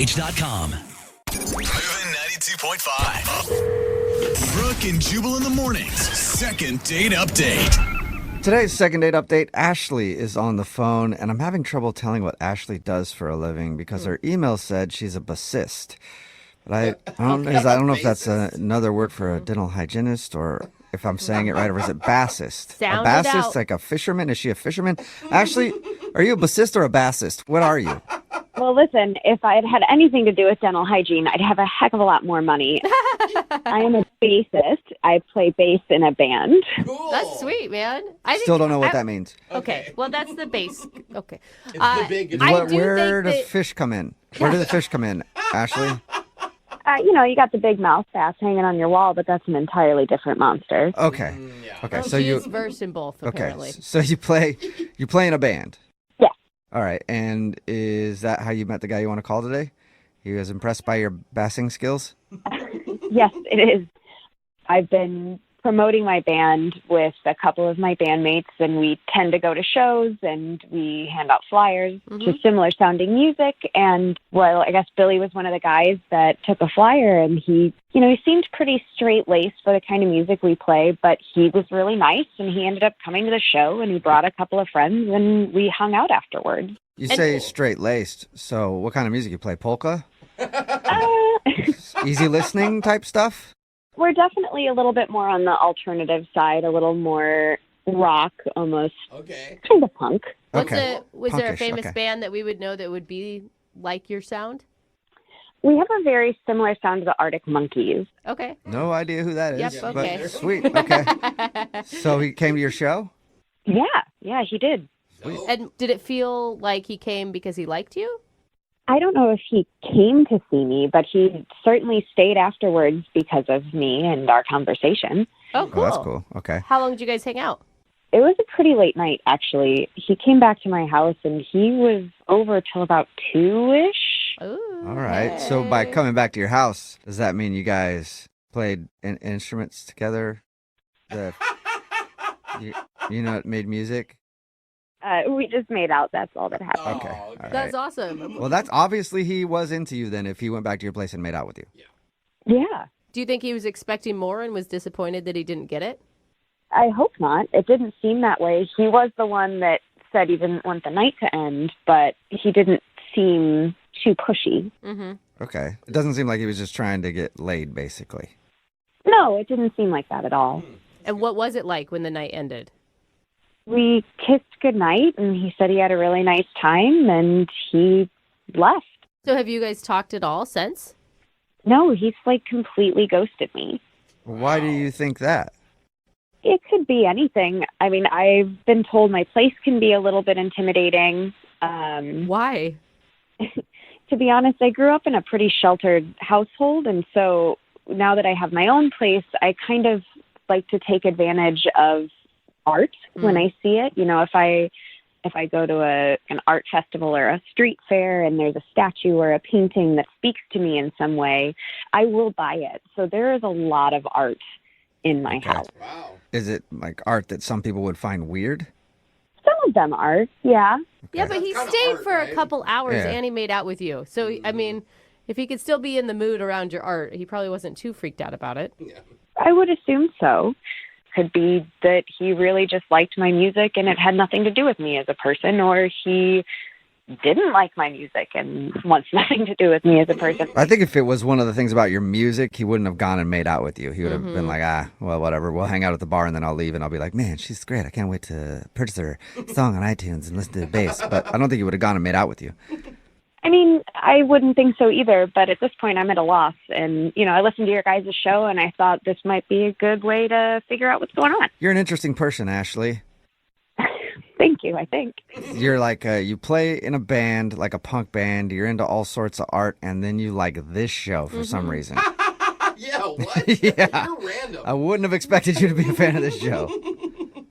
H.com. Moving 92.5. Brooke and Jubal in the mornings. Second date update. Today's second date update, Ashley is on the phone, and I'm having trouble telling what Ashley does for a living because her email said she's a bassist. But I don't know if that's another word for a dental hygienist or if I'm saying it right, or is it bassist? Sound a it bassist, out. like a fisherman? Is she a fisherman? Ashley, are you a bassist or a bassist? What are you? Well, listen, if I had had anything to do with dental hygiene, I'd have a heck of a lot more money. I am a bassist. I play bass in a band. Cool. That's sweet, man. Still don't know what that means. Okay, well, that's the base. Okay. It's the big Where does fish come in? Where do the fish come in, Ashley? You got the big mouth bass hanging on your wall, but that's an entirely different monster. Okay. Okay, Well, so she is versed in both, apparently. Okay, so you play in a band. Yeah. All right, and is that how you met the guy you want to call today? He was impressed by your bassing skills? Yes, it is. I've been promoting my band with a couple of my bandmates, and we tend to go to shows and we hand out flyers to similar sounding music. And well, I guess Billy was one of the guys that took a flyer, and he seemed pretty straight-laced for the kind of music we play, but he was really nice, and he ended up coming to the show, and he brought a couple of friends, and we hung out afterwards. You say straight-laced, so what kind of music you play? Polka? Easy listening type stuff? We're definitely a little bit more on the alternative side, a little more rock, almost kind of punk. Was there a Punkish, famous okay. band that we would know that would be like your sound? We have a very similar sound to the Arctic Monkeys. Okay. No idea who that is. Yep, okay. But sweet, okay. So he came to your show? Yeah, he did. And did it feel like he came because he liked you? I don't know if he came to see me, but he certainly stayed afterwards because of me and our conversation. Oh, cool. Oh, that's cool. Okay. How long did you guys hang out? It was a pretty late night, actually. He came back to my house, and he was over till about 2-ish. Ooh, All right. So by coming back to your house, does that mean you guys played instruments together? Made music? We just made out. That's all that happened. Okay. All right. That's awesome. Well, that's obviously he was into you then if he went back to your place and made out with you. Yeah. Do you think he was expecting more and was disappointed that he didn't get it? I hope not. It didn't seem that way. He was the one that said he didn't want the night to end, but he didn't seem too pushy. Mm-hmm. Okay. It doesn't seem like he was just trying to get laid, basically. No, it didn't seem like that at all. And what was it like when the night ended? We kissed goodnight, and he said he had a really nice time, and he left. So have you guys talked at all since? No, he's completely ghosted me. Why do you think that? It could be anything. I mean, I've been told my place can be a little bit intimidating. Why? To be honest, I grew up in a pretty sheltered household, and so now that I have my own place, I kind of like to take advantage of art when I see it. If I go to an art festival or a street fair and there's a statue or a painting that speaks to me in some way, I will buy it. So there is a lot of art in my house. Wow. Is it like art that some people would find weird? Some of them are, yeah. Yeah, but he kinda stayed art, for right? a couple hours Yeah. and he made out with you. So, I mean, if he could still be in the mood around your art, he probably wasn't too freaked out about it. I would assume so. Could be that he really just liked my music and it had nothing to do with me as a person, or he didn't like my music and wants nothing to do with me as a person. I think if it was one of the things about your music, he wouldn't have gone and made out with you. He would have been like, well, whatever. We'll hang out at the bar and then I'll leave and I'll be like, man, she's great. I can't wait to purchase her song on iTunes and listen to the bass. But I don't think he would have gone and made out with you. I mean, I wouldn't think so either, but at this point I'm at a loss. And, I listened to your guys' show and I thought this might be a good way to figure out what's going on. You're an interesting person, Ashley. Thank you, I think. You're like, you play in a band, like a punk band. You're into all sorts of art. And then you like this show for some reason. Yeah, what? Yeah. You're random. I wouldn't have expected you to be a fan of this show.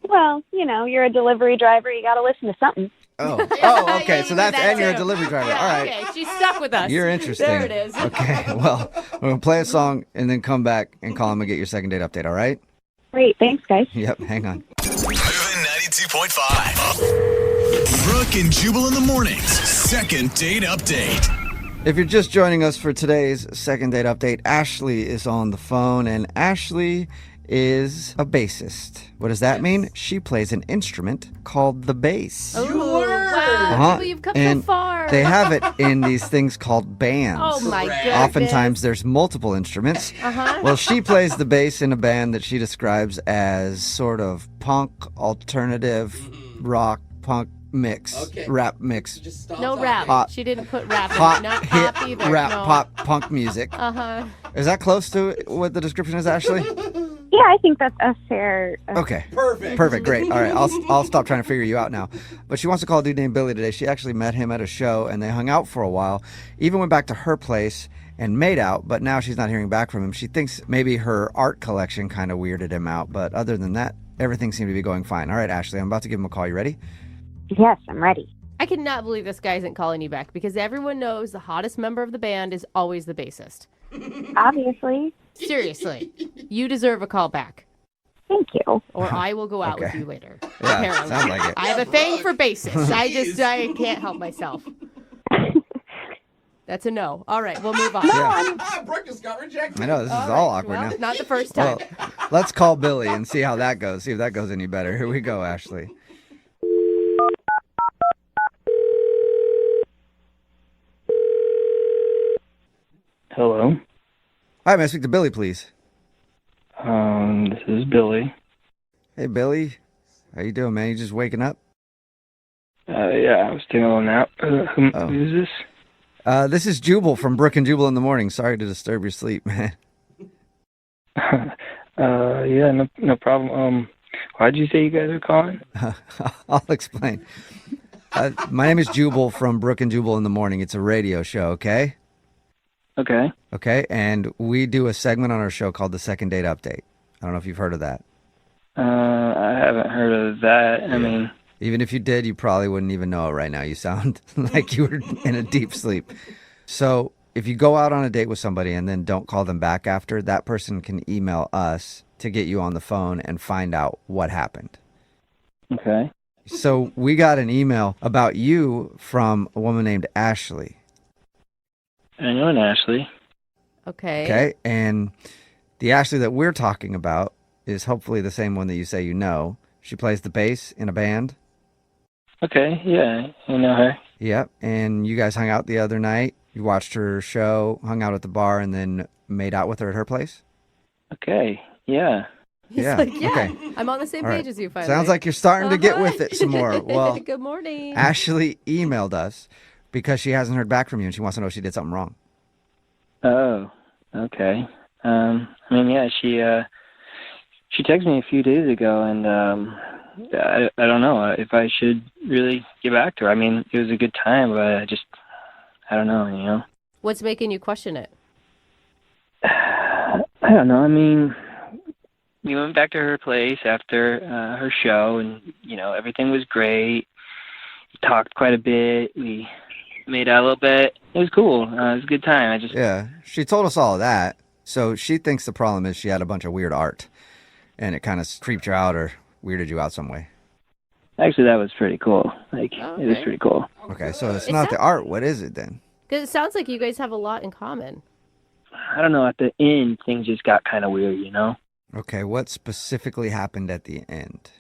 Well, you're a delivery driver. You got to listen to something. Oh, Yeah, okay. you So did that's, that and you're a too. delivery driver. Yeah, All right. okay, she's stuck with us. You're interesting. There it is. Okay, well, we're going to play a song and then come back and call him and get your second date update, all right? Great. Thanks, guys. Yep, hang on. Moving 92.5. Brooke and Jubal in the mornings. Second date update. If you're just joining us for today's second date update, Ashley is on the phone, and Ashley is a bassist. What does that mean? She plays an instrument called the bass. Oh, wow. Jubal, you've come And so far. they have it in these things called bands. Oh, my goodness. Oftentimes there's multiple instruments. Well, she plays the bass in a band that she describes as sort of punk, alternative, rock, punk mix, rap mix. No rap. Pop. She didn't put rap in Pop, it. Not hit, pop either. rap, no. pop, punk music. Is that close to what the description is, Ashley? Yeah, I think that's a fair. Okay. Perfect. Great. All right. I'll stop trying to figure you out now. But she wants to call a dude named Billy today. She actually met him at a show, and they hung out for a while. Even went back to her place and made out, but now she's not hearing back from him. She thinks maybe her art collection kind of weirded him out, but other than that, everything seemed to be going fine. All right, Ashley, I'm about to give him a call. You ready? Yes, I'm ready. I cannot believe this guy isn't calling you back because everyone knows the hottest member of the band is always the bassist. Obviously. Seriously. You deserve a call back. Thank you. Or I will go out with Okay. you later. Yeah, Apparently. sounds like it. I have a thing for bassists. I can't help myself. That's a no. All right, we'll move on. Yeah. Brooke just got rejected. I know, this is all awkward Well, now. not the first time. Well, let's call Billy and see how that goes. See if that goes any better. Here we go, Ashley. Hello. Hi, may I speak to Billy, please? This is Billy. Hey, Billy. How you doing, man? You just waking up? Yeah, I was taking a little nap. Who's this? This is Jubal from Brooke and Jubal in the morning. Sorry to disturb your sleep, man. Yeah, no problem. Why'd you say you guys are calling? I'll explain. My name is Jubal from Brooke and Jubal in the morning. It's a radio show, okay? Okay. Okay, and we do a segment on our show called the Second Date Update. I don't know if you've heard of that. I haven't heard of that. I mean, Even if you did, you probably wouldn't even know it right now. You sound like you were in a deep sleep. So if you go out on a date with somebody and then don't call them back after, that person can email us to get you on the phone and find out what happened. okay. So we got an email about you from a woman named Ashley. I know an Ashley. Okay. Okay, and the Ashley that we're talking about is hopefully the same one that you say you know. She plays the bass in a band. Okay, yeah, I know her. Yep, and you guys hung out the other night. You watched her show, hung out at the bar, and then made out with her at her place? Okay, yeah. He's Yeah, like, yeah, okay. I'm on the same All page right. as you finally. Sounds like you're starting to get Uh-huh. with it some more. Well, Good morning. Ashley emailed us because she hasn't heard back from you and she wants to know if she did something wrong. Oh, okay. I mean, yeah, she texted me a few days ago, and I don't know if I should really get back to her. I mean, it was a good time, but I don't know, you know. What's making you question it? I don't know. I mean, we went back to her place after her show, and everything was great. We talked quite a bit. We made out a little bit. It was cool. It was a good time. Yeah, she told us all of that. So she thinks the problem is she had a bunch of weird art and it kind of creeped her out or weirded you out some way. Actually, that was pretty cool. It was Okay. pretty cool. Okay, so it's It not the sounds- art. What is it then? Because it sounds like you guys have a lot in common. I don't know. At the end, things just got kind of weird, you know. Okay, what specifically happened at the end?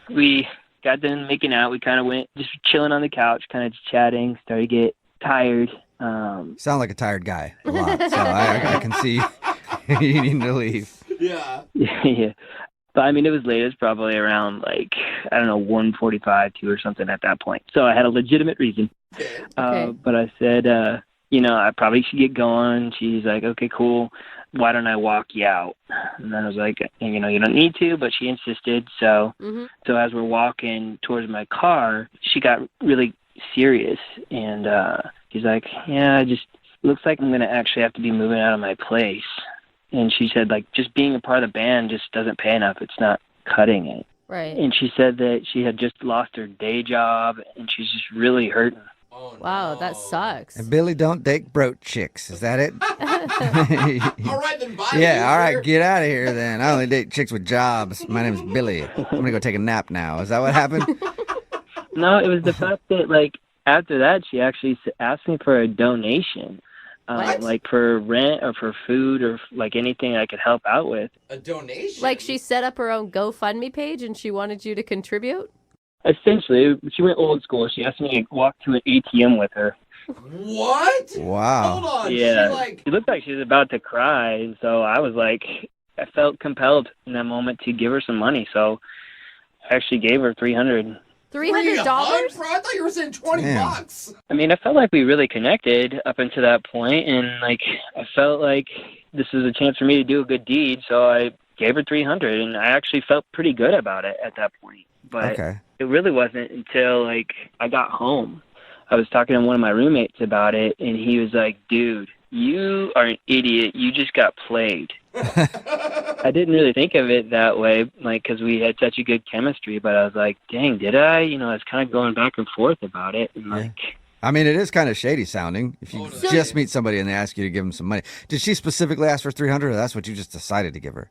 We got done making out. We kind of went just chilling on the couch, kind of chatting. Started to get tired. You sound like a tired guy a lot, so I can see you need to leave. Yeah. Yeah. But I mean, it was late. It was probably around 1:45, 2 or something at that point. So I had a legitimate reason. Okay. But I said, I probably should get going. She's like, okay, cool. Why don't I walk you out? And I was like, you don't need to, but she insisted. So, Mm-hmm. so as we're walking towards my car, she got really serious. And she's like, yeah, just looks like I'm going to actually have to be moving out of my place. And she said, just being a part of the band just doesn't pay enough. It's not cutting it. Right. And she said that she had just lost her day job, and she's just really hurting. Oh, Wow, no. that sucks. And Billy don't date broke chicks. Is that it? All right, then bye. Yeah, all right, loser. get out of here then. I only date chicks with jobs. My name is Billy. I'm going to go take a nap now. Is that what happened? No, it was the fact that, after that, she actually asked me for a donation, What? like for rent or for food or like anything I could help out with. A donation? Like she set up her own GoFundMe page and she wanted you to contribute? Essentially, she went old school. She asked me to walk to an ATM with her. What? Wow. Hold on. Yeah, She like... she looked like she was about to cry, and so I was like, I felt compelled in that moment to give her some money, so I actually gave her $300. $300? Bro, I thought you were saying 20 Damn. bucks. I mean, I felt like we really connected up until that point, and like I felt like this was a chance for me to do a good deed, so I gave her $300, and I actually felt pretty good about it at that point. But Okay. it really wasn't until like I got home. I was talking to one of my roommates about it, and he was like, "Dude, you are an idiot. You just got played." I didn't really think of it that way, like, because we had such a good chemistry, but I was like, dang, did I? You know, I was kind of going back and forth about it, and like, I mean, it is kind of shady sounding if you Totally. just meet somebody and they ask you to give them some money. Did she specifically ask for 300, or that's what you just decided to give her?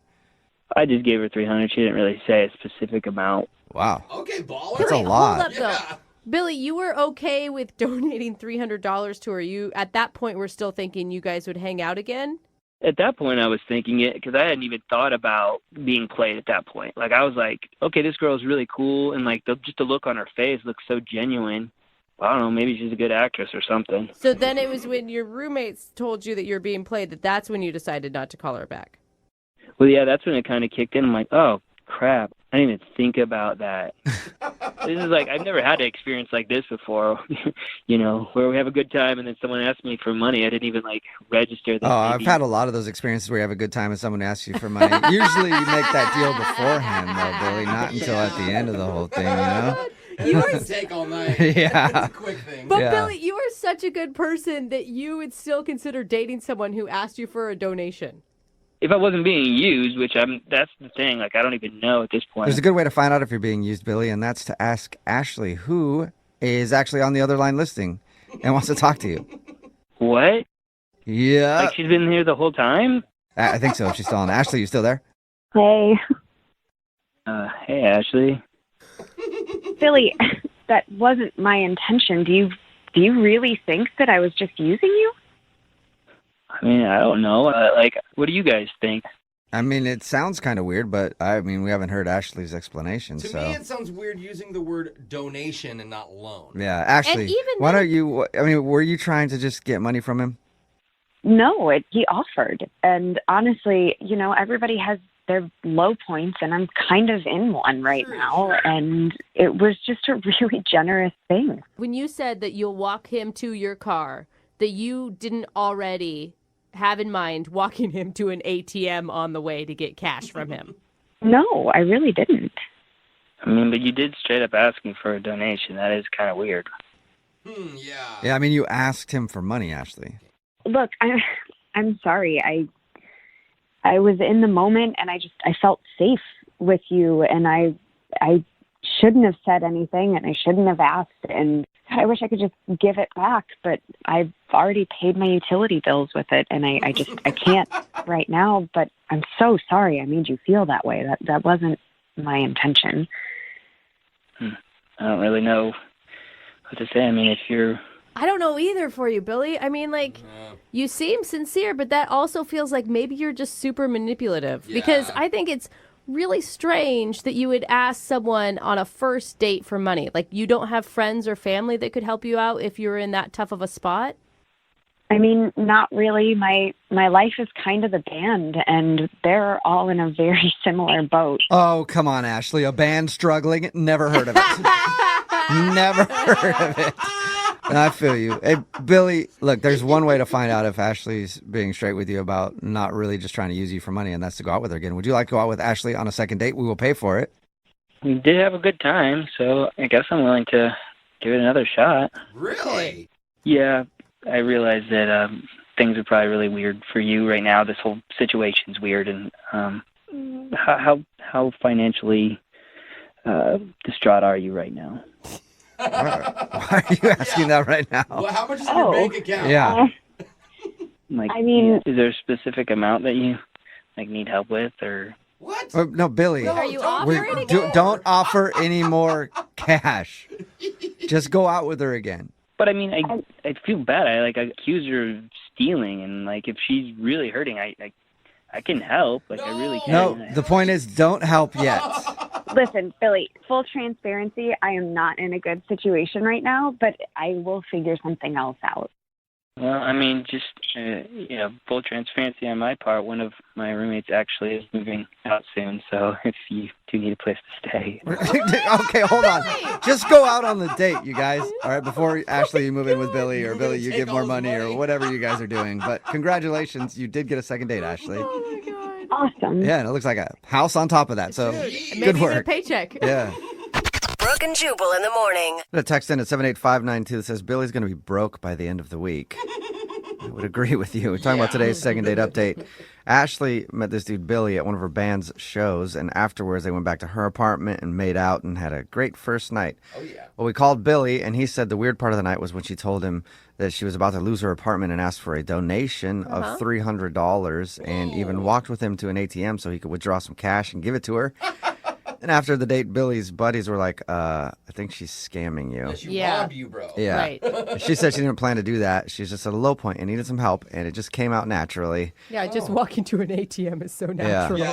I just gave her $300. She didn't really say a specific amount. Wow. Okay, baller. That's a lot. Hold up, though. Yeah. Billy, you were okay with donating $300 to her. You, at that point, were still thinking you guys would hang out again? At that point, I was thinking it because I hadn't even thought about being played at that point. Like, I was like, okay, this girl's really cool, and like just the look on her face looks so genuine. I don't know, maybe she's a good actress or something. So then it was when your roommates told you that you were being played that's when you decided not to call her back. Well, yeah, that's when it kind of kicked in. I'm like, oh, crap. I didn't even think about that. This is like, I've never had an experience like this before, you know, where we have a good time and then someone asks me for money. I didn't even like register that. Oh, I've maybe- had a lot of those experiences where you have a good time and someone asks you for money. Usually you make that deal beforehand, though, Billy, not until at the end of the whole thing, you know? You It are, doesn't take all night. Yeah. It's a quick thing. but Yeah. Billy, you are such a good person that you would still consider dating someone who asked you for a donation. If I wasn't being used, which that's the thing. Like, I don't even know at this point. There's a good way to find out if you're being used, Billy, and that's to ask Ashley, who is actually on the other line listening and wants to talk to you. What? Yeah. Like, she's been here the whole time? I think so. If she's still on. Ashley, you still there? Hey, Hey, Ashley. Billy, that wasn't my intention. Do you really think that I was just using you? I mean, I don't know. Like, what do you guys think? I mean, it sounds kind of weird, but I mean, we haven't heard Ashley's explanation, To so. me, it sounds weird using the word donation and not loan. Yeah, Ashley, even why then- don't you, I mean, were you trying to just get money from him? No, he offered. And honestly, you know, everybody has their low points, and I'm kind of in one right Sure, now. sure. And it was just a really generous thing. When you said that you'll walk him to your car, that you didn't already have in mind walking him to an ATM on the way to get cash from him. No, I really didn't. I mean, but you did straight up ask me for a donation. That is kind of weird. Yeah. Yeah, I mean, you asked him for money, Ashley. Look, I'm sorry. I was in the moment, and I felt safe with you, and I shouldn't have said anything, and I shouldn't have asked, and I wish I could just give it back, but I've already paid my utility bills with it, and I can't right now, but I'm so sorry I made you feel that way. That wasn't my intention. I don't really know what to say. I mean, if you're... I don't know either for you, Billy. I mean, like, you seem sincere, but that also feels like maybe you're just super manipulative. Because Yeah. I think it's really strange that you would ask someone on a first date for money. Like, you don't have friends or family that could help you out if you were in that tough of a spot? I mean, not really. My life is kind of the band, and they're all in a very similar boat. Oh, come on, Ashley. A band struggling? Never heard of it. Never heard of it. I feel you. Hey, Billy, look, there's one way to find out if Ashley's being straight with you about not really just trying to use you for money, and that's to go out with her again. Would you like to go out with Ashley on a second date? We will pay for it. We did have a good time, so I guess I'm willing to give it another shot. Really? Yeah, I realize that things are probably really weird for you right now. This whole situation's weird, and how financially distraught are you right now? Why are you asking that right now? Well, how much is in your Oh. bank account? Yeah. Like, I mean- is there a specific amount that you like need help with, or? What? Oh, no, Billy. No, Are you don't- offering We again? don't offer any more cash. Just go out with her again. But I mean, I feel bad. I accuse her of stealing, and like if she's really hurting, I can help. Like I really can. No, the point is, don't help yet. Listen, Billy, full transparency, I am not in a good situation right now, but I will figure something else out. Well, I mean, just full transparency on my part. One of my roommates actually is moving out soon, so if you do need a place to stay. Okay, hold on. Just go out on the date, you guys. All right, before Ashley, you move in with Billy, or Billy, you give more money, or whatever you guys are doing. But congratulations, you did get a second date, Ashley. Oh, my God. Awesome. Yeah, and it looks like a house on top of that. So Maybe good even a work. paycheck. Yeah. Brooke and Jubal in the morning. A text in at 78592 that says Billy's going to be broke by the end of the week. I would agree with you. We're talking about today's second date update. Ashley met this dude Billy at one of her band's shows, and afterwards they went back to her apartment and made out and had a great first night. Oh, yeah. Well, we called Billy, and he said the weird part of the night was when she told him that she was about to lose her apartment and asked for a donation of $300 and even walked with him to an ATM so he could withdraw some cash and give it to her. And after the date, Billy's buddies were like, I think she's scamming you. She robbed you, bro. Yeah. Right. She said she didn't plan to do that. She's just at a low point and needed some help, and it just came out naturally. Yeah, just walking to an ATM is so natural.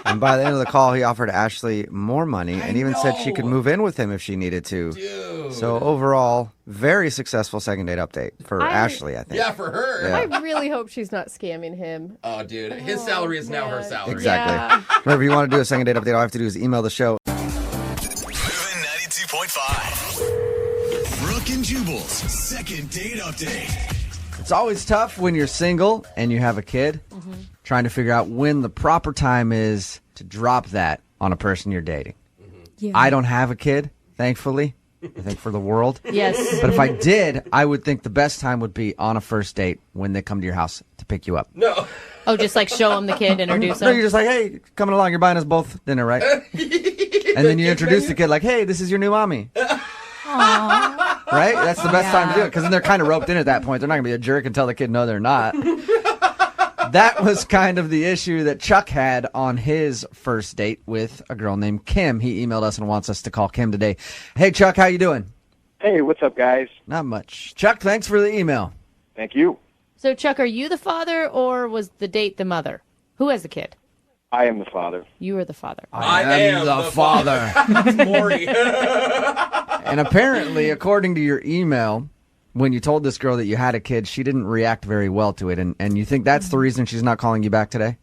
And by the end of the call, he offered Ashley more money and even said she could move in with him if she needed to. Dude. So overall, very successful second date update for Ashley, I think. Yeah, for her. Yeah. I really hope she's not scamming him. Oh, dude. His salary is now her man. salary. Exactly. Yeah. Remember, if you want to do a second date update, all you have to do is email the show. Moving 92.5. Brooke and Jubal's second date update. It's always tough when you're single and you have a kid, trying to figure out when the proper time is to drop that on a person you're dating. Yeah. I don't have a kid, thankfully. I think for the world. Yes. But if I did, I would think the best time would be on a first date when they come to your house to pick you up. No. Oh, just like show him the kid, introduce No, him. you're just like, hey, coming along, you're buying us both dinner, right? And then you introduce the kid like, hey, this is your new mommy. Right? That's the best time to do it, because then they're kind of roped in at that point. They're not going to be a jerk and tell the kid no, they're not. That was kind of the issue that Chuck had on his first date with a girl named Kim. He emailed us and wants us to call Kim today. Hey, Chuck, how you doing? Hey, what's up, guys? Not much. Chuck, thanks for the email. Thank you. So, Chuck, are you the father or was the date the mother? Who has the kid? I am the father. You are the father. I am the father. That's Maury. And apparently, according to your email, when you told this girl that you had a kid, she didn't react very well to it. And you think that's the reason she's not calling you back today?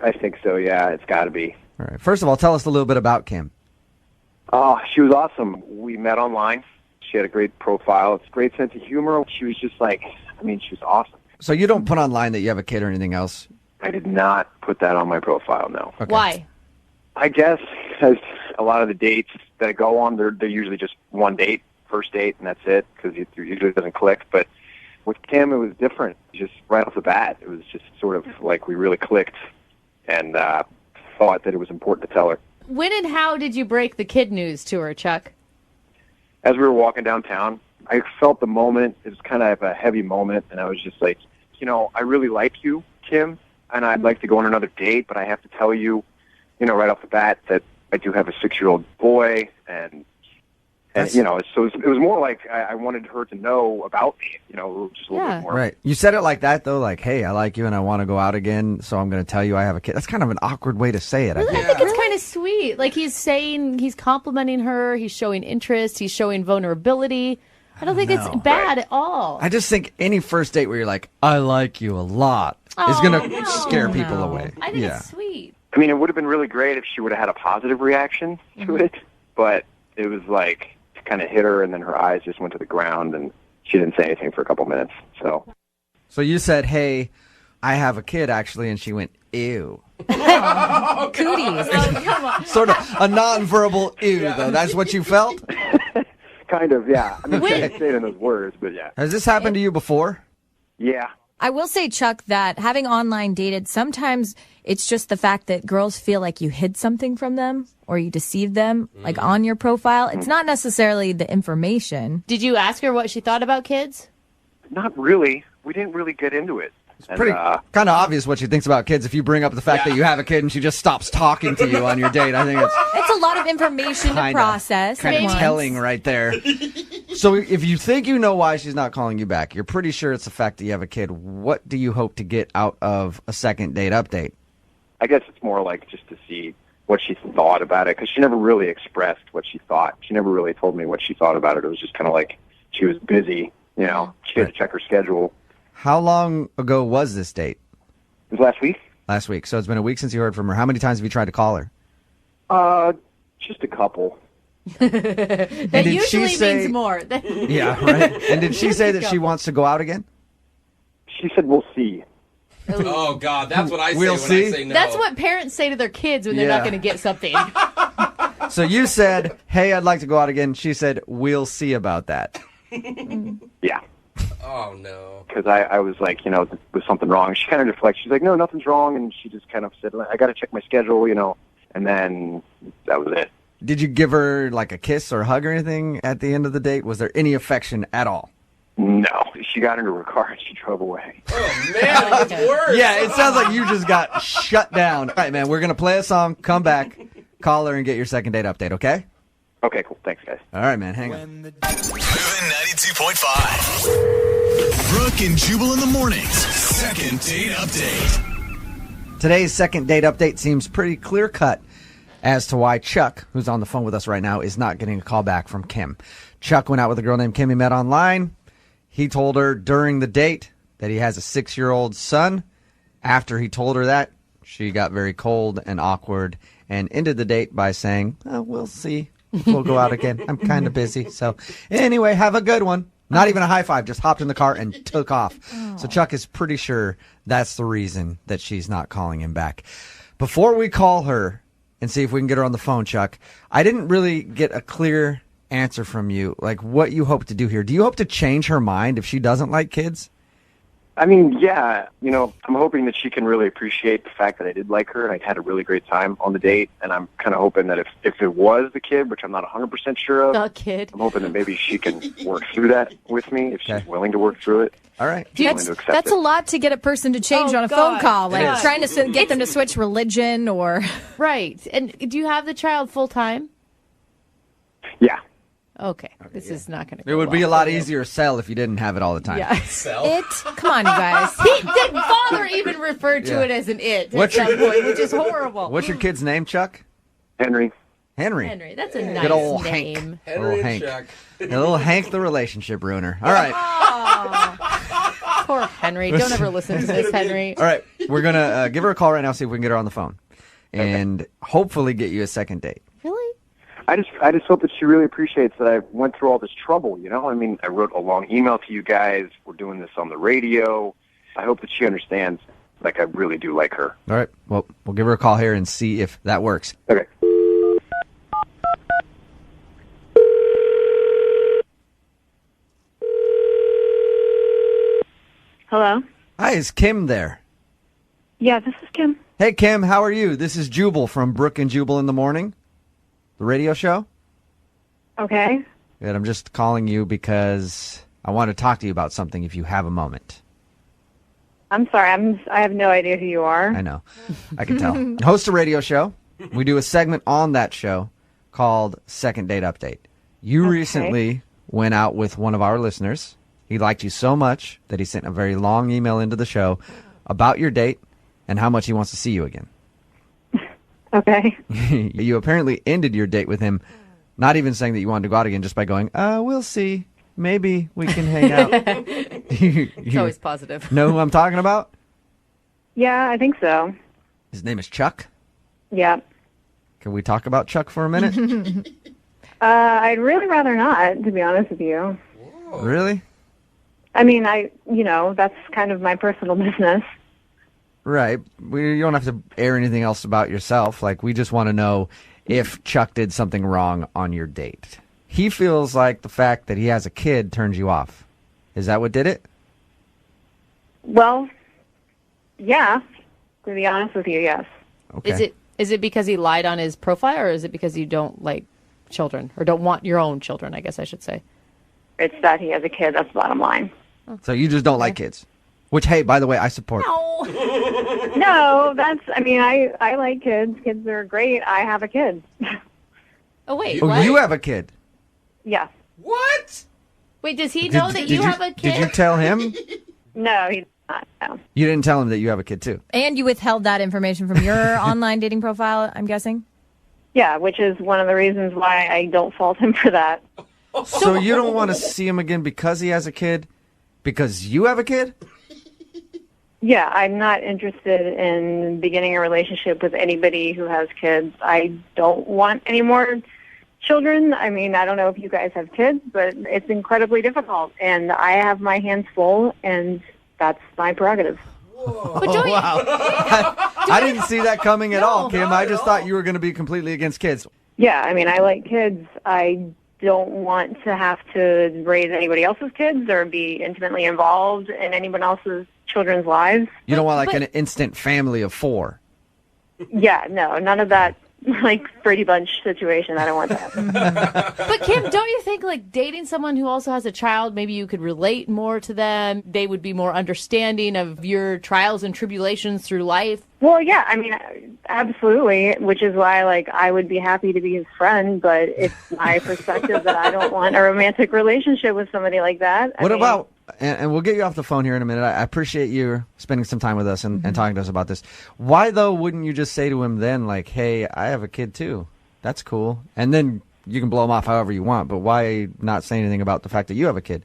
I think so, yeah. It's got to be. All right. First of all, tell us a little bit about Kim. Oh, she was awesome. We met online. She had a great profile. It's a great sense of humor. She was just like, she was awesome. So you don't put online that you have a kid or anything else? I did not put that on my profile, no. Okay. Why? I guess because a lot of the dates that I go on, they're usually just one date, first date, and that's it, because it usually doesn't click. But with Kim, it was different. Just right off the bat, it was just sort of like we really clicked and thought that it was important to tell her. When and how did you break the kid news to her, Chuck? As we were walking downtown, I felt the moment. It was kind of a heavy moment, and I was just like, I really like you, Kim, and I'd like to go on another date, but I have to tell you, right off the bat that I do have a 6-year-old boy, and so it was more like I wanted her to know about me, just a little bit more. Right. You said it like that, though, like, hey, I like you and I want to go out again, so I'm going to tell you I have a kid. That's kind of an awkward way to say it, I I think. think it's kind of sweet. Like he's complimenting her, he's showing interest, he's showing vulnerability. I don't think it's bad at all. I just think any first date where you're like, I like you a lot, is going to scare people away. I think it's sweet. I mean, it would have been really great if she would have had a positive reaction to it, but it was like it kind of hit her, and then her eyes just went to the ground, and she didn't say anything for a couple minutes. So you said, hey, I have a kid, actually, and she went, ew. Cooties. Oh, come on. Sort of a nonverbal ew, though. That's what you felt? kind of, yeah. I mean, I didn't say it in those words, but yeah. Has this happened to you before? Yeah. I will say, Chuck, that having online dated, sometimes it's just the fact that girls feel like you hid something from them or you deceived them, like on your profile. It's not necessarily the information. Did you ask her what she thought about kids? Not really. We didn't really get into it. Pretty kind of obvious what she thinks about kids if you bring up the fact that you have a kid and she just stops talking to you on your date. I think it's a lot of information to process. Kind of telling right there. So if you think you know why she's not calling you back, you're pretty sure it's the fact that you have a kid. What do you hope to get out of a second date update? I guess it's more like just to see what she thought about it, because she never really expressed what she thought. She never really told me what she thought about it. It was just kind of like she was busy, you know. She had to check her schedule. How long ago was this date? It was last week. Last week. So it's been a week since you heard from her. How many times have you tried to call her? Just a couple. That usually means more. Yeah, right. And did she say that she wants to go out again? She said, we'll see. Oh, God, that's what I say We'll when see? I say no. That's what parents say to their kids when they're not going to get something. So you said, hey, I'd like to go out again. She said, we'll see about that. Yeah. Oh, no. Because I was like, you know, was something wrong? She kind of deflected. She's like, no, nothing's wrong. And she just kind of said, I got to check my schedule, you know. And then that was it. Did you give her like a kiss or a hug or anything at the end of the date? Was there any affection at all? No. She got into her car and she drove away. Oh, man, it gets worse. Yeah, it sounds like you just got shut down. All right, man, we're going to play a song, come back, call her, and get your second date update, okay? Okay, cool. Thanks, guys. All right, man, hang on. Moving 92.5. Brooke and Jubal in the mornings. Second date update. Today's second date update seems pretty clear-cut as to why Chuck, who's on the phone with us right now, is not getting a call back from Kim. Chuck went out with a girl named Kim he met online. He told her during the date that he has a 6-year-old son. After he told her that, she got very cold and awkward and ended the date by saying, oh, we'll see. We'll go out again. I'm kind of busy. So anyway, have a good one. Not even a high five, just hopped in the car and took off. So Chuck is pretty sure that's the reason that she's not calling him back. Before we call her and see if we can get her on the phone, Chuck, I didn't really get a clear answer from you, like what you hope to do here. Do you hope to change her mind if she doesn't like kids? I mean, yeah, you know, I'm hoping that she can really appreciate the fact that I did like her and I had a really great time on the date. And I'm kind of hoping that if it was the kid, which I'm not 100% sure of, The kid. I'm hoping that maybe she can work through that with me if she's willing to work through it. All right. That's a lot to get a person to change on a phone call, like trying to get them to switch religion or... Right. And do you have the child full time? Yeah. Okay. This is not going to go It would be well a lot for you. easier to sell if you didn't have it all the time. Yeah. Come on, you guys. Father even referred to it as an it What's at some point, which is horrible. What's your kid's name, Chuck? Henry. Henry. That's a nice Good old name. Hank. Little Hank. A little Hank the relationship ruiner. All right. Oh, poor Henry. Don't ever listen to this, Henry. All right. We're going to give her a call right now, see if we can get her on the phone. And hopefully get you a second date. Really? I just hope that she really appreciates that I went through all this trouble, you know? I mean, I wrote a long email to you guys. We're doing this on the radio. I hope that she understands, like, I really do like her. All right. Well, we'll give her a call here and see if that works. Okay. Hello? Hi, is Kim there? Yeah, this is Kim. Hey, Kim, how are you? This is Jubal from Brooke and Jubal in the Morning, the radio show. Okay. Good. I'm just calling you because I want to talk to you about something if you have a moment. I'm sorry. I have no idea who you are. I know. I can tell. Host a radio show. We do a segment on that show called Second Date Update. You recently went out with one of our listeners. He liked you so much that he sent a very long email into the show about your date and how much he wants to see you again. Okay. You apparently ended your date with him, not even saying that you wanted to go out again, just by going, we'll see. Maybe we can hang out. It's always positive. Know who I'm talking about? Yeah, I think so. His name is Chuck. Yeah. Can we talk about Chuck for a minute? I'd really rather not, to be honest with you. Really? I mean, that's kind of my personal business. Right. You don't have to air anything else about yourself. Like, we just want to know if Chuck did something wrong on your date. He feels like the fact that he has a kid turns you off. Is that what did it? Well, yeah. To be honest with you, yes. Okay. Is it because he lied on his profile, or is it because you don't like children, or don't want your own children, I guess I should say? It's that he has a kid. That's the bottom line. So you just don't like kids? Which, hey, by the way, I support. No, I like kids. Kids are great. I have a kid. Oh, wait, Oh, what? you have a kid. Yes. What? Wait, does he know that you have a kid? Did you tell him? No, he's not. No. You didn't tell him that you have a kid, too. And you withheld that information from your online dating profile, I'm guessing? Yeah, which is one of the reasons why I don't fault him for that. So you don't want to see him again because he has a kid? Because you have a kid? Yeah, I'm not interested in beginning a relationship with anybody who has kids. I don't want any more children. I mean, I don't know if you guys have kids, but it's incredibly difficult. And I have my hands full, and that's my prerogative. But don't Wow. I didn't see that coming at all, Kim. I just thought you were going to be completely against kids. Yeah, I mean, I like kids. I don't want to have to raise anybody else's kids or be intimately involved in anyone else's children's lives. You don't want like an instant family of 4. Yeah, no, none of that like Brady Bunch situation. I don't want that. But Kim, don't you think like dating someone who also has a child, maybe you could relate more to them? They would be more understanding of your trials and tribulations through life. Well, yeah, I mean, absolutely, which is why, like, I would be happy to be his friend, but it's my perspective that I don't want a romantic relationship with somebody like that. What about, and we'll get you off the phone here in a minute. I appreciate you spending some time with us and talking to us about this. Why, though, wouldn't you just say to him then, like, hey, I have a kid, too. That's cool. And then you can blow him off however you want, but why not say anything about the fact that you have a kid?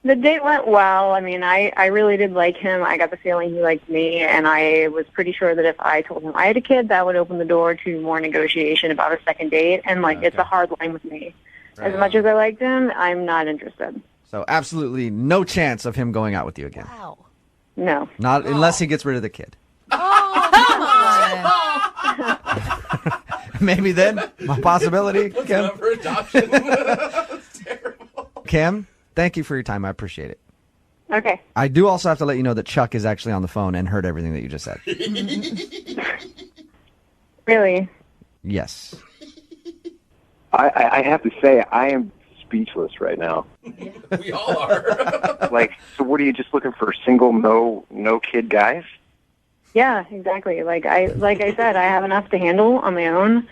The date went well. I mean, I really did like him. I got the feeling he liked me, and I was pretty sure that if I told him I had a kid, that would open the door to more negotiation about a second date. And, like, it's a hard line with me. Right. As much as I liked him, I'm not interested. So absolutely no chance of him going out with you again. Wow. No. Not unless he gets rid of the kid. Maybe then, a possibility. Kim. For adoption. That's terrible. Kim, thank you for your time. I appreciate it. Okay. I do also have to let you know that Chuck is actually on the phone and heard everything that you just said. Really? Yes. I have to say, I am speechless right now. We all are. Like, so what are you just looking for? Single, no kid guys? Yeah, exactly. Like I said, I have enough to handle on my own,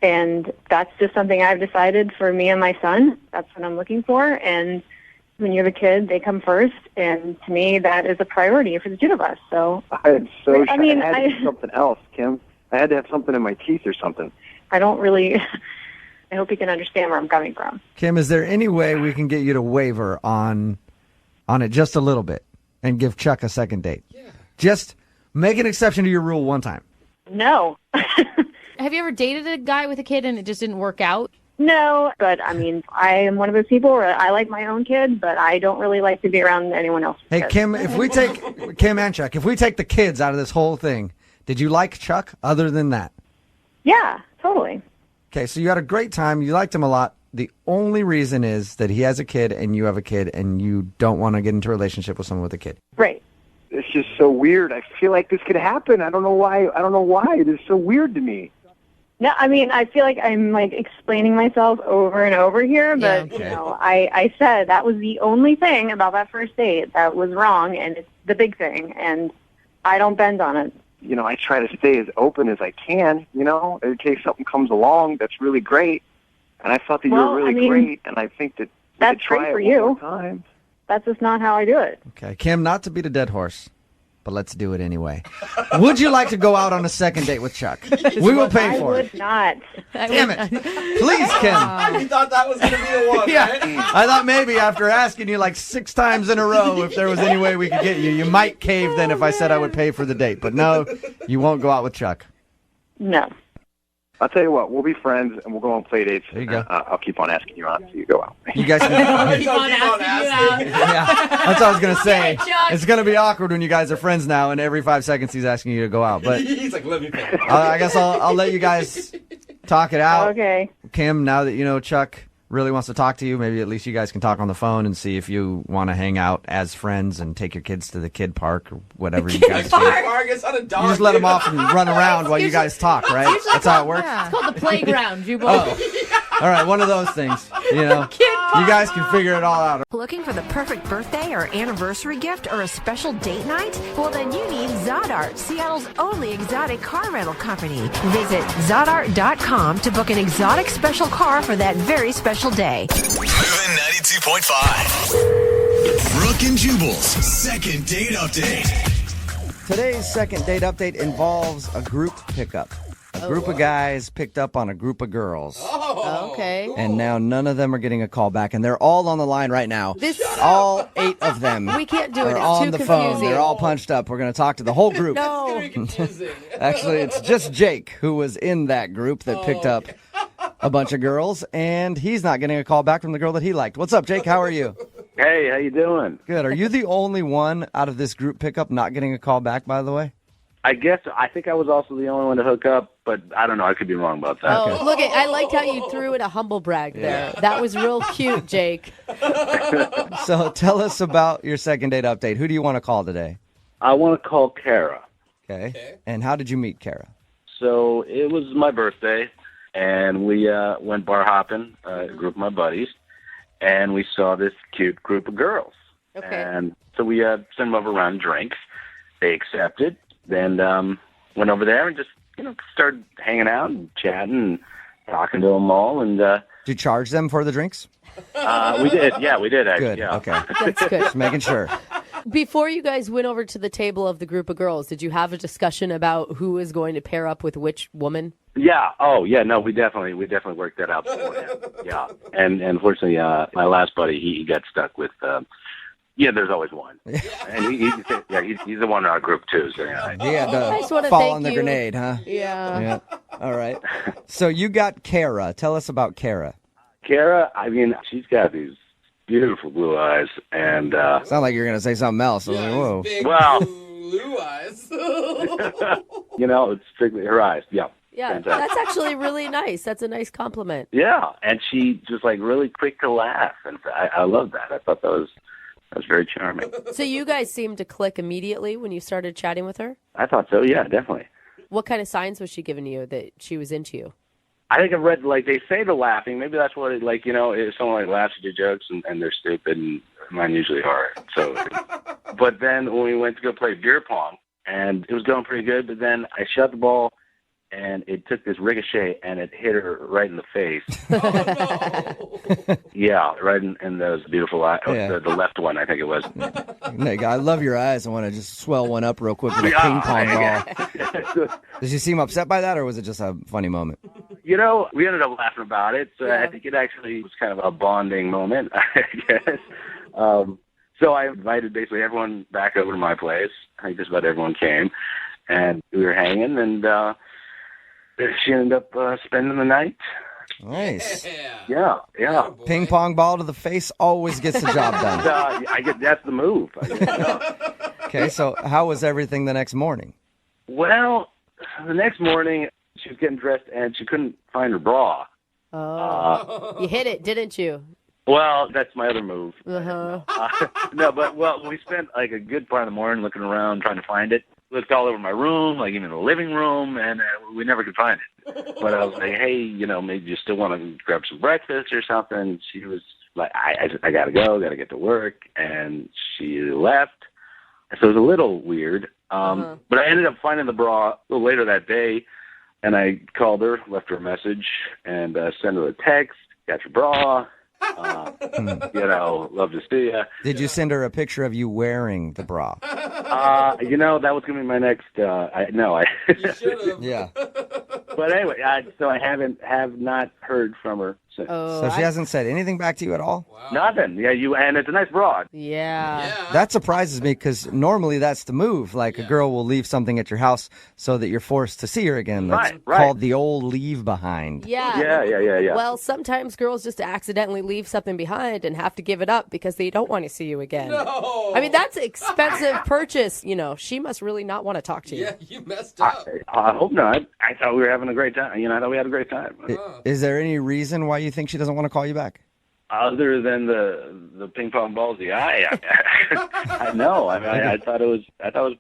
and that's just something I've decided for me and my son. That's what I'm looking for, and when you have a kid, they come first, and to me, that is a priority for the two of us. So I had so I mean, I had to do something else, Kim. I had to have something in my teeth or something. I don't really. I hope you can understand where I'm coming from. Kim, is there any way we can get you to waver on it just a little bit and give Chuck a second date? Yeah. Just make an exception to your rule one time. No. Have you ever dated a guy with a kid and it just didn't work out? No, but I mean, I am one of those people where I like my own kid, but I don't really like to be around anyone else's Hey, kids. Kim, if we take Kim and Chuck, if we take the kids out of this whole thing, did you like Chuck other than that? Yeah, totally. Okay, so you had a great time. You liked him a lot. The only reason is that he has a kid and you have a kid and you don't want to get into a relationship with someone with a kid. Right. It's just so weird. I feel like this could happen. I don't know why. It is so weird to me. No, I mean, I feel like I'm like explaining myself over and over here, but Yeah. Okay. you know, I said that was the only thing about that first date that was wrong, and it's the big thing, and I don't bend on it. You know, I try to stay as open as I can, you know, in case something comes along that's really great. And I thought that you Well, were really I mean, great, and I think that we that's could try great for it you. one more time. That's just not how I do it. Okay, Kim, not to beat a dead horse, but let's do it anyway. Would you like to go out on a second date with Chuck? We will pay I for it. would not. Damn it. Please, Kim. You thought that was going to be the one, Yeah, right? I thought maybe after asking you like 6 times in a row if there was any way we could get you, you might cave then if I said I would pay for the date. But no, you won't go out with Chuck. No. I'll tell you what, we'll be friends, and we'll go on play dates. There you go. I'll keep on asking you out until you go out. You guys can... Keep on asking you out. Yeah, that's what I was going to say. Okay, Chuck. It's going to be awkward when you guys are friends now, and every 5 seconds he's asking you to go out. But He's like, let me pay. I guess I'll let you guys talk it out. Okay. Kim, now that you know Chuck really wants to talk to you, maybe at least you guys can talk on the phone and see if you want to hang out as friends and take your kids to the kid park or whatever you guys do. Park, it's not a dog. You just let them off and run around while you guys talk, right? That's how it works. It's called the playground, Jubal. Oh. All right, one of those things, you know. Kid You guys can figure it all out. Looking for the perfect birthday or anniversary gift or a special date night? Well, then you need Zodart, Seattle's only exotic car rental company. Visit Zodart.com to book an exotic special car for that very special day. Moving 92.5. Brooke and Jubal's second date update. Today's second date update involves a group pickup. A group of guys picked up on a group of girls. Oh, okay. And now none of them are getting a call back, and they're all on the line right now. All 8 of them. We can't do it. Are It's on too the confusing. phone. They're all punched up. We're going to talk to the whole group. No. Actually, it's just Jake who was in that group that picked up a bunch of girls, and he's not getting a call back from the girl that he liked. What's up, Jake? How are you? Hey, how you doing? Good. Are you the only one out of this group pickup not getting a call back, by the way? I think I was also the only one to hook up, but I don't know. I could be wrong about that. Oh, look, I liked how you threw in a humble brag there. That was real cute, Jake. So tell us about your second date update. Who do you want to call today? I want to call Kara. Okay. And how did you meet Kara? So it was my birthday, and we went bar hopping, a group of my buddies, and we saw this cute group of girls. Okay. And so we sent them over around drinks. They accepted. Then went over there and just, started hanging out and chatting and talking to them all. And did you charge them for the drinks? we did. Yeah, we did, actually. Good. Yeah. Okay. That's good. Just making sure. Before you guys went over to the table of the group of girls, did you have a discussion about who is going to pair up with which woman? Yeah. Oh, yeah. No, we definitely worked that out beforehand. Yeah. And unfortunately, my last buddy, he got stuck with. There's always one, and he's the one in our group too. So yeah. He had I just wanna to fall thank on the you. grenade, huh? Yeah. All right. So you got Kara. Tell us about Kara. Kara, I mean, she's got these beautiful blue eyes, and Sound like you're going to say something else. I was like, whoa. well, Blue eyes. it's strictly her eyes. Yeah. Yeah, Fantastic. that's actually really nice. That's a nice compliment. Yeah, and she just really quick to laugh, and I love that. I thought that was very charming. So you guys seemed to click immediately when you started chatting with her? I thought so. Yeah, definitely. What kind of signs was she giving you that she was into you? I think I've read, they say the laughing. Maybe that's what it, if someone laughs at your jokes and they're stupid, and mine usually are. So, but then when we went to go play beer pong, and it was going pretty good, but then I shot the ball, and it took this ricochet, and it hit her right in the face. Yeah, right in those beautiful eyes. Yeah. The left one, I think it was. Nick, I love your eyes. I want to just swell one up real quick with a ping pong ball. Did you seem upset by that, or was it just a funny moment? We ended up laughing about it. So I think it actually was kind of a bonding moment, I guess. So I invited basically everyone back over to my place. I think just about everyone came. And we were hanging, and she ended up spending the night. Nice. Yeah. Ping pong ball to the face always gets the job done. I guess that's the move. I guess, yeah. Okay, so how was everything the next morning? Well, the next morning, she was getting dressed, and she couldn't find her bra. Oh. You hit it, didn't you? Well, that's my other move. Uh-huh. We spent a good part of the morning looking around trying to find it. Looked all over my room, even in the living room, and we never could find it. But I was like, hey, maybe you still want to grab some breakfast or something. She was like, I got to go, got to get to work, and she left. So it was a little weird. But I ended up finding the bra a little later that day, and I called her, left her a message, and sent her a text, got your bra. Love to see you. Did you send her a picture of you wearing the bra? That was going to be my next. I should have. Yeah. But anyway, so I have not heard from her since. So she hasn't said anything back to you at all? Wow. Nothing. Yeah, and it's a nice broad. Yeah. That surprises me because normally that's the move. A girl will leave something at your house so that you're forced to see her again. That's Right. called the old leave behind. Yeah. Yeah. Well, sometimes girls just accidentally leave something behind and have to give it up because they don't want to see you again. No. I mean, that's an expensive purchase. She must really not want to talk to you. Yeah, you messed up. I hope not. I thought we were having a great time. I thought we had a great time. Is there any reason why you think she doesn't want to call you back? Other than the ping pong balls, the eye. I know. I mean, I thought it was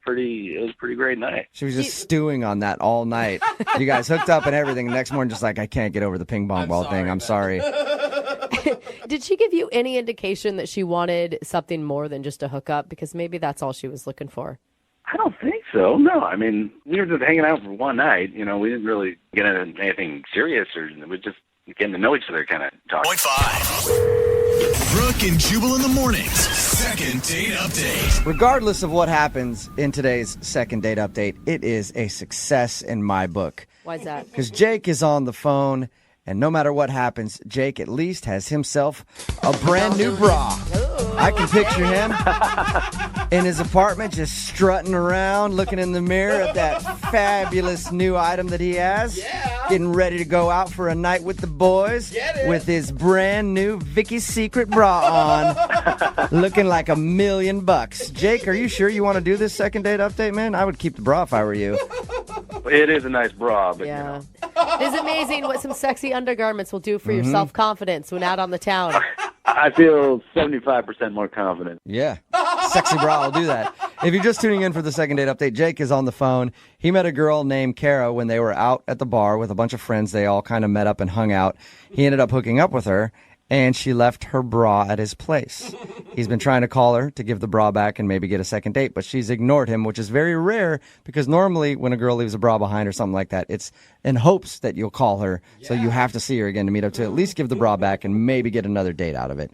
pretty great night. She was just stewing on that all night. You guys hooked up and everything. The next morning, just I can't get over the ping pong ball thing. I'm sorry. Did she give you any indication that she wanted something more than just a hookup? Because maybe that's all she was looking for. I don't think so. No, I mean, we were just hanging out for one night. You know, we didn't really get into anything serious, or we just getting to know each other kind of talk. Point 5. Brooke and Jubal in the mornings. Second date update. Regardless of what happens in today's second date update, it is a success in my book. Why is that? Because Jake is on the phone, and no matter what happens, Jake at least has himself a brand new bra. I can picture him in his apartment just strutting around, looking in the mirror at that fabulous new item that he has. Getting ready to go out for a night with the boys with his brand new Vicky's Secret bra on, looking like $1 million. Jake, are you sure you want to do this second date update, man? I would keep the bra if I were you. It is a nice bra, but yeah. It is amazing what some sexy undergarments will do for your self-confidence when out on the town. I feel 75% more confident. Yeah. Sexy bra will do that. If you're just tuning in for the second date update, Jake is on the phone. He met a girl named Kara when they were out at the bar with a bunch of friends. They all kind of met up and hung out. He ended up hooking up with her, and she left her bra at his place. He's been trying to call her to give the bra back and maybe get a second date, but she's ignored him, which is very rare because normally when a girl leaves a bra behind or something like that, it's in hopes that you'll call her. So you have to see her again to meet up to at least give the bra back and maybe get another date out of it.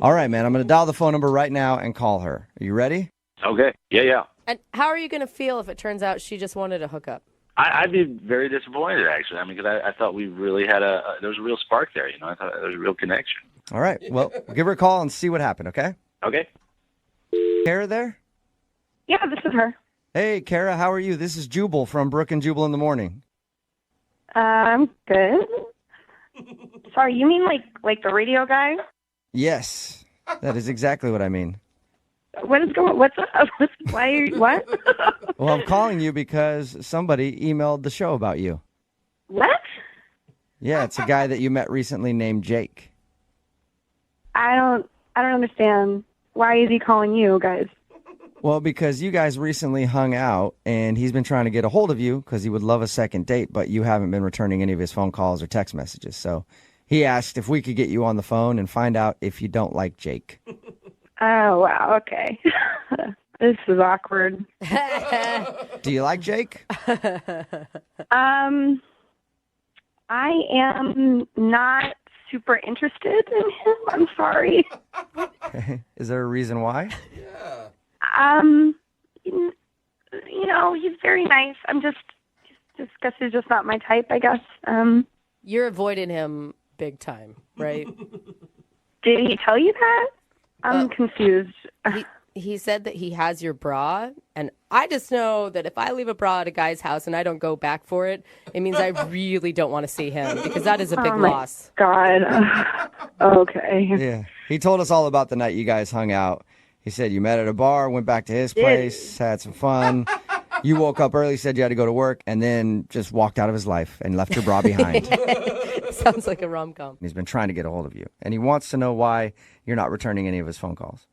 All right, man, I'm going to dial the phone number right now and call her. Are you ready? Okay. Yeah. And how are you going to feel if it turns out she just wanted a hookup? I'd be very disappointed, actually. I mean, because I thought we really had there was a real spark there, you know. I thought there was a real connection. All right. Well, give her a call and see what happened, okay? Okay. Kara there? Yeah, this is her. Hey, Kara, how are you? This is Jubal from Brooke and Jubal in the morning. I'm good. Sorry, you mean like the radio guy? Yes, that is exactly what I mean. What's up? What? Well, I'm calling you because somebody emailed the show about you. What? Yeah, it's a guy that you met recently named Jake. I don't understand. Why is he calling you guys? Well, because you guys recently hung out, and he's been trying to get a hold of you because he would love a second date, but you haven't been returning any of his phone calls or text messages. So he asked if we could get you on the phone and find out if you don't like Jake. Oh, wow. Okay. This is awkward. Do you like Jake? I am not super interested in him. I'm sorry. Is there a reason why? You know, he's very nice. I'm just guess he's just not my type, I guess. You're avoiding him big time, right? Did he tell you that? I'm confused. He said that he has your bra, and I just know that if I leave a bra at a guy's house and I don't go back for it, it means I really don't want to see him because that is a big loss. God. Okay. Yeah. He told us all about the night you guys hung out. He said you met at a bar, went back to his place, had some fun. You woke up early, said you had to go to work, and then just walked out of his life and left your bra behind. Sounds like a rom-com. He's been trying to get a hold of you, and he wants to know why you're not returning any of his phone calls.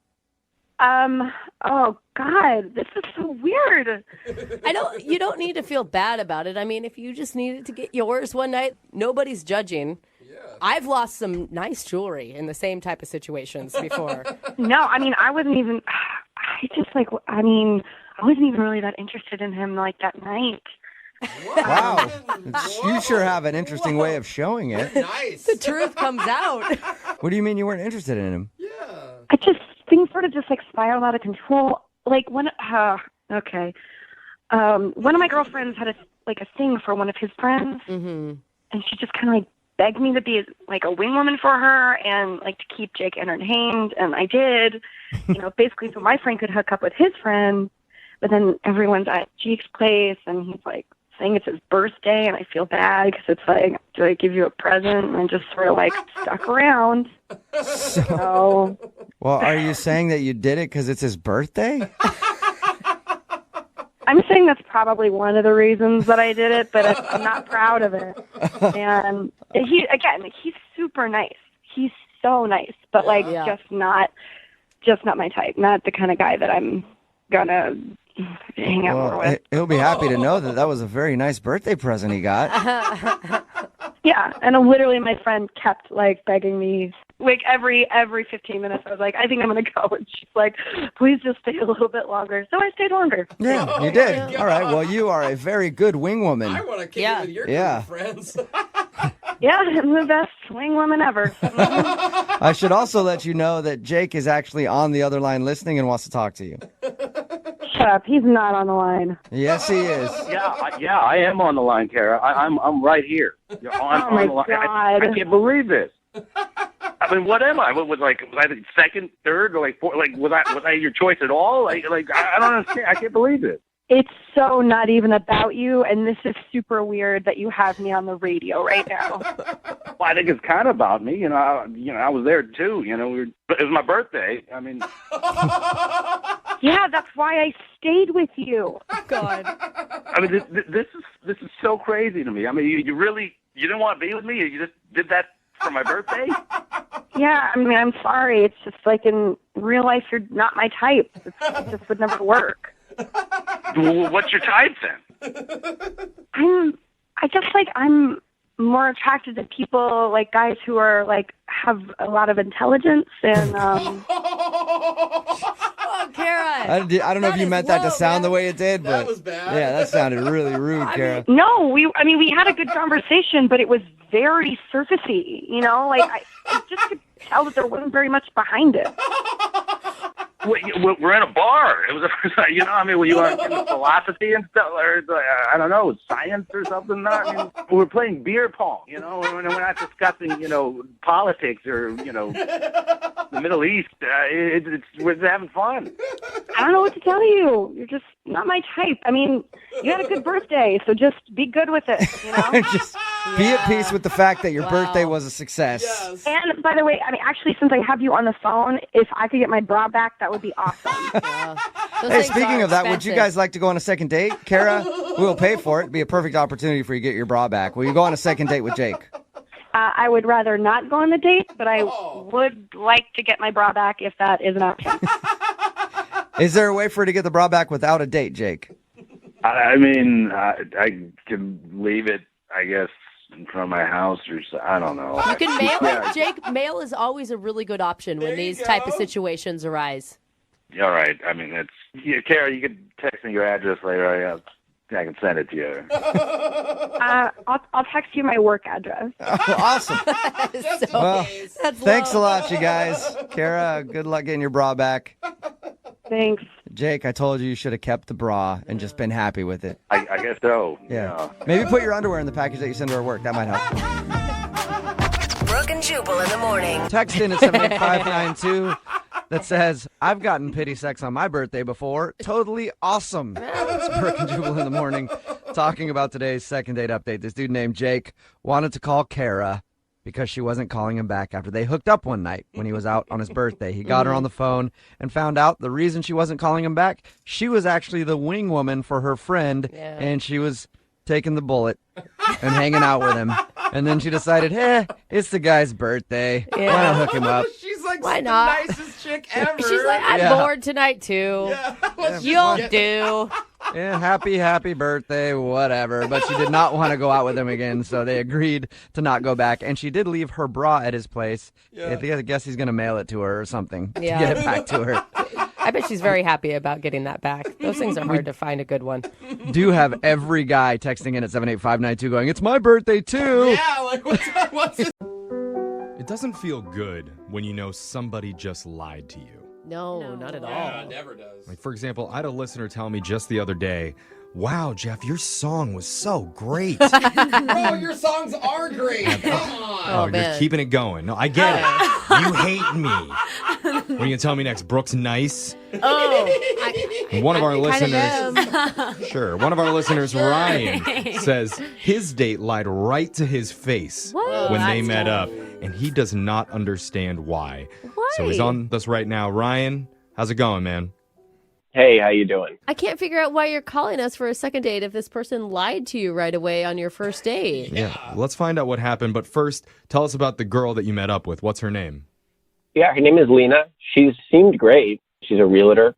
Oh, God, this is so weird. You don't need to feel bad about it. I mean, if you just needed to get yours one night, nobody's judging. Yeah. I've lost some nice jewelry in the same type of situations before. No, I mean, I wasn't even really that interested in him like that night. Wow. You sure have an interesting way of showing it. Nice. The truth comes out. What do you mean you weren't interested in him? Things sort of just spiraled out of control. Like one of my girlfriends had a thing for one of his friends, and she just kind of begged me to be a wing woman for her and to keep Jake entertained, and I did. Basically, so my friend could hook up with his friend, but then everyone's at Jake's place, and he's saying it's his birthday, and I feel bad because it's do I give you a present? And I just sort of stuck around. So. Well, are you saying that you did it because it's his birthday? I'm saying that's probably one of the reasons that I did it, but I'm not proud of it. And he's super nice. He's so nice, but just not my type. Not the kind of guy that I'm gonna hang out more with. He'll be happy to know that was a very nice birthday present he got. Yeah, and literally my friend kept begging me Like every 15 minutes, I was like, I think I'm going to go. And she's like, please just stay a little bit longer. So I stayed longer. Yeah, you did. All right. Well, you are a very good wing woman. I want to kick it with your group of friends. Yeah, I'm the best wing woman ever. I should also let you know that Jake is actually on the other line listening and wants to talk to you. Shut up. He's not on the line. Yes, he is. Yeah, I am on the line, Kara. I'm right here. On my the line. God. I can't believe this. I mean, what am I? Was I the second, third, or like fourth? Like was I your choice at all? Like I don't understand. I can't believe it. It's so not even about you, and this is super weird that you have me on the radio right now. Well, I think it's kind of about me. I was there too. It was my birthday. I mean, yeah, that's why I stayed with you. God. I mean, this is so crazy to me. I mean, you didn't want to be with me. You just did that for my birthday. Yeah, I mean, I'm sorry. It's just like in real life, you're not my type. It just would never work. What's your type then? I'm more attracted to people like guys who are like have a lot of intelligence and Oh, Kara. I don't know if you meant that to sound the way it did, but That was bad. yeah, that sounded really rude, Kara. No, we had a good conversation, but it was very surfacey, Like I just could tell that there wasn't very much behind it. We're in a bar. It was, were you on philosophy and stuff, or I don't know, science or something? We're playing beer pong. We're not discussing, politics or the Middle East. We're just having fun. I don't know what to tell you. You're just not my type. I mean, you had a good birthday, so just be good with it. Just be at peace with the fact that your birthday was a success. Yes. And by the way, actually, since I have you on the phone, if I could get my bra back, that would be awesome. Hey, speaking of that, would you guys like to go on a second date? Kara, we'll pay for it. It'd be a perfect opportunity for you to get your bra back. Will you go on a second date with Jake? I would rather not go on the date, but I would like to get my bra back if that is an option. Is there a way for her to get the bra back without a date, Jake? I mean, I can leave it, I guess, in front of my house or I don't know. You can mail it, Jake. Mail is always a really good option when these type of situations arise. All right. I mean, Kara, you could text me your address later. I can send it to you. I'll text you my work address. Oh, awesome. Well, thanks a lot, you guys. Kara, good luck getting your bra back. Thanks. Jake, I told you should have kept the bra and just been happy with it. I guess so. Yeah. Maybe put your underwear in the package that you send to her work. That might help. Brooke and Jubal in the morning. Text in at 78592 that says, I've gotten pity sex on my birthday before. Totally awesome. It's Brooke and Jubal in the morning talking about today's second date update. This dude named Jake wanted to call Kara because she wasn't calling him back after they hooked up one night when he was out on his birthday. He got her on the phone and found out the reason she wasn't calling him back, she was actually the wing woman for her friend, and she was taking the bullet and hanging out with him. And then she decided, hey, it's the guy's birthday. Why not hook him up? She's like Why the not? nicest chick ever. She's like, I'm bored tonight too. Yeah. You'll do. Yeah, happy birthday, whatever. But she did not want to go out with him again, so they agreed to not go back. And she did leave her bra at his place. Yeah. I guess he's going to mail it to her or something to Yeah. get it back to her. I bet she's very happy about getting that back. Those things are hard to find a good one. Do have every guy texting in at 78592 going, it's my birthday too. Yeah, like what's it? It doesn't feel good when you know somebody just lied to you. No, not at all. Yeah, it never does. Like, for example, I had a listener tell me just the other day, wow, Jeff, your song was so great. Bro, your songs are great. Come on. Oh, you're keeping it going. No, I get it. You hate me. What are you going to tell me next? Brooke's nice? One of our listeners, sure, one of our listeners, Ryan, says his date lied right to his face when they met up, and he does not understand why. So he's on this right now. Ryan, how's it going, man? Hey, how you doing? I can't figure out why you're calling us for a second date if this person lied to you right away on your first date. Yeah, let's find out what happened. But first, tell us about the girl that you met up with. What's her name? Yeah, her name is Lena. She seemed great. She's a realtor.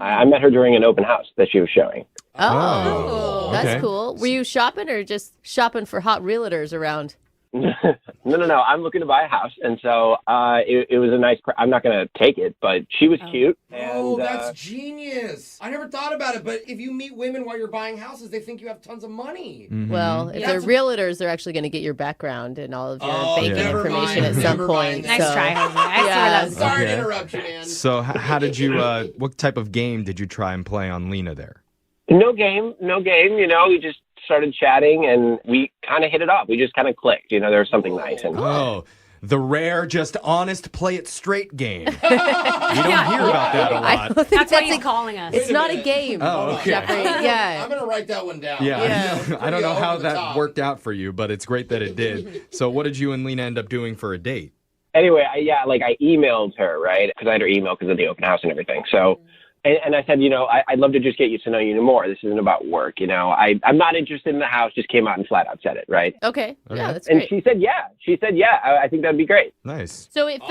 I met her during an open house that she was showing. Oh, okay. that's cool. Were you shopping or just shopping for hot realtors around? No. I'm looking to buy a house, and so it was a nice. I'm not going to take it, but she was cute. Oh, And, that's genius. I never thought about it, but if you meet women while you're buying houses, they think you have tons of money. Mm-hmm. Well, if they're realtors, they're actually going to get your background and all of your banking never information mind. at some Never point. mind. Nice try, Jose. I see where that's Sorry Okay. to interrupt you, man. So how did you, what type of game did you try and play on Lena there? No game. We just started chatting, and we kind of hit it off. We just kind of clicked. There was something nice. And Oh, the rare, just honest, play it straight game. You don't hear about that a I lot. don't think That's why he's calling us. It's not a game, Oh, okay. Jeffrey. Yeah. I'm going to write that one down. Yeah, I don't know how over the that top. worked out for you, but it's great that it did. So what did you and Lena end up doing for a date? anyway, I emailed her, right? Because I had her email because of the open house and everything. So, and I said, I'd love to just get you to know you more. This isn't about work. I'm not interested in the house. Just came out and flat out said it, right? Okay. Yeah, that's And great. she said, yeah. I think that'd be great. Nice. So it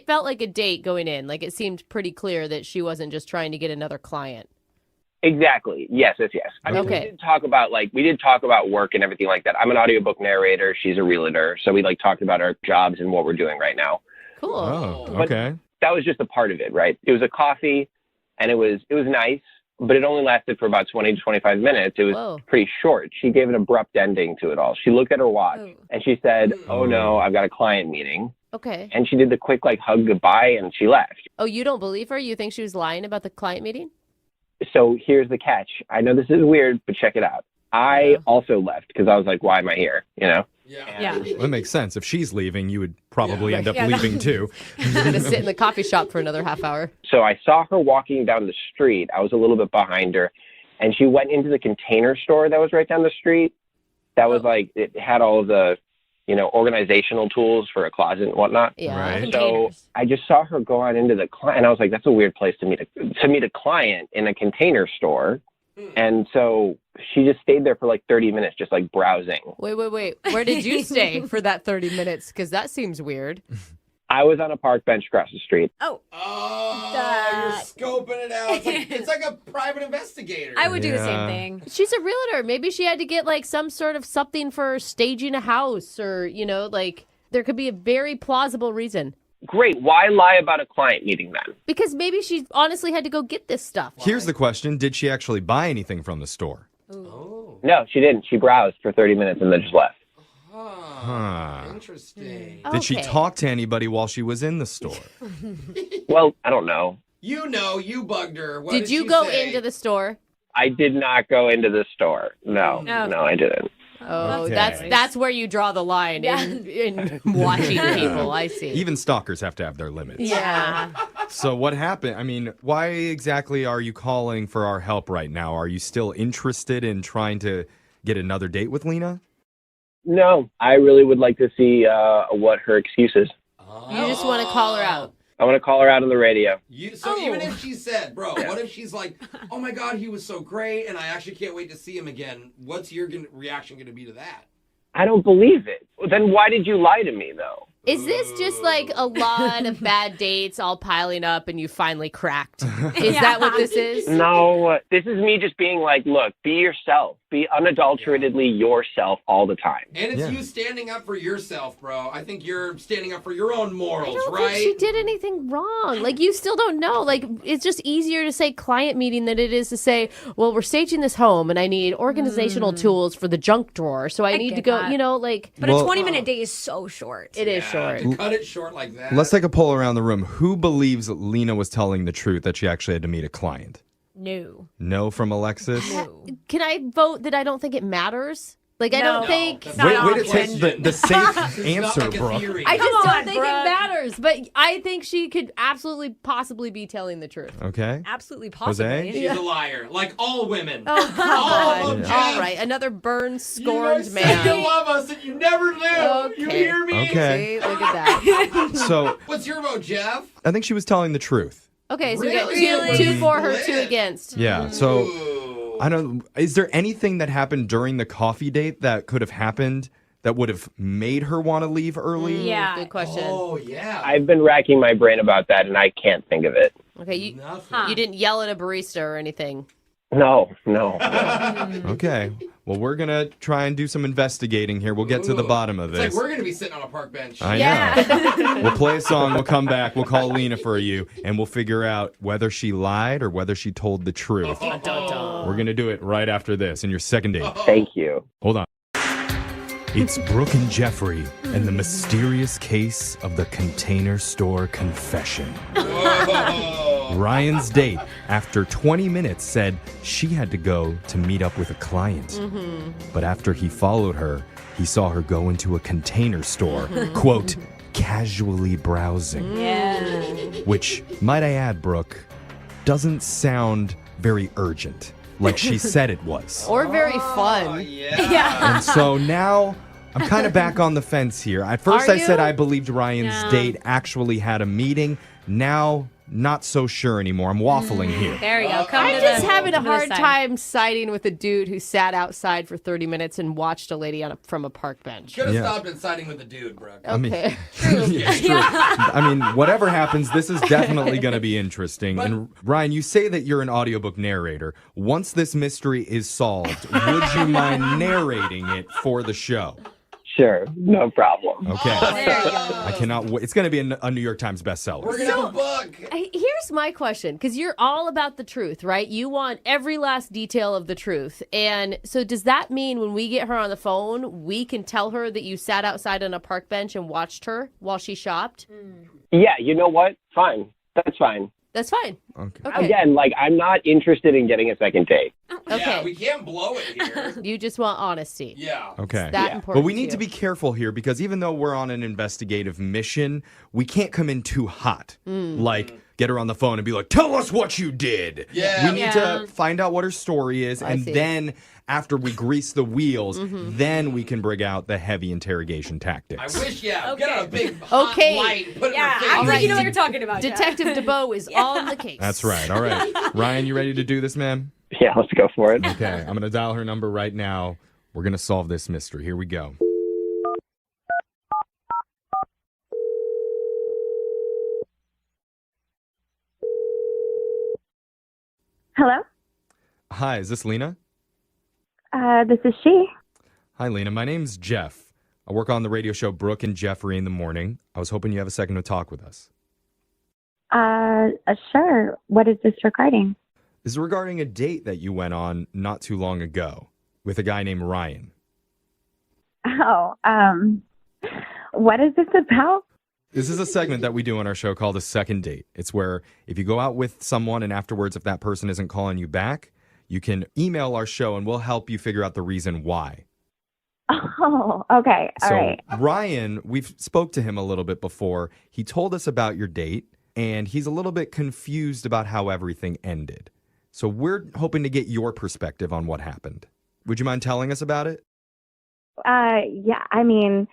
felt like a date going in. Like it seemed pretty clear that she wasn't just trying to get another client. Exactly. Yes. I mean, Okay. we did talk about work and everything like that. I'm an audiobook narrator. She's a realtor. So we talked about our jobs and what we're doing right now. Cool. Oh, But okay. that was just a part of it, right? It was a coffee and it was nice, but it only lasted for about 20 to 25 minutes. It was pretty short. She gave an abrupt ending to it all. She looked at her watch and she said, "Oh no, I've got a client meeting." Okay. And she did the quick hug goodbye and she left. Oh, you don't believe her? You think she was lying about the client meeting? So here's the catch. I know this is weird, but check it out. I also left because I was like, why am I here? Yeah. Well, that makes sense. If she's leaving, you would probably end up leaving too. She's going to sit in the coffee shop for another half hour. So I saw her walking down the street. I was a little bit behind her, and she went into the container store that was right down the street. That was it had all of the, organizational tools for a closet and whatnot. Yeah. Right. So I just saw her go on into the client, and I was like, that's a weird place to meet a client in a container store. And so she just stayed there for 30 minutes, just browsing. Wait. Where did you stay for that 30 minutes? Because that seems weird. I was on a park bench across the street. Oh, you're scoping it out. It's like a private investigator. I would do the same thing. She's a realtor. Maybe she had to get some sort of something for staging a house or, there could be a very plausible reason. Great. Why lie about a client meeting then? Because maybe she honestly had to go get this stuff. Here's the question. Did she actually buy anything from the store? No, she didn't. She browsed for 30 minutes and then just left. Huh. Interesting. Did she talk to anybody while she was in the store? Well, I don't know. You bugged her. What Did you she go say? into the store? I did not go into the store. No, I didn't. Oh, Okay. that's where you draw the line in watching people. I see. Even stalkers have to have their limits. Yeah. So what happened? I mean, why exactly are you calling for our help right now? Are you still interested in trying to get another date with Lena? No, I really would like to see what her excuse is. You just want to call her out. I want to call her out on the radio. Even if she said, bro, what if she's like, oh my God, he was so great and I actually can't wait to see him again. What's your reaction going to be to that? I don't believe it. Then why did you lie to me, though? Is this just a lot of bad dates all piling up and you finally cracked? Is that what this is? No, this is me just being look, be yourself. Be unadulteratedly yourself all the time. And it's you standing up for yourself, bro. I think you're standing up for your own morals, I don't right? think she did anything wrong. You still don't know. It's just easier to say client meeting than it is to say, well, we're staging this home and I need organizational tools for the junk drawer. So I need to go, that. But a 20-minute date is so short. It is short. To cut it short like that. Let's take a poll around the room. Who believes Lena was telling the truth that she actually had to meet a client? No. No from Alexis? Can I vote that I don't think it matters? I don't think... Way to take the safe answer, Brooke. I just don't think it matters. But I think she could absolutely possibly be telling the truth. Okay. Absolutely possibly. She's a liar. Like all women. Oh, come all on. of them, All right. Another burned, scorned you man. You love us and you never knew. Okay. You hear me? Okay. See, look at that. So What's your vote, Jeff? I think she was telling the truth. Okay, so Really? we got two for her, two against. Yeah. So I don't. Is there anything that happened during the coffee date that could have happened that would have made her want to leave early? Yeah. Good question. Oh, yeah. I've been racking my brain about that, and I can't think of it. Okay, you didn't yell at a barista or anything. No. Okay. Well, we're going to try and do some investigating here. We'll get to the bottom of It's this. like we're going to be sitting on a park bench. I know. We'll play a song. We'll come back. We'll call Lena for you, and we'll figure out whether she lied or whether she told the truth. We're going to do it right after this in your second date. Thank you. Hold on. It's Brooke and Jeffrey and the mysterious case of the Container Store confession. Ryan's date, after 20 minutes, said she had to go to meet up with a client. But after he followed her, he saw her go into a container store, quote, casually browsing. Yeah. Which, might I add, Brooke, doesn't sound very urgent, like she said it was. Or very fun. Yeah. And so now I'm kind of back on the fence here. At first Are I said you? I believed Ryan's date actually had a meeting. Now, not so sure anymore. I'm waffling here. There you go. I'm just having a hard time siding with a dude who sat outside for 30 minutes and watched a lady from a park bench. Should have Yeah. stopped and siding with the dude, Brooke. I mean, Okay. it's true. I mean, whatever happens, this is definitely going to be interesting. And Ryan, you say that you're an audiobook narrator. Once this mystery is solved, would you mind narrating it for the show? Sure, no problem. Okay. I cannot wait. It's going to be a New York Times bestseller. We're going to have a book. Here's my question, because you're all about the truth, right? You want every last detail of the truth. And so does that mean when we get her on the phone, we can tell her that you sat outside on a park bench and watched her while she shopped? Yeah, you know what? Fine. That's fine. That's fine. Okay. Again, like, I'm not interested in getting a second date. Okay. Yeah, we can't blow it here. You just want honesty. Yeah. Okay. It's that important But we need to to be careful here because even though we're on an investigative mission, we can't come in too hot. Like, get her on the phone and be like, tell us what you did. Yeah. We need to find out what her story is. I And see. then after we grease the wheels, then we can bring out the heavy interrogation tactics. I wish, get her a big hot Okay. light, put it in her face. All right. You know what you're talking about. Detective DeBow is on the case. That's right. All right. Ryan, you ready to do this, man? Yeah, let's go for it. Okay. I'm going to dial her number right now. We're going to solve this mystery. Here we go. Hello? Hi, is this Lena? This is she. Hi, Lena. My name's Jeff. I work on the radio show Brooke and Jeffrey in the morning. I was hoping you have a second to talk with us. Sure. What is this regarding? This is regarding a date that you went on not too long ago with a guy named Ryan. Oh, what is this about? This is a segment that we do on our show called a second date. It's where if you go out with someone and afterwards if that person isn't calling you back, you can email our show and we'll help you figure out the reason why. Oh, okay. All So right. Ryan, we've spoke to him a little bit before. He told us about your date and he's a little bit confused about how everything ended. So we're hoping to get your perspective on what happened. Would you mind telling us about it? Yeah, I mean,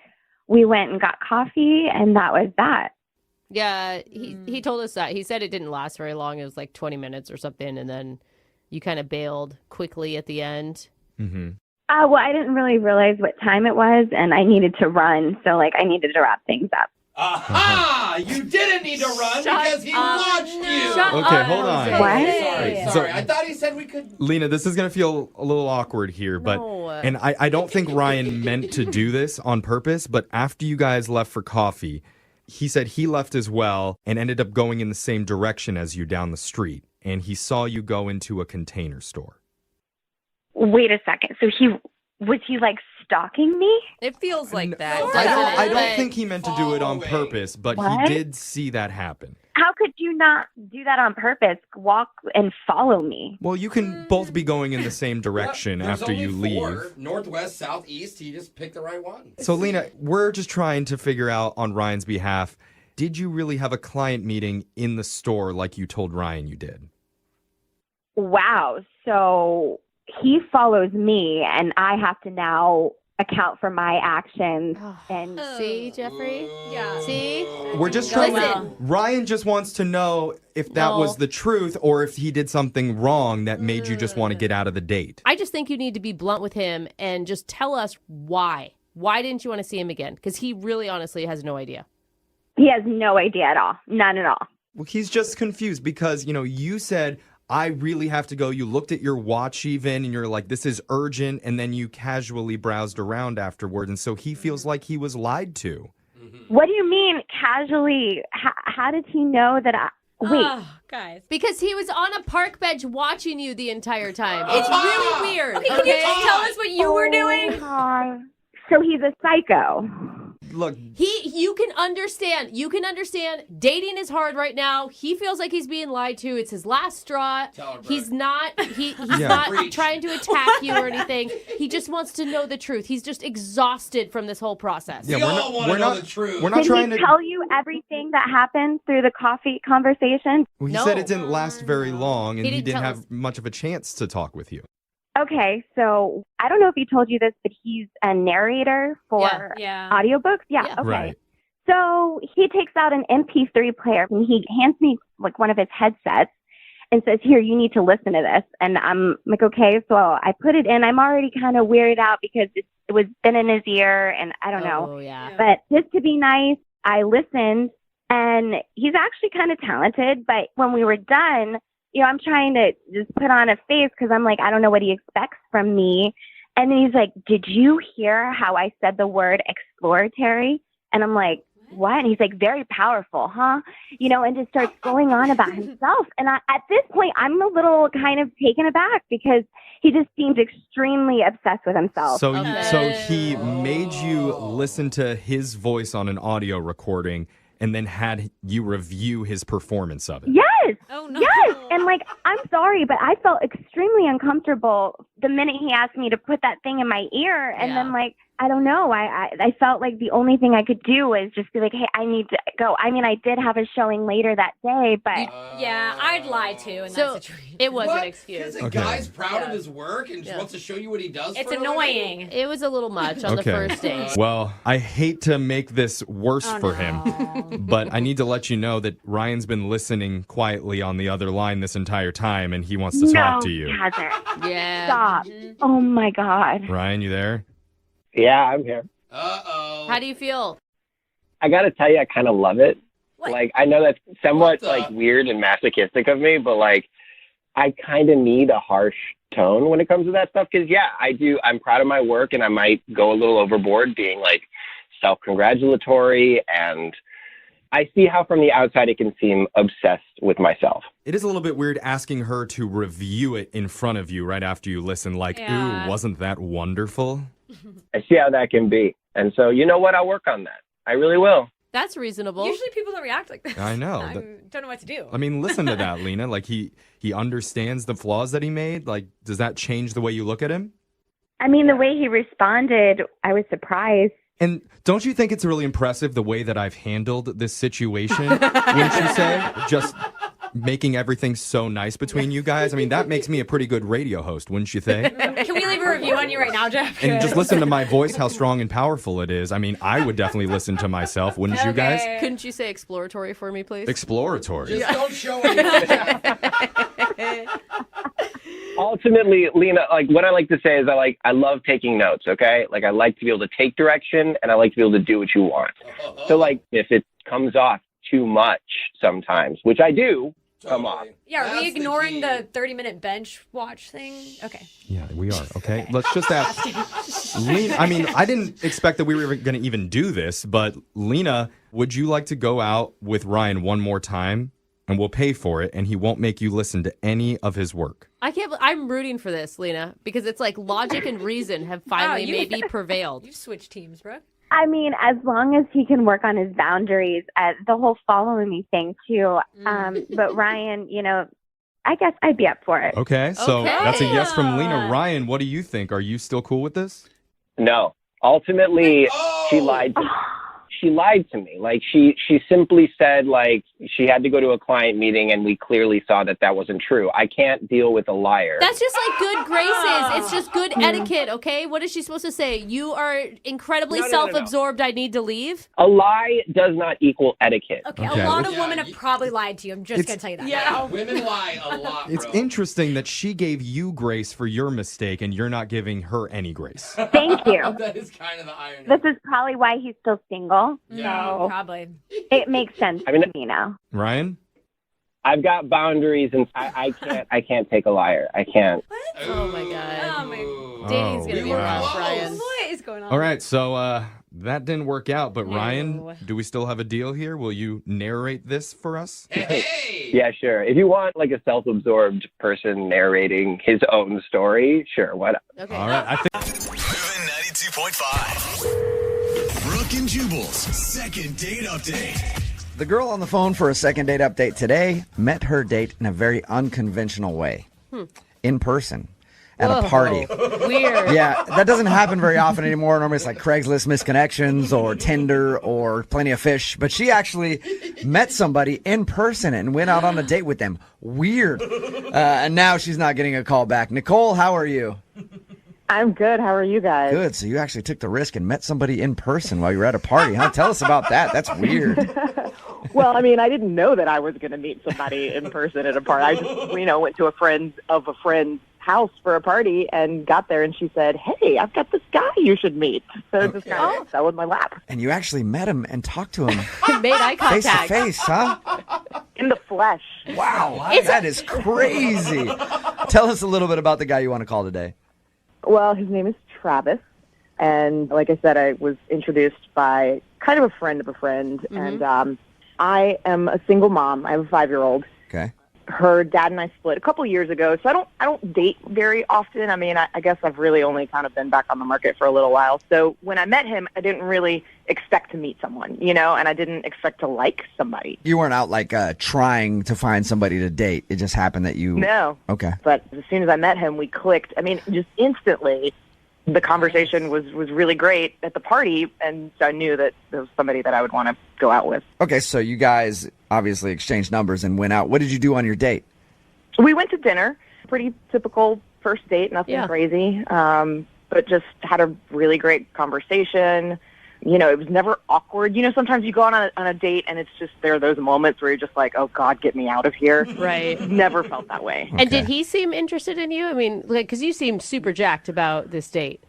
we went and got coffee, and that was that. Yeah, he told us that. He said it didn't last very long. It was like 20 minutes or something, and then you kind of bailed quickly at the end. Mm-hmm. Well, I didn't really realize what time it was, and I needed to run, so, I needed to wrap things up. Aha! You didn't need to run because he watched you. Okay, hold on. What? Sorry, I thought he said we could. Lena, this is going to feel a little awkward here, but and I don't think Ryan meant to do this on purpose, but after you guys left for coffee, he said he left as well and ended up going in the same direction as you down the street, and he saw you go into a container store. Wait a second. So was he stalking me? It feels like that. I don't think he meant to do it on purpose, but What? he did see that happen. How could you not do that on purpose? Walk and follow me. Well, you can both be going in the same direction There's after only you four. leave. Northwest, southeast. He just picked the right one. So, Lena, we're just trying to figure out on Ryan's behalf, did you really have a client meeting in the store like you told Ryan you did? Wow. So he follows me, and I have to now account for my actions. And See, Jeffrey? Yeah. See? We're just trying to... Ryan just wants to know if that was the truth or if he did something wrong that made you just want to get out of the date. I just think you need to be blunt with him and just tell us why. Why didn't you want to see him again? Because he really honestly has no idea. He has no idea at all. None at all. Well, he's just confused because, you said, I really have to go. You looked at your watch even, and you're like, this is urgent, and then you casually browsed around afterward, and so he feels like he was lied to. What do you mean casually? How did he know that Wait. Oh, guys. Because he was on a park bench watching you the entire time. It's really weird. Okay, can you just tell us what you were doing? So he's a psycho. Look, you can understand. Dating is hard right now. He feels like he's being lied to. It's his last straw. He's not not trying to attack you or anything. He just wants to know the truth. He's just exhausted from this whole process. Yeah, we're not the truth. We're not Did trying he to tell you everything that happened through the coffee conversation? Well, he said it didn't last very long, and He he didn't didn't tell have us. much of a chance to talk with you. Okay, so I don't know if he told you this, but he's a narrator for Yeah. audiobooks. Yeah, okay. Right. So he takes out an MP3 player and he hands me like one of his headsets and says, "Here, you need to listen to this." And I'm like, okay. So I put it in. I'm already kind of weirded out because it was been in his ear and I don't know. Oh, yeah. But just to be nice, I listened and he's actually kind of talented. But when we were done, I'm trying to just put on a face because I'm like, I don't know what he expects from me. And then he's like, "Did you hear how I said the word exploratory?" And I'm like, "What?" And he's like, "Very powerful, huh?" And just starts going on about himself. And at this point, I'm a little kind of taken aback because he just seemed extremely obsessed with himself. So he made you listen to his voice on an audio recording and then had you review his performance of it. Yes. Oh, no. Yes. And I'm sorry, but I felt extremely uncomfortable the minute he asked me to put that thing in my ear. And then I don't know. I felt like the only thing I could do was just be like, "Hey, I need to go." I mean, I did have a showing later that day, but Yeah, I'd lie too in that situation. It was What? an excuse. Because a guy's proud of his work and just wants to show you what he does. It's for a living? annoying. It was a little much on the first date. Well, I hate to make this worse for him, but I need to let you know that Ryan's been listening quietly on the other line this entire time, and he wants to talk to you. he hasn't. Yeah. Stop. Oh my God. Ryan, you there? Yeah, I'm here. Uh-oh. How do you feel? I got to tell you, I kind of love it. What? Like, I know that's somewhat weird and masochistic of me, but I kind of need a harsh tone when it comes to that stuff. Because I do. I'm proud of my work, and I might go a little overboard being self-congratulatory, and I see how from the outside it can seem obsessed with myself. It is a little bit weird asking her to review it in front of you right after you listen. Ooh, wasn't that wonderful? I see how that can be. And so, you know what? I'll work on that. I really will. That's reasonable. Usually people don't react like this. I know. I don't know what to do. I mean, listen to that, Lena. He understands the flaws that he made. Does that change the way you look at him? I mean, the way he responded, I was surprised. And don't you think it's really impressive the way that I've handled this situation, wouldn't you say? Just making everything so nice between you guys. I mean, that makes me a pretty good radio host, wouldn't you think? Can we leave a review on you right now, Jeff? And just listen to my voice, how strong and powerful it is. I mean, I would definitely listen to myself, wouldn't you guys? Couldn't you say exploratory for me, please? Exploratory. Just don't show anything. Ultimately, Lena, what I like to say is I love taking notes, okay? I like to be able to take direction, and I like to be able to do what you want. So, if it comes off too much sometimes, which I do come off. Yeah, are we ignoring the 30-minute bench watch thing? Okay. Yeah, we are. Okay. Let's just ask Lena. I mean, I didn't expect that we were going to even do this, but Lena, would you like to go out with Ryan one more time? And we'll pay for it, and he won't make you listen to any of his work. I'm rooting for this, Lena, because it's like logic and reason have finally maybe prevailed. You've switched teams, Brooke. I mean, as long as he can work on his boundaries, the whole following me thing too. But Ryan, I guess I'd be up for it. Okay, so that's a yes from Lena. Ryan, what do you think? Are you still cool with this? No. Ultimately, she lied to me. She lied to me. She simply said, she had to go to a client meeting, and we clearly saw that wasn't true. I can't deal with a liar. That's just good graces. It's just good etiquette, okay? What is she supposed to say? You are incredibly self-absorbed. I need to leave? A lie does not equal etiquette. Okay, a lot of women have probably lied to you. I'm just going to tell you that. Yeah, women lie a lot, It's interesting that she gave you grace for your mistake, and you're not giving her any grace. Thank you. That is kind of the irony. This is probably why he's still single. Yeah. So probably. it makes sense to me now. Ryan? I've got boundaries, and I can't take a liar. I can't. Oh my god. Oh my. Dating's gonna be rough, Ryan. What is going on? All right, so that didn't work out, but Ryan, do we still have a deal here? Will you narrate this for us? Hey! Yeah, sure. If you want like a self-absorbed person narrating his own story, sure, why not? Okay. All right, I think Moving 92.5. Brooke and Jubal's second date update. The girl on the phone for a second date update today met her date in a very unconventional way. In person. At a party. Weird. Yeah, that doesn't happen very often anymore. Normally it's like Craigslist misconnections or Tinder or Plenty of Fish. But she actually met somebody in person and went out on a date with them. Weird. And now she's not getting a call back. Nicole, how are you? I'm good. How are you guys? Good. So you actually took the risk and met somebody in person while you were at a party, huh? Tell us about that. That's weird. Well, I mean, I didn't know that I was going to meet somebody in person at a party. I just, went to a friend's house for a party and got there, and she said, "Hey, I've got this guy you should meet." So it just kind of fell in my lap. And you actually met him and talked to him Made eye face to contact. face, huh? In the flesh. Wow, that is crazy. Tell us a little bit about the guy you want to call today. Well, his name is Travis, and like I said, I was introduced by kind of a friend of a friend, and I am a single mom. I have a 5-year-old. Okay. Her dad and I split a couple years ago, so I don't date very often. I mean, I guess I've really only kind of been back on the market for a little while. So when I met him, I didn't really expect to meet someone, and I didn't expect to like somebody. You weren't out like trying to find somebody to date. It just happened that you... No. Okay. But as soon as I met him, we clicked. I mean, just instantly, the conversation was really great at the party, and so I knew that there was somebody that I would want to go out with. Okay, so you guys obviously exchanged numbers and went out. What did you do on your date? We went to dinner. Pretty typical first date, nothing crazy, but just had a really great conversation. It was never awkward. Sometimes you go on a date and it's just, there are those moments where you're just like, oh, God, get me out of here. Right. Never felt that way. And did he seem interested in you? I mean, because you seemed super jacked about this date.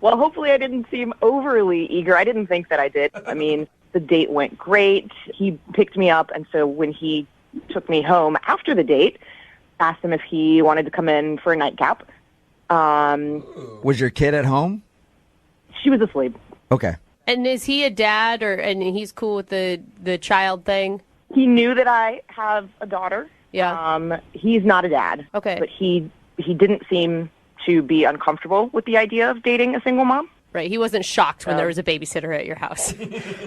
Well, hopefully I didn't seem overly eager. I didn't think that I did. I mean, the date went great. He picked me up, and so when he took me home after the date, asked him if he wanted to come in for a nightcap. Was your kid at home? She was asleep. Okay. And is he a dad, and he's cool with the child thing? He knew that I have a daughter. Yeah. He's not a dad. Okay. But he didn't seem to be uncomfortable with the idea of dating a single mom. Right. He wasn't shocked when there was a babysitter at your house.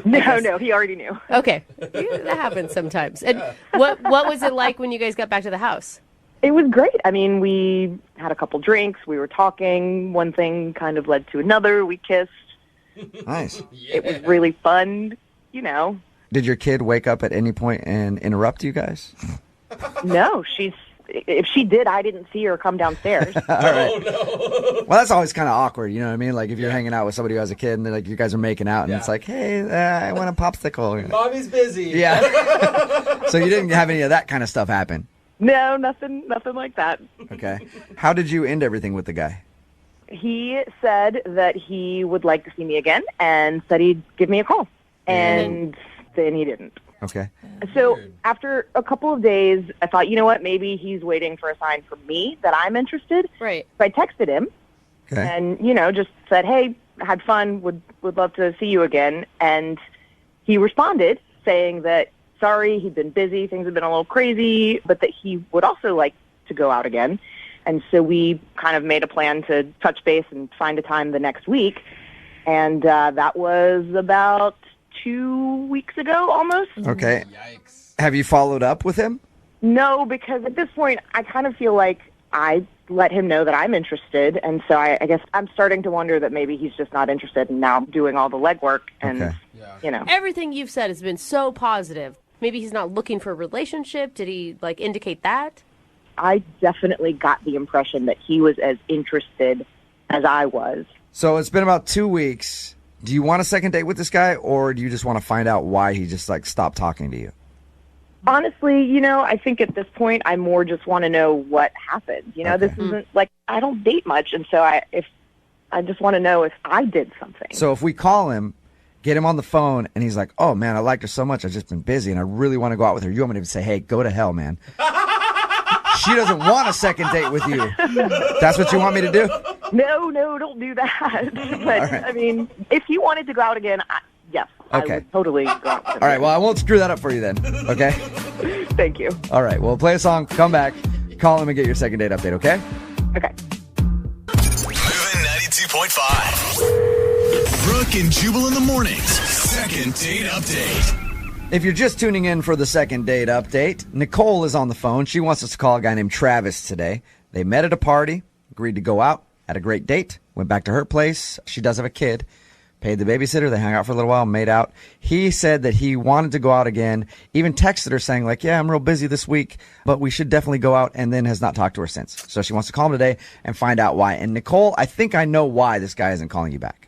No, he already knew. Okay. Yeah, that happens sometimes. And what was it like when you guys got back to the house? It was great. I mean, we had a couple drinks. We were talking. One thing kind of led to another. We kissed. Nice. It was really fun, Did your kid wake up at any point and interrupt you guys? No, if she did, I didn't see her come downstairs. All right. Well, that's always kind of awkward, you know what I mean? Like if you're hanging out with somebody who has a kid and then like you guys are making out and it's like, hey, I want a popsicle. Mommy's busy. Yeah. So you didn't have any of that kind of stuff happen? No, nothing like that. Okay. How did you end everything with the guy? He said that he would like to see me again and said he'd give me a call. And then he didn't. Okay. So after a couple of days, I thought, you know what, maybe he's waiting for a sign from me that I'm interested. Right. So I texted him and, just said, hey, had fun, would love to see you again. And he responded saying that, sorry, he'd been busy, things had been a little crazy, but that he would also like to go out again. And so we kind of made a plan to touch base and find a time the next week. And that was about 2 weeks ago, almost. Okay. Yikes. Have you followed up with him? No, because at this point, I kind of feel like I let him know that I'm interested. And so I guess I'm starting to wonder that maybe he's just not interested and now I'm doing all the legwork. And, Everything you've said has been so positive. Maybe he's not looking for a relationship. Did he, indicate that? I definitely got the impression that he was as interested as I was. So it's been about 2 weeks. Do you want a second date with this guy, or do you just want to find out why he just stopped talking to you? Honestly, I think at this point I more just want to know what happened. This isn't I don't date much, and so I just want to know if I did something. So if we call him, get him on the phone, and he's like, oh, man, I liked her so much. I've just been busy, and I really want to go out with her. You want me to say, hey, go to hell, man. She doesn't want a second date with you. That's what you want me to do? No, don't do that. But, right. I mean, if he wanted to go out again, yes, Okay. I would totally go out with him. All right, well, I won't screw that up for you then, okay? Thank you. All right, well, play a song, come back, call him and get your second date update, okay? Okay. Moving 92.5. Brooke and Jubal in the mornings. Second date update. If you're just tuning in for the second date update, Nicole is on the phone. She wants us to call a guy named Travis today. They met at a party, agreed to go out, had a great date, went back to her place. She does have a kid. Paid the babysitter. They hung out for a little while, made out. He said that he wanted to go out again, even texted her saying like, yeah, I'm real busy this week, but we should definitely go out, and then has not talked to her since. So she wants to call him today and find out why. And Nicole, I think I know why this guy isn't calling you back.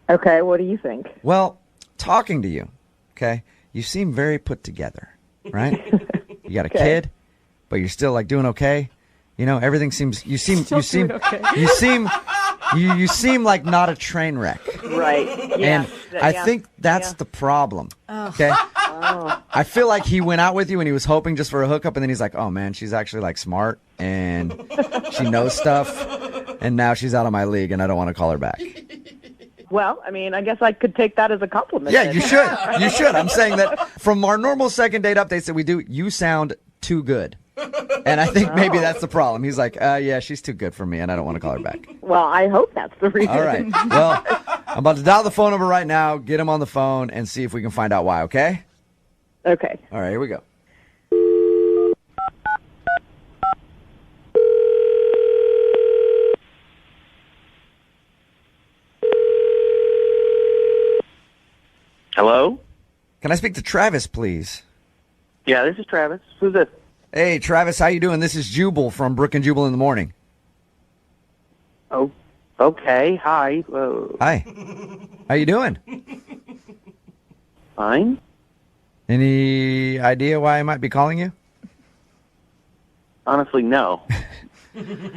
Okay, what do you think? Well, talking to you, okay, you seem very put together, right? You got a kid, but you're still like doing okay. You know, everything seems, you seem like not a train wreck. Right. And I think that's the problem. Okay. I feel like he went out with you and he was hoping just for a hookup, and then he's like, oh man, she's actually like smart and she knows stuff, and now she's out of my league and I don't want to call her back. Well, I mean, I guess I could take that as a compliment. Yeah, then. you should. You should. I'm saying that from our normal second date updates that we do, you sound too good. And I think maybe that's the problem. He's like, yeah, she's too good for me, and I don't want to call her back. Well, I hope that's the reason. All right. Well, I'm about to dial the phone number right now, get him on the phone, and see if we can find out why, okay? Okay. All right, here we go. Hello? Can I speak to Travis, please? Yeah, this is Travis. Who's this? Hey, Travis, how you doing? This is Jubal from Brooke and Jubal in the morning. Oh, okay. Hi. Hi. How you doing? Fine. Any idea why I might be calling you? Honestly, no.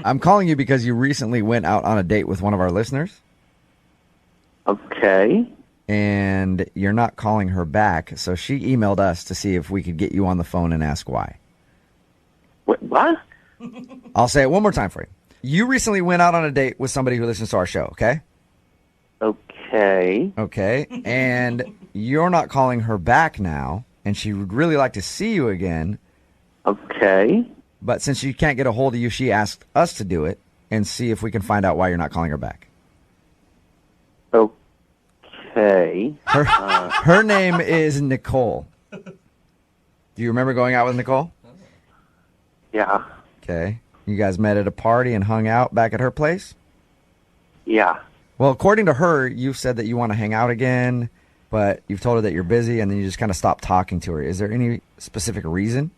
I'm calling you because you recently went out on a date with one of our listeners. Okay. And you're not calling her back, so she emailed us to see if we could get you on the phone and ask why. What? I'll say it one more time for you. You recently went out on a date with somebody who listens to our show, okay? Okay. Okay. And you're not calling her back now, and she would really like to see you again. Okay. But since she can't get a hold of you, she asked us to do it and see if we can find out why you're not calling her back. Okay. Her name is Nicole. Do you remember going out with Nicole? Yeah. Okay. You guys met at a party and hung out back at her place? Yeah. Well, according to her, you've said that you want to hang out again, but you've told her that you're busy, and then you just kind of stopped talking to her. Is there any specific reason?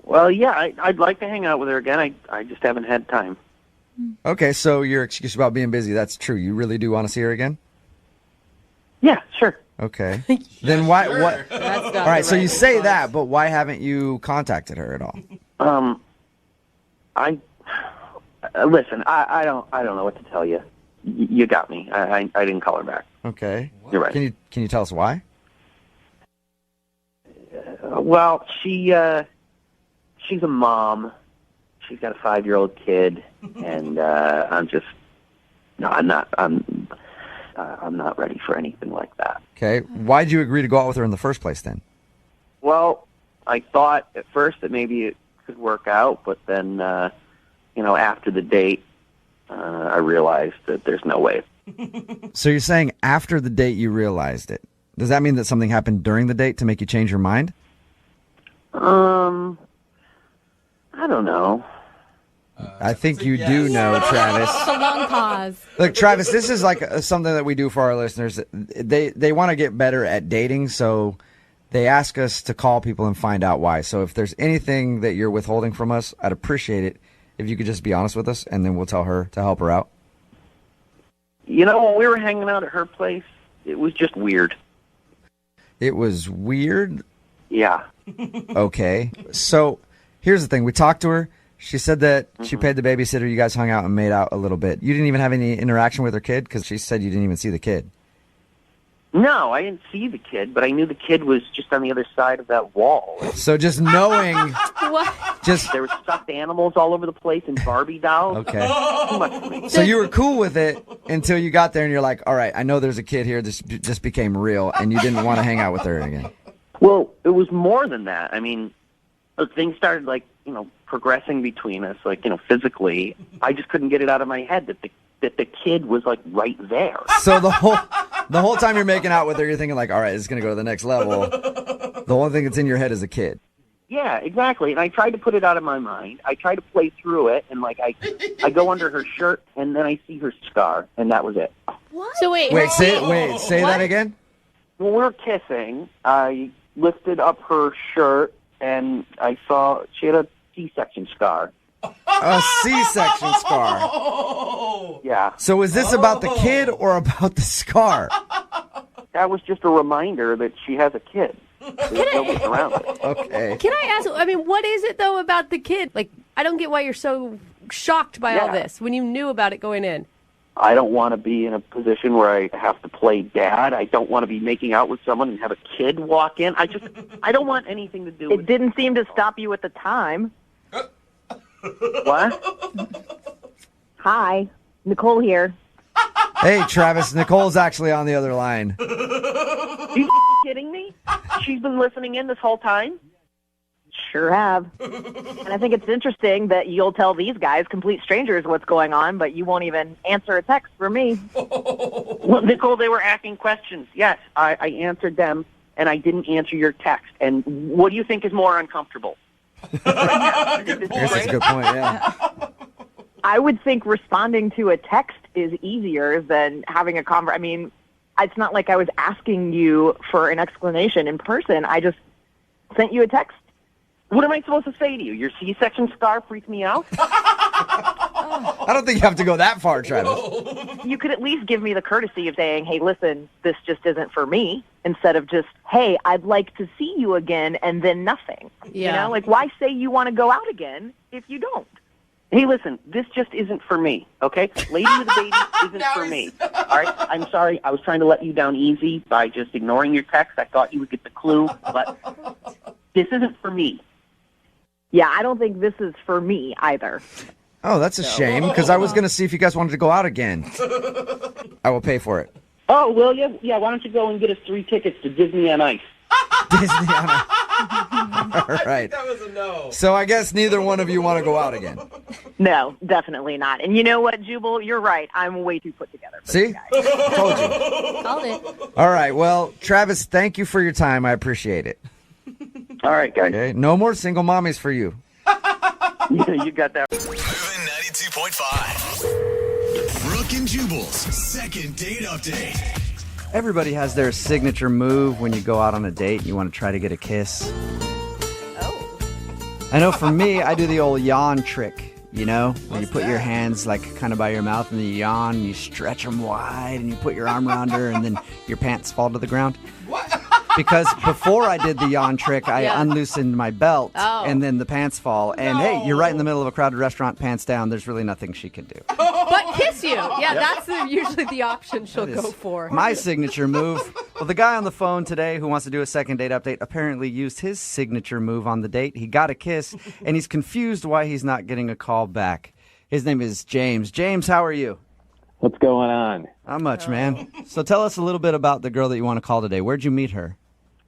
Well, yeah, I'd like to hang out with her again. I just haven't had time. Okay, so your excuse about being busy, that's true. You really do want to see her again? Yeah, sure. Okay. Then why? Sure. What? That's not all right, the so right you say response. that, but why haven't you contacted her at all? Listen, I don't know what to tell you. You got me. I didn't call her back. Okay. You're right. Can you tell us why? Well, she's a mom. She's got a 5-year-old kid, and I'm not ready for anything like that. Okay. Why'd you agree to go out with her in the first place then? Well, I thought at first that maybe it could work out, but then, after the date, I realized that there's no way. So you're saying after the date you realized it. Does that mean that something happened during the date to make you change your mind? I don't know. I think you do know, Travis. It's a long pause. Look, Travis, this is like something that we do for our listeners. They want to get better at dating, so they ask us to call people and find out why. So if there's anything that you're withholding from us, I'd appreciate it if you could just be honest with us, and then we'll tell her to help her out. When we were hanging out at her place, it was just weird. It was weird? Yeah. Okay. So here's the thing. We talked to her. She said that she paid the babysitter. You guys hung out and made out a little bit. You didn't even have any interaction with her kid because she said you didn't even see the kid. No, I didn't see the kid, but I knew the kid was just on the other side of that wall. So just knowing, There were stuffed animals all over the place and Barbie dolls. Okay. Too much for me. So you were cool with it until you got there and you're like, all right, I know there's a kid here. This just became real, and you didn't want to hang out with her again. Well, it was more than that. I mean, things started progressing between us, physically. I just couldn't get it out of my head that the kid was right there. So the whole time you're making out with her, you're thinking all right, this is gonna go to the next level. The only thing that's in your head is a kid. Yeah, exactly. And I tried to put it out of my mind. I tried to play through it, and I go under her shirt, and then I see her scar, and that was it. What? So wait, say that again. When we were kissing, I lifted up her shirt, and I saw she had a C-section scar. A C-section scar. Yeah. So is this about the kid or about the scar? That was just a reminder that she has a kid. There's no getting around it. Okay. Can I ask, what is it, though, about the kid? I don't get why you're so shocked by all this when you knew about it going in. I don't want to be in a position where I have to play dad. I don't want to be making out with someone and have a kid walk in. I don't want anything to do with it. It didn't seem to stop you at the time. What? Hi, Nicole here. Hey, Travis, Nicole's actually on the other line. Are you kidding me? She's been listening in this whole time? Sure have. And I think it's interesting that you'll tell these guys, complete strangers, what's going on, but you won't even answer a text for me. Well, Nicole, they were asking questions. Yes, I answered them, and I didn't answer your text. And what do you think is more uncomfortable? I guess that's a good point, yeah. I would think responding to a text is easier than having a conversation. I mean, it's not like I was asking you for an explanation in person. I just sent you a text. What am I supposed to say to you? Your C-section scar freaked me out? I don't think you have to go that far, Travis. You could at least give me the courtesy of saying, hey, listen, this just isn't for me, instead of just, hey, I'd like to see you again, and then nothing. Yeah. Why say you want to go out again if you don't? Hey, listen, this just isn't for me, okay? Lady with a baby isn't for me. All right? I'm sorry. I was trying to let you down easy by just ignoring your text. I thought you would get the clue, but this isn't for me. Yeah, I don't think this is for me either. Oh, that's a shame, because I was going to see if you guys wanted to go out again. I will pay for it. Oh, will you? Yeah, why don't you go and get us 3 tickets to Disney on Ice? Disney on Ice. All right. That was a no. So I guess neither one of you want to go out again. No, definitely not. And you know what, Jubal? You're right. I'm way too put together. See? Told you. Called it. All right. Well, Travis, thank you for your time. I appreciate it. All right, guys. Okay. No more single mommies for you. You got that. Moving 92.5. Brooke and Jubal's second date update. Everybody has their signature move when you go out on a date and you want to try to get a kiss. Oh. I know for me, I do the old yawn trick, where you put your hands kind of by your mouth and you yawn and you stretch them wide and you put your arm around her and then your pants fall to the ground. What? Because before I did the yawn trick, I unloosened my belt and then the pants fall. And hey, you're right in the middle of a crowded restaurant, pants down. There's really nothing she can do. But kiss you. Yeah, that's usually the option she'll go for. My signature move. Well, the guy on the phone today who wants to do a second date update apparently used his signature move on the date. He got a kiss, and he's confused why he's not getting a call back. His name is James. James, how are you? What's going on? Not much, man. So tell us a little bit about the girl that you want to call today. Where'd you meet her?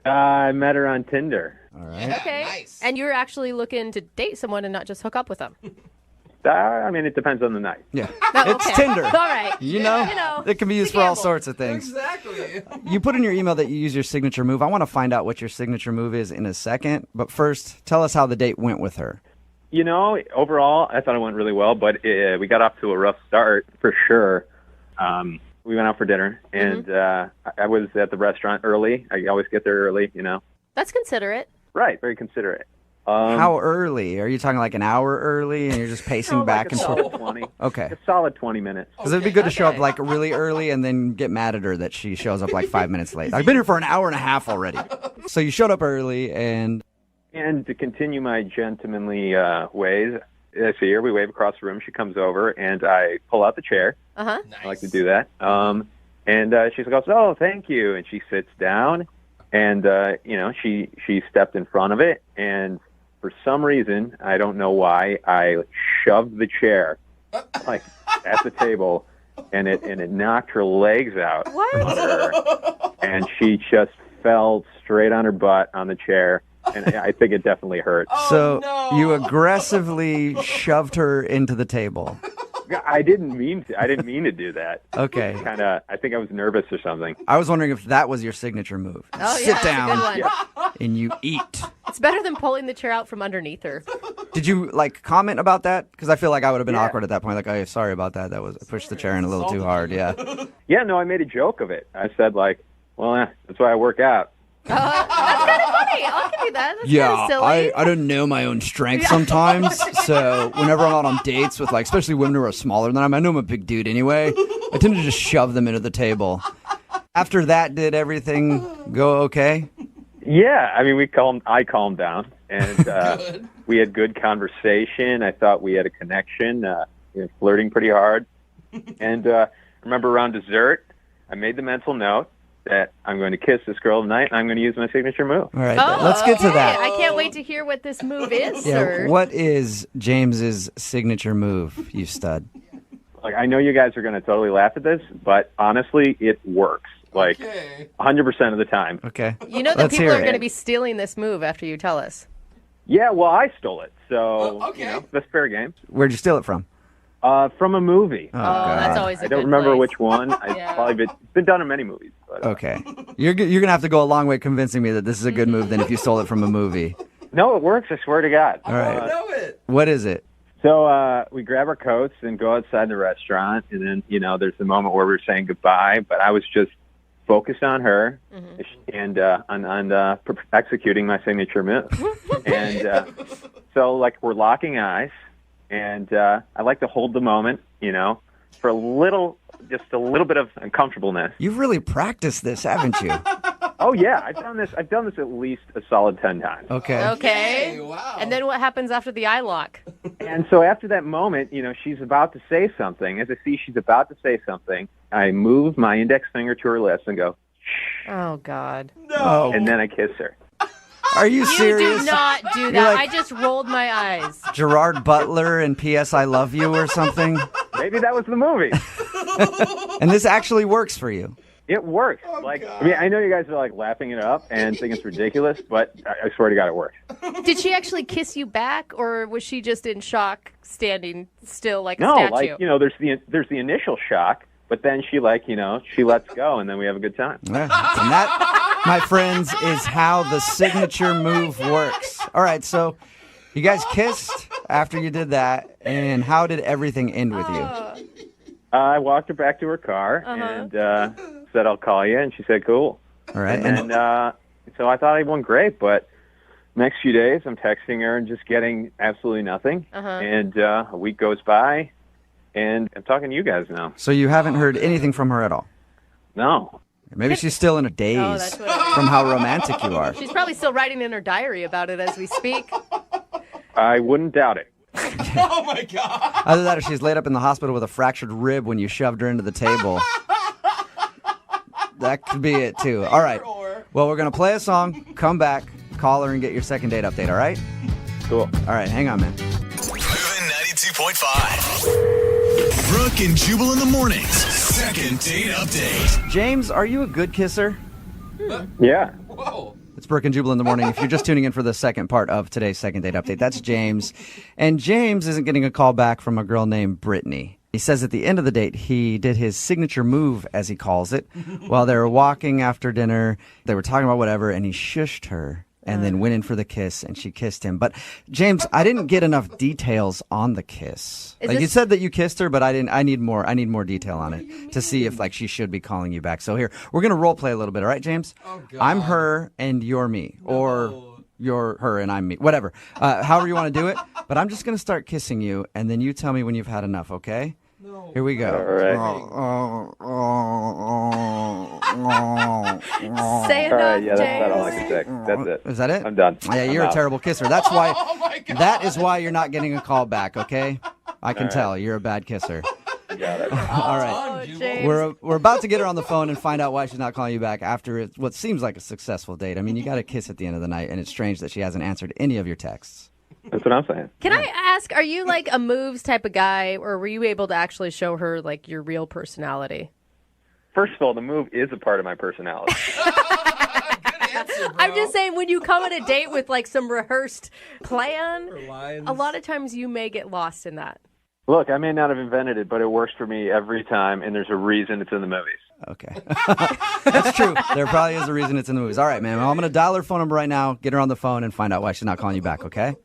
I met her on Tinder. All right. Okay. Nice. And you're actually looking to date someone and not just hook up with them. I mean, it depends on the night. Yeah. Oh, It's okay. Tinder. All right. You know, it can be used for all sorts of things. Exactly. You put in your email that you use your signature move. I want to find out what your signature move is in a second. But first, tell us how the date went with her. Overall, I thought it went really well, but we got off to a rough start for sure. We went out for dinner, and I was at the restaurant early. I always get there early, That's considerate. Right, very considerate. How early? Are you talking like an hour early and you're just pacing back and forth? 20. Okay. A solid 20 minutes. Because it'd be good to show up really early and then get mad at her that she shows up 5 minutes late. I've been here for an hour and a half already. So you showed up early and... And to continue my gentlemanly ways, I see her, we wave across the room, she comes over, and I pull out the chair. Uh-huh. I like to do that. And she goes, "Oh, thank you." And she sits down, and she stepped in front of it, and for some reason, I don't know why, I shoved the chair like at the table, and it knocked her legs out from under her, and she just fell straight on her butt on the chair. And I think it definitely hurt. So you aggressively shoved her into the table. I didn't mean to. I didn't mean to do that. Okay. I think I was nervous or something. I was wondering if that was your signature move. Oh, Sit yeah, down that's a good one. and you eat. It's better than pulling the chair out from underneath her. Did you comment about that? Because I feel like I would have been awkward at that point. Like, oh, sorry about that. I pushed the chair in a little too hard. Yeah. Yeah, no, I made a joke of it. I said that's why I work out. That's kind of funny. I'll give you that. That's Yeah, kind of silly. I don't know my own strength sometimes. So whenever I'm out on dates with especially women who are smaller than I know I'm a big dude anyway. I tend to just shove them into the table. After that, did everything go okay? Yeah, I mean, I calmed down, and we had good conversation. I thought we had a connection, flirting pretty hard. And I remember around dessert, I made the mental note that I'm going to kiss this girl tonight, and I'm going to use my signature move. All right, let's get to that. I can't wait to hear what this move is, Yeah, sir. what is James's signature move, you stud? I know you guys are going to totally laugh at this, but honestly, it works. 100% of the time. Okay. You know that people are going to be stealing this move after you tell us. Yeah, well, I stole it, so that's fair game. Where'd you steal it from? From a movie. Oh, God. That's always I don't remember which one. It's been done in many movies. But, Okay. You're going to have to go a long way convincing me that this is a good move than if you stole it from a movie. No, it works. I swear to God. All right. I know it. What is it? So we grab our coats and go outside the restaurant, and then, there's the moment where we're saying goodbye, but I was just focused on her and on executing my signature move. And so, we're locking eyes, and I like to hold the moment, for just a little bit of uncomfortableness. You've really practiced this, haven't you? Oh, yeah. I've done this at least a solid 10 times. Okay. Wow. And then what happens after the eye lock? And so after that moment, she's about to say something. As I see she's about to say something, I move my index finger to her lips and go, Oh, God. No. and then I kiss her. Are you serious? You do not do You're that. like I just rolled my eyes. Gerard Butler in P.S. I Love You or something? Maybe that was the movie. And this actually works for you. It works. I mean, I know you guys are laughing it up and think it's ridiculous, but I swear to God, it works. Did she actually kiss you back, or was she just in shock, standing still like a No, statue? there's the initial shock, but then she she lets go, and then we have a good time. Yeah. And that, my friends, is how the signature move works. All right, so you guys kissed after you did that, and how did everything end with you? I walked her back to her car and said, "I'll call you," and she said, "Cool." All right. And so I thought I went great, but next few days I'm texting her and just getting absolutely nothing. And a week goes by, and I'm talking to you guys now. So you haven't heard anything from her at all? No. Maybe she's still in a daze that's what it is. from how romantic you are. She's probably still writing in her diary about it as we speak. I wouldn't doubt it. Oh, my God. Either that or she's laid up in the hospital with a fractured rib when you shoved her into the table. That could be it, too. All right. Well, we're going to play a song, come back, call her, and get your second date update, all right? Cool. All right, hang on, man. Moving 92.5. Brooke and Jubal in the mornings. Second date update. James, are you a good kisser? Yeah. Whoa. It's Brooke and Jubal in the morning. If you're just tuning in for the second part of today's second date update, that's James. And James isn't getting a call back from a girl named Brittany. He says at the end of the date, he did his signature move, as he calls it. While they were walking after dinner, they were talking about whatever, and he shushed her and then went in for the kiss, and she kissed him. But, James, I didn't get enough details on the kiss. You said that you kissed her, but I didn't. I need more detail on it to see if, she should be calling you back. So here, we're going to role play a little bit, all right, James? Oh, God. I'm her, and you're me. No. Or you're her, and I'm me. Whatever. However you want to do it. But I'm just going to start kissing you, and then you tell me when you've had enough, okay? No. Here we go. All right. Say All right, enough, yeah, that's James. about all I can say. That's it. Is that it? I'm done. Yeah, you're I'm a out. terrible kisser. That's why. Oh, my God. That is why you're not getting a call back. Okay, I can All right. tell you're a bad kisser. Got it. All right. We're about to get her on the phone and find out why she's not calling you back after what seems like a successful date. I mean, you got to kiss at the end of the night, and it's strange that she hasn't answered any of your texts. That's what I'm saying. Can I ask, are you like a moves type of guy, or were you able to actually show her like your real personality? First of all, the move is a part of my personality. I'm just saying, when you come on a date with like some rehearsed plan, a lot of times you may get lost in that. Look, I may not have invented it, but it works for me every time, and there's a reason it's in the movies. Okay. That's true. There probably is a reason it's in the movies. All right, man. Well, I'm going to dial her phone number right now, get her on the phone, and find out why she's not calling you back, okay?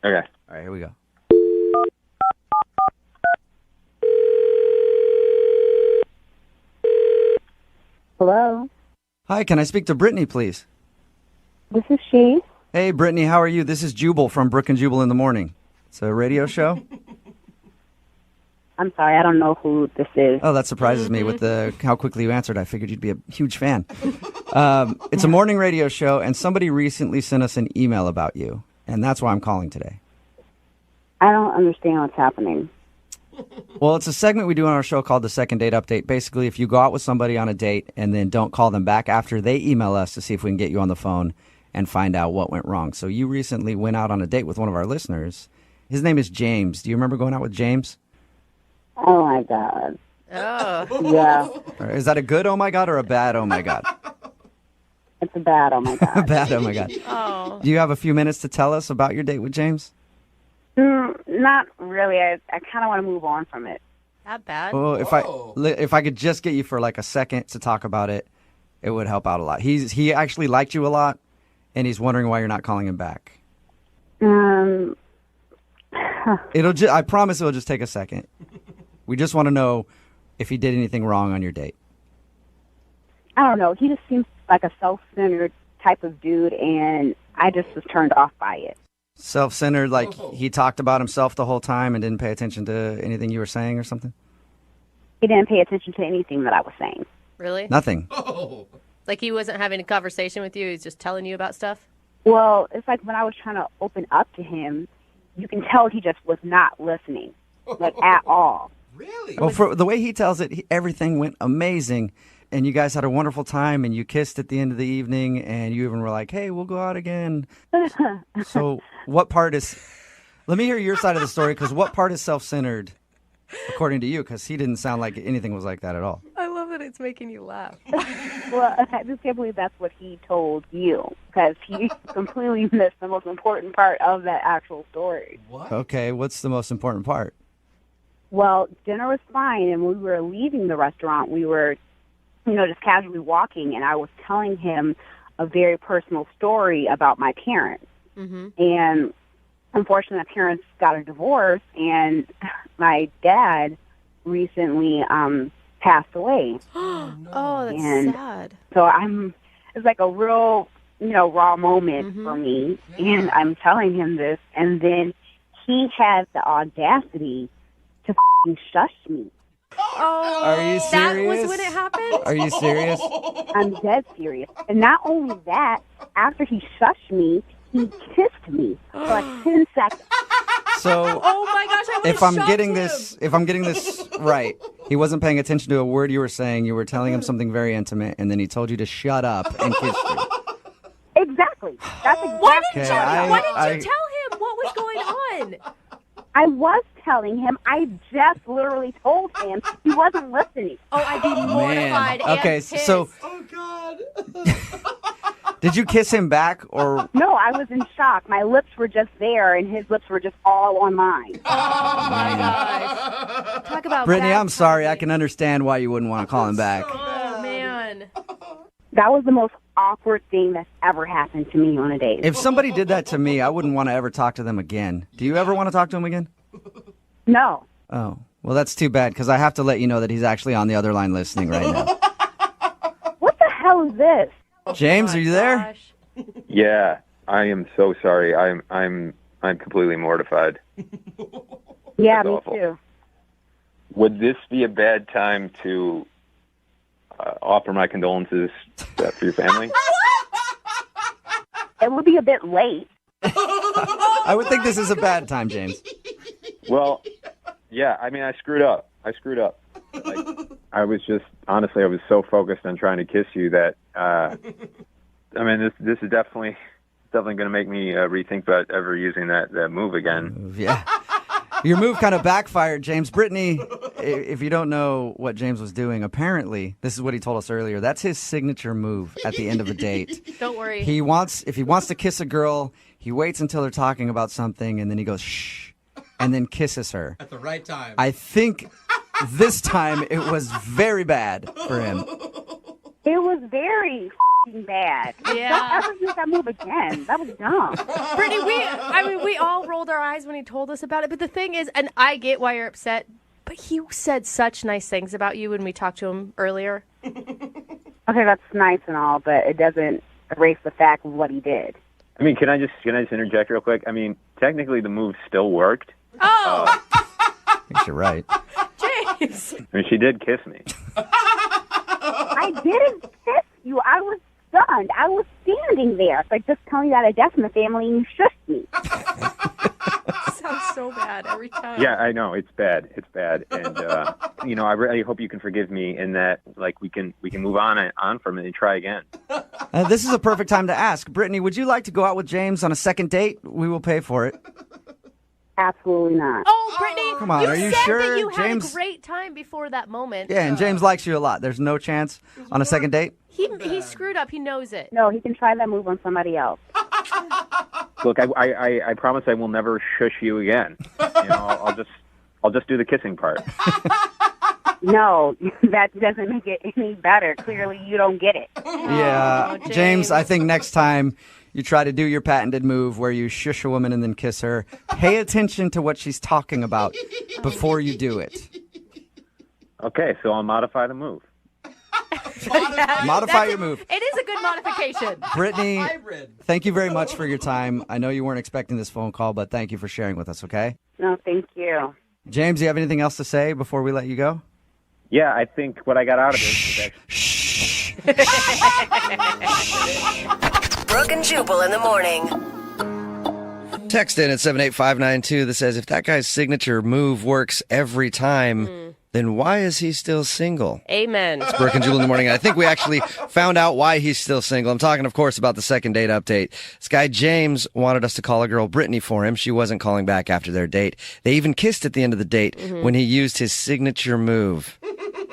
Okay. All right, here we go. Hello? Hi, can I speak to Brittany, please? This is she. Hey, Brittany, how are you? This is Jubal from Brooke and Jubal in the Morning. It's a radio show. I'm sorry, I don't know who this is. Oh, that surprises me with how quickly you answered. I figured you'd be a huge fan. It's a morning radio show, and somebody recently sent us an email about you, and that's why I'm calling today. I don't understand what's happening. Well, it's a segment we do on our show called the Second Date Update. Basically, if you go out with somebody on a date and then don't call them back after they email us to see if we can get you on the phone and find out what went wrong. So you recently went out on a date with one of our listeners. His name is James. Do you remember going out with James? Oh, my God. Oh. Yeah. Is that a good oh my God or a bad oh my God? It's a bad oh my God. A bad oh my God. Oh. Do you have a few minutes to tell us about your date with James? Not really. I kind of want to move on from it. Not bad. Well, if I could just get you for like a second to talk about it, it would help out a lot. He actually liked you a lot, and he's wondering why you're not calling him back. I promise it'll just take a second. We just want to know if he did anything wrong on your date. I don't know. He just seems like a self-centered type of dude, and I just was turned off by it. Self-centered, like he talked about himself the whole time and didn't pay attention to anything you were saying or something? He didn't pay attention to anything that I was saying. Really? Nothing. Like he wasn't having a conversation with you, he's just telling you about stuff? Well, it's like when I was trying to open up to him, you can tell he just was not listening, like at all. Really? Well, for the way he tells it, everything went amazing, and you guys had a wonderful time, and you kissed at the end of the evening, and you even were like, hey, we'll go out again. So what part is... Let me hear your side of the story, because what part is self-centered, according to you? Because he didn't sound like anything was like that at all. I love that it's making you laugh. Well, I just can't believe that's what he told you, because he completely missed the most important part of that actual story. What? Okay, what's the most important part? Well, dinner was fine, and when we were leaving the restaurant, we were, just casually walking, and I was telling him a very personal story about my parents. Mm-hmm. And unfortunately, my parents got a divorce, and my dad recently passed away. Oh, that's sad. So it's like a real, raw moment for me, and I'm telling him this, and then he has the audacity to f***ing shush me. Oh, are you serious? That was when it happened? Are you serious? I'm dead serious. And not only that, after he shushed me, he kissed me for like 10 seconds. So, oh my gosh, I if I'm getting this right, he wasn't paying attention to a word you were saying. You were telling him something very intimate, and then he told you to shut up and kissed you. Exactly. That's exactly. Why didn't you tell him what was going on? I was telling him. I just literally told him. He wasn't listening. Oh, I'd be mortified. Okay, and pissed. so. Oh, God. Did you kiss him back, or? No, I was in shock. My lips were just there, and his lips were just all on mine. Oh, my gosh. Talk about Brittany, I'm sorry. I can understand why you wouldn't want to call him back. Oh, man. That was the most awkward thing that's ever happened to me on a date. If somebody did that to me, I wouldn't want to ever talk to them again. Do you ever want to talk to him again? No. Oh, well, that's too bad, because I have to let you know that he's actually on the other line listening right now. What the hell is this? James, are you there? Yeah, I am so sorry. I'm completely mortified. Yeah, That's me awful. too. Would this be a bad time to offer my condolences for your family? It would be a bit late. I would think this is a bad time, James. Well, yeah, I mean, I screwed up. I screwed up. I was so focused on trying to kiss you that, this is definitely going to make me rethink about ever using that move again. Yeah. Your move kind of backfired, James. Brittany, if you don't know what James was doing, apparently, this is what he told us earlier, that's his signature move at the end of a date. Don't worry. If he wants to kiss a girl, he waits until they're talking about something, and then he goes, shh, and then kisses her. At the right time. I think this time it was very bad for him. It was very bad. Yeah. Don't ever use that move again. That was dumb. Brittany, we all rolled our eyes when he told us about it. But the thing is, and I get why you're upset, but he said such nice things about you when we talked to him earlier. Okay, that's nice and all, but it doesn't erase the fact of what he did. I mean, can I just interject real quick? I mean, technically the move still worked. Oh! I think you're right. James! I mean, she did kiss me. I didn't kiss you. I was stunned. I was standing there. Like, just telling you that a death in the family and you shushed me. Sounds so bad every time. Yeah, I know. It's bad. It's bad. And, I really hope you can forgive me in that, we can move on from it and try again. This is a perfect time to ask. Brittany, would you like to go out with James on a second date? We will pay for it. Absolutely not. Oh, Brittany, Come on, are you said sure? that you had James... a great time before that moment. Yeah, and James likes you a lot. There's no chance on a second date? He screwed up. He knows it. No, he can try that move on somebody else. Look, I promise I will never shush you again. I'll just do the kissing part. No, that doesn't make it any better. Clearly, you don't get it. Yeah, James, I think next time you try to do your patented move where you shush a woman and then kiss her, pay attention to what she's talking about before you do it. Okay, so I'll modify the move. Modify your move. It is a good modification. Brittany, thank you very much for your time. I know you weren't expecting this phone call, but thank you for sharing with us, okay? No, thank you. James, do you have anything else to say before we let you go? Yeah, I think what I got out of it is Brooke and Jubal in the morning. Text in at 78592 that says, if that guy's signature move works every time, then why is he still single? Amen. It's Brooke and Jubal in the morning. And I think we actually found out why he's still single. I'm talking, of course, about the second date update. This guy, James, wanted us to call a girl, Brittany, for him. She wasn't calling back after their date. They even kissed at the end of the date when he used his signature move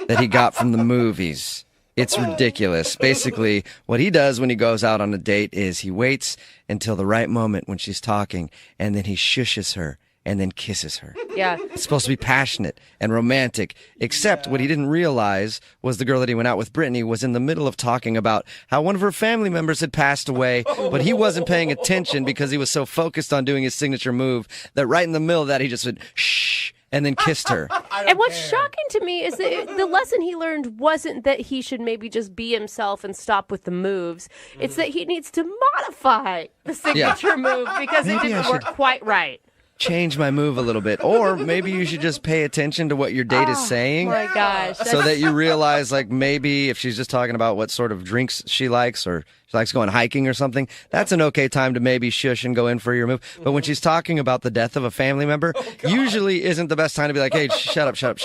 that he got from the movies. It's ridiculous. Basically, what he does when he goes out on a date is he waits until the right moment when she's talking, and then he shushes her and then kisses her. Yeah. It's supposed to be passionate and romantic, except what he didn't realize was the girl that he went out with, Brittany, was in the middle of talking about how one of her family members had passed away, but he wasn't paying attention because he was so focused on doing his signature move that right in the middle of that, he just went, shh, and then kissed her. And what's shocking to me is that the lesson he learned wasn't that he should maybe just be himself and stop with the moves. It's that he needs to modify the signature move because it didn't work quite right. Change my move a little bit. Or maybe you should just pay attention to what your date is saying. Oh my gosh. So that you realize, maybe if she's just talking about what sort of drinks she likes, or she likes going hiking or something, that's an okay time to maybe shush and go in for your move. But when she's talking about the death of a family member, usually isn't the best time to be like, hey, shut up, stop,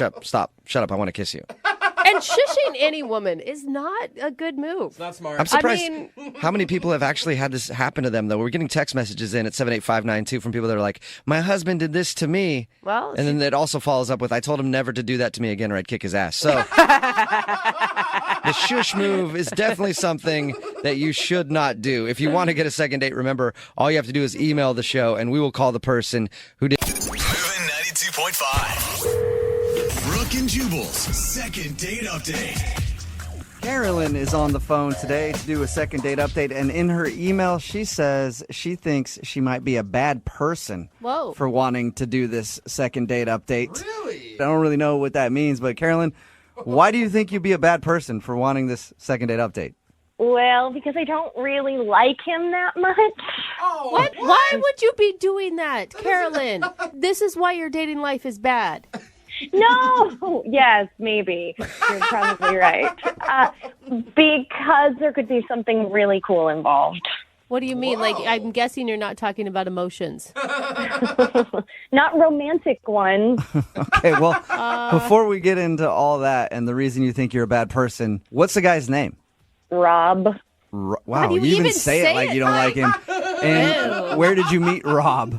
shut up, I want to kiss you. And shushing any woman is not a good move. It's not smart. I'm surprised how many people have actually had this happen to them, though. We're getting text messages in at 78592 from people that are like, my husband did this to me. Well, and then it also follows up with, I told him never to do that to me again or I'd kick his ass. So the shush move is definitely something that you should not do. If you want to get a second date, remember, all you have to do is email the show and we will call the person who did. Moving 92.5. Brooke and Jubal's second date update. Carolyn is on the phone today to do a second date update, and in her email, she says she thinks she might be a bad person for wanting to do this second date update. Really? I don't really know what that means, but Carolyn, why do you think you'd be a bad person for wanting this second date update? Well, because I don't really like him that much. Oh, what? Why would you be doing that, Carolyn? This is why your dating life is bad. No. Yes, maybe. You're probably right. Because there could be something really cool involved. What do you mean? Like, I'm guessing you're not talking about emotions. Not romantic ones. Okay, well, before we get into all that and the reason you think you're a bad person, what's the guy's name? Rob. Wow, you even say it like you don't like him. And where did you meet Rob?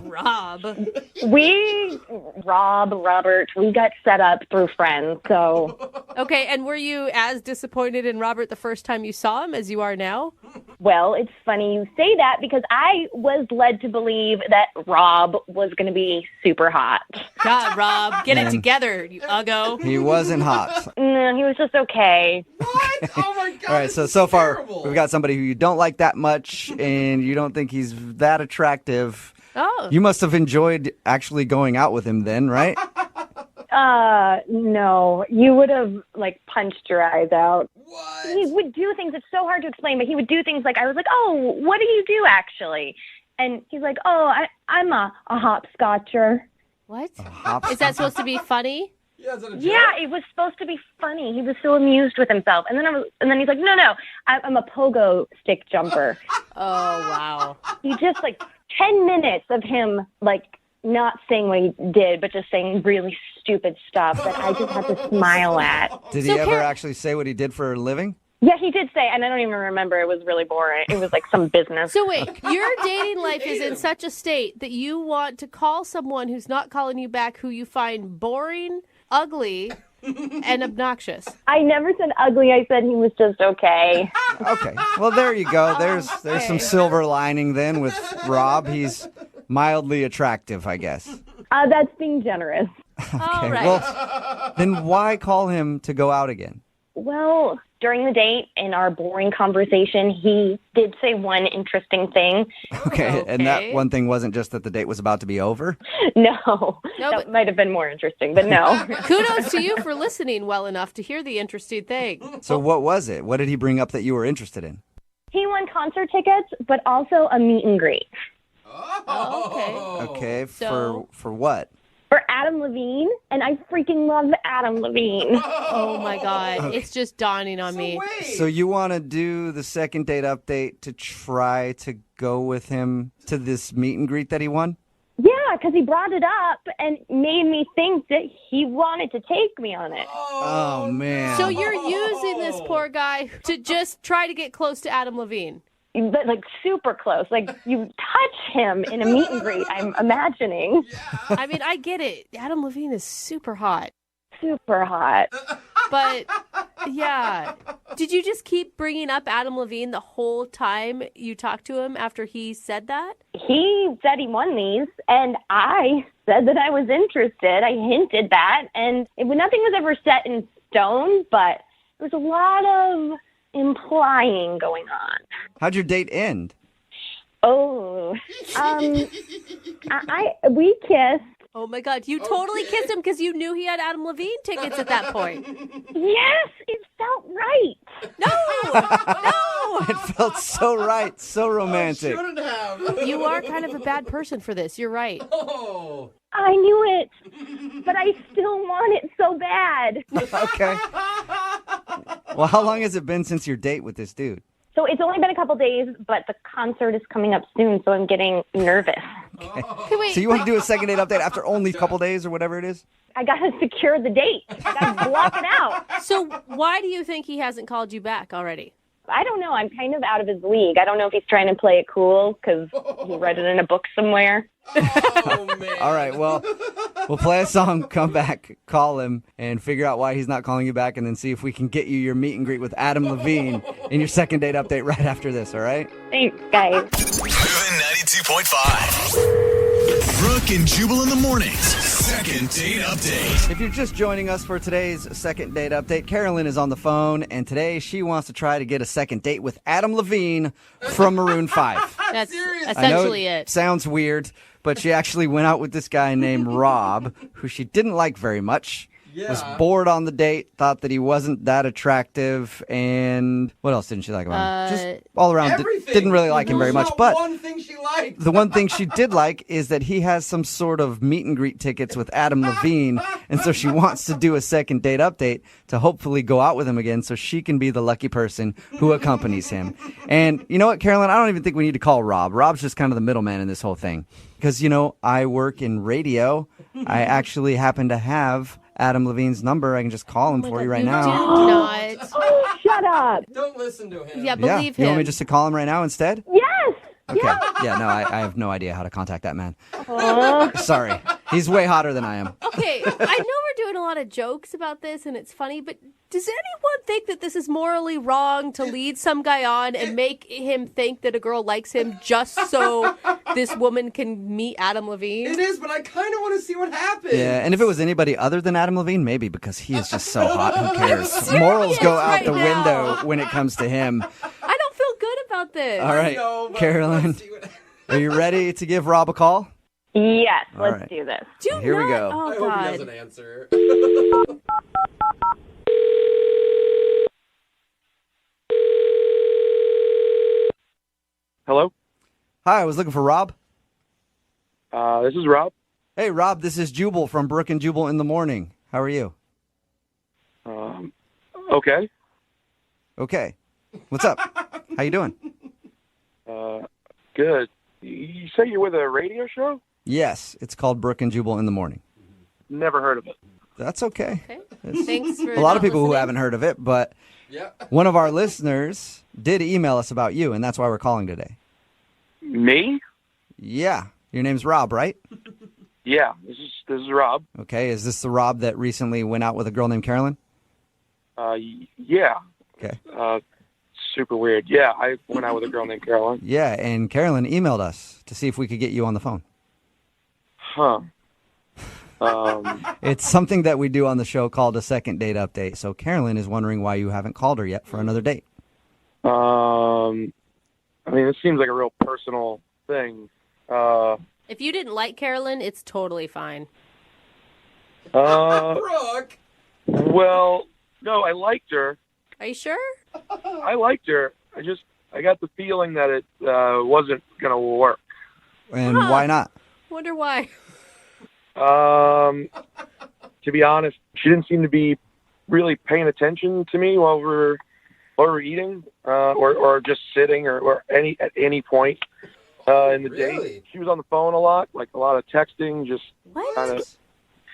Robert, we got set up through friends, so. Okay, and were you as disappointed in Robert the first time you saw him as you are now? Well, it's funny you say that because I was led to believe that Rob was going to be super hot. God, Rob, get Man. it together, you uggo. He wasn't hot. No, he was just okay. What? Oh my God. All right, so far we've got somebody who you don't like that much and you don't think he's that attractive. Oh. You must have enjoyed actually going out with him then, right? No. You would have, like, punched your eyes out. What? He would do things, it's so hard to explain, but he would do things like, I was like, oh, what do you do, actually? And he's like, oh, I'm a hopscotcher. What? Is that supposed to be funny? Yeah, is that a joke? Yeah, it was supposed to be funny. He was so amused with himself. And then he's like, no, I'm a pogo stick jumper. Oh, wow. He just, like, 10 minutes of him, like, not saying what he did, but just saying really stupid stuff that I just had to smile at. Did he ever actually say what he did for a living? Yeah, he did say, and I don't even remember. It was really boring. It was like some business. So wait, your dating life is in such a state that you want to call someone who's not calling you back who you find boring, ugly, and obnoxious. I never said ugly. I said he was just okay. Okay. Well, there you go. There's some silver lining then with Rob. He's mildly attractive, I guess. That's being generous. Okay. Well, then why call him to go out again? Well, during the date, in our boring conversation, he did say one interesting thing. Okay. And that one thing wasn't just that the date was about to be over? No, that might have been more interesting, but no. Kudos to you for listening well enough to hear the interesting thing. So what was it? What did he bring up that you were interested in? He won concert tickets, but also a meet and greet. Oh, okay. Okay. So- For what? For Adam Levine, and I freaking love Adam Levine. Oh my God. It's just dawning on me. So you want to do the second date update to try to go with him to this meet and greet that he won? Yeah, because he brought it up and made me think that he wanted to take me on it. Oh, man. So you're using this poor guy to just try to get close to Adam Levine. But, like, super close. Like, you touch him in a meet and greet, I'm imagining. I mean, I get it. Adam Levine is super hot. Super hot. But, yeah. Did you just keep bringing up Adam Levine the whole time you talked to him after he said that? He said he won these, and I said that I was interested. I hinted that, and nothing was ever set in stone, but there was a lot of implying going on. How'd your date end? Oh, we kissed. Oh my God, you totally kissed him because you knew he had Adam Levine tickets at that point. Yes, it felt right. No. It felt so right, so romantic. Shouldn't have. You are kind of a bad person for this. You're right. Oh. I knew it, but I still want it so bad. Okay. Well, how long has it been since your date with this dude? So it's only been a couple days, but the concert is coming up soon, so I'm getting nervous. Okay. Wait, So you want to do a second date update after only a couple days or whatever it is? I got to secure the date. I got to block it out. So why do you think he hasn't called you back already? I don't know. I'm kind of out of his league. I don't know if he's trying to play it cool because he read it in a book somewhere. Oh, man. All right, well, we'll play a song, come back, call him, and figure out why he's not calling you back, and then see if we can get you your meet and greet with Adam Levine in your second date update right after this, all right? Thanks, guys. Moving 92.5. Brooke and Jubal in the mornings. Second date update. If you're just joining us for today's second date update, Carolyn is on the phone, and today she wants to try to get a second date with Adam Levine from Maroon 5. That's I essentially know it. Sounds weird, but she actually went out with this guy named Rob, who she didn't like very much. was bored on the date, thought that he wasn't that attractive, and what else didn't she like about him? Just all around, didn't really like him very much. But one thing she liked. the one thing she did like is that he has some sort of meet and greet tickets with Adam Levine, and so she wants to do a second date update to hopefully go out with him again so she can be the lucky person who accompanies him. And you know what, Carolyn? I don't even think we need to call Rob. Rob's just kind of the middleman in this whole thing. Because, you know, I work in radio. I actually happen to have Adam Levine's number. I can just call him for you right now. Do not. Oh, shut up. Don't listen to him. Yeah, believe him. You want me just to call him right now instead? Yes. Okay. Yeah, no, I have no idea how to contact that man. Oh. Sorry. He's way hotter than I am. Okay, I know we're doing a lot of jokes about this and it's funny, but does anyone think that this is morally wrong to lead some guy on and make him think that a girl likes him just so this woman can meet Adam Levine? It is, but I kind of want to see what happens. Yeah, and if it was anybody other than Adam Levine, maybe, because he is just so hot. Who cares? Morals go out the window when it comes to him. I don't feel good about this. All right, Carolyn, are you ready to give Rob a call? Yes, All let's right. do this. Here we go. Oh, I God. hope he doesn't answer. Hello? Hi, I was looking for Rob. This is Rob. Hey, Rob, this is Jubal from Brooke and Jubal in the Morning. How are you? Okay. Okay. What's up? How you doing? Good. You say you're with a radio show? Yes, it's called Brooke and Jubal in the Morning. Never heard of it. That's okay. Thanks for A lot not of people who listening. haven't heard of it, but one of our listeners did email us about you, and that's why we're calling today. Me? Yeah. Your name's Rob, right? Yeah, this is Rob. Okay. Is this the Rob that recently went out with a girl named Carolyn? Yeah. Okay. Super weird. Yeah, I went out with a girl named Caroline. Yeah, and Carolyn emailed us to see if we could get you on the phone. Huh. It's something that we do on the show called a second date update. So Carolyn is wondering why you haven't called her yet for another date. I mean, it seems like a real personal thing. If you didn't like Carolyn, it's totally fine. Brooke. Well, no, I liked her. Are you sure? I liked her. I got the feeling that it wasn't going to work. And why not? Wonder why. To be honest, she didn't seem to be really paying attention to me while we were eating, or just sitting, or at any point in the day. She was on the phone a lot, like a lot of texting. Just kind of.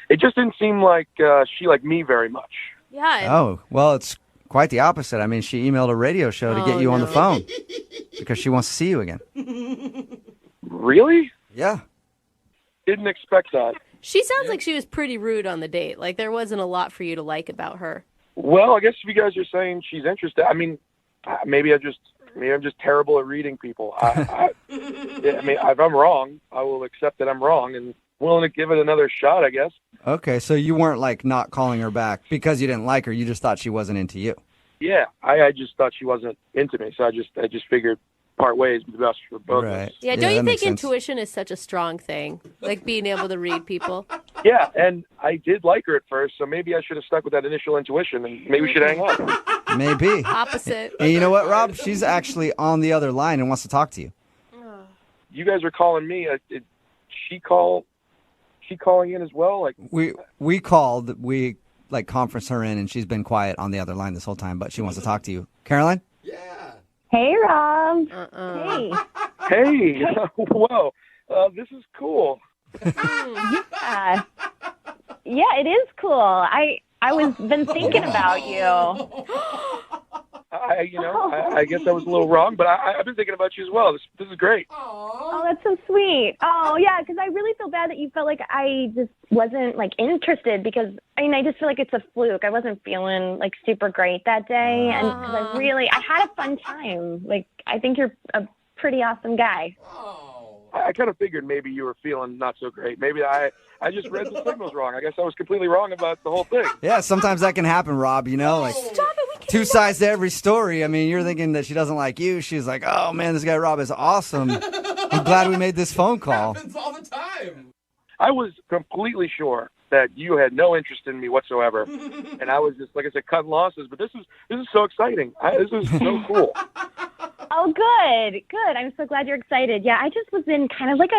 It just didn't seem like she liked me very much. Yeah. Oh, well, it's quite the opposite. I mean, she emailed a radio show to get you on the phone because she wants to see you again. Really? Yeah. Didn't expect that. She sounds like she was pretty rude on the date. Like there wasn't a lot for you to like about her. Well, I guess if you guys are saying she's interested, I mean, maybe I'm just terrible at reading people. Yeah, I mean, if I'm wrong, I will accept that I'm wrong and willing to give it another shot, I guess. Okay, so you weren't like not calling her back because you didn't like her. You just thought she wasn't into you. Yeah, I just thought she wasn't into me, so I just figured part ways would be best for both of us. Yeah, don't you think intuition is such a strong thing? Like being able to read people? Yeah, and I did like her at first, so maybe I should have stuck with that initial intuition, and maybe we should hang out. Maybe. Opposite. And you know what, Rob? She's actually on the other line and wants to talk to you. You guys are calling me. Did she calling in as well? Like we called, we like conferenced her in, and she's been quiet on the other line this whole time, but she wants to talk to you. Caroline? Hey, Rob. Hey. Hey, whoa, this is cool. Yeah. Yeah, it is cool. I was been thinking about you. I guess I was a little wrong, but I've been thinking about you as well. This is great. Oh, that's so sweet. Oh, yeah, because I really feel bad that you felt like I just wasn't, like, interested because, I mean, I just feel like it's a fluke. I wasn't feeling, like, super great that day, and because I had a fun time. Like, I think you're a pretty awesome guy. I kind of figured maybe you were feeling not so great. Maybe I just read the signals wrong. I guess I was completely wrong about the whole thing. Yeah, sometimes that can happen, Rob, you know? Like, two sides to every story. I mean, you're thinking that she doesn't like you. She's like, oh, man, this guy Rob is awesome. I'm glad we made this phone call. Happens all the time. I was completely sure that you had no interest in me whatsoever, and I was just, like I said, cutting losses. But this is so exciting. This is so cool. Oh, good. I'm so glad you're excited. Yeah, I just was in kind of like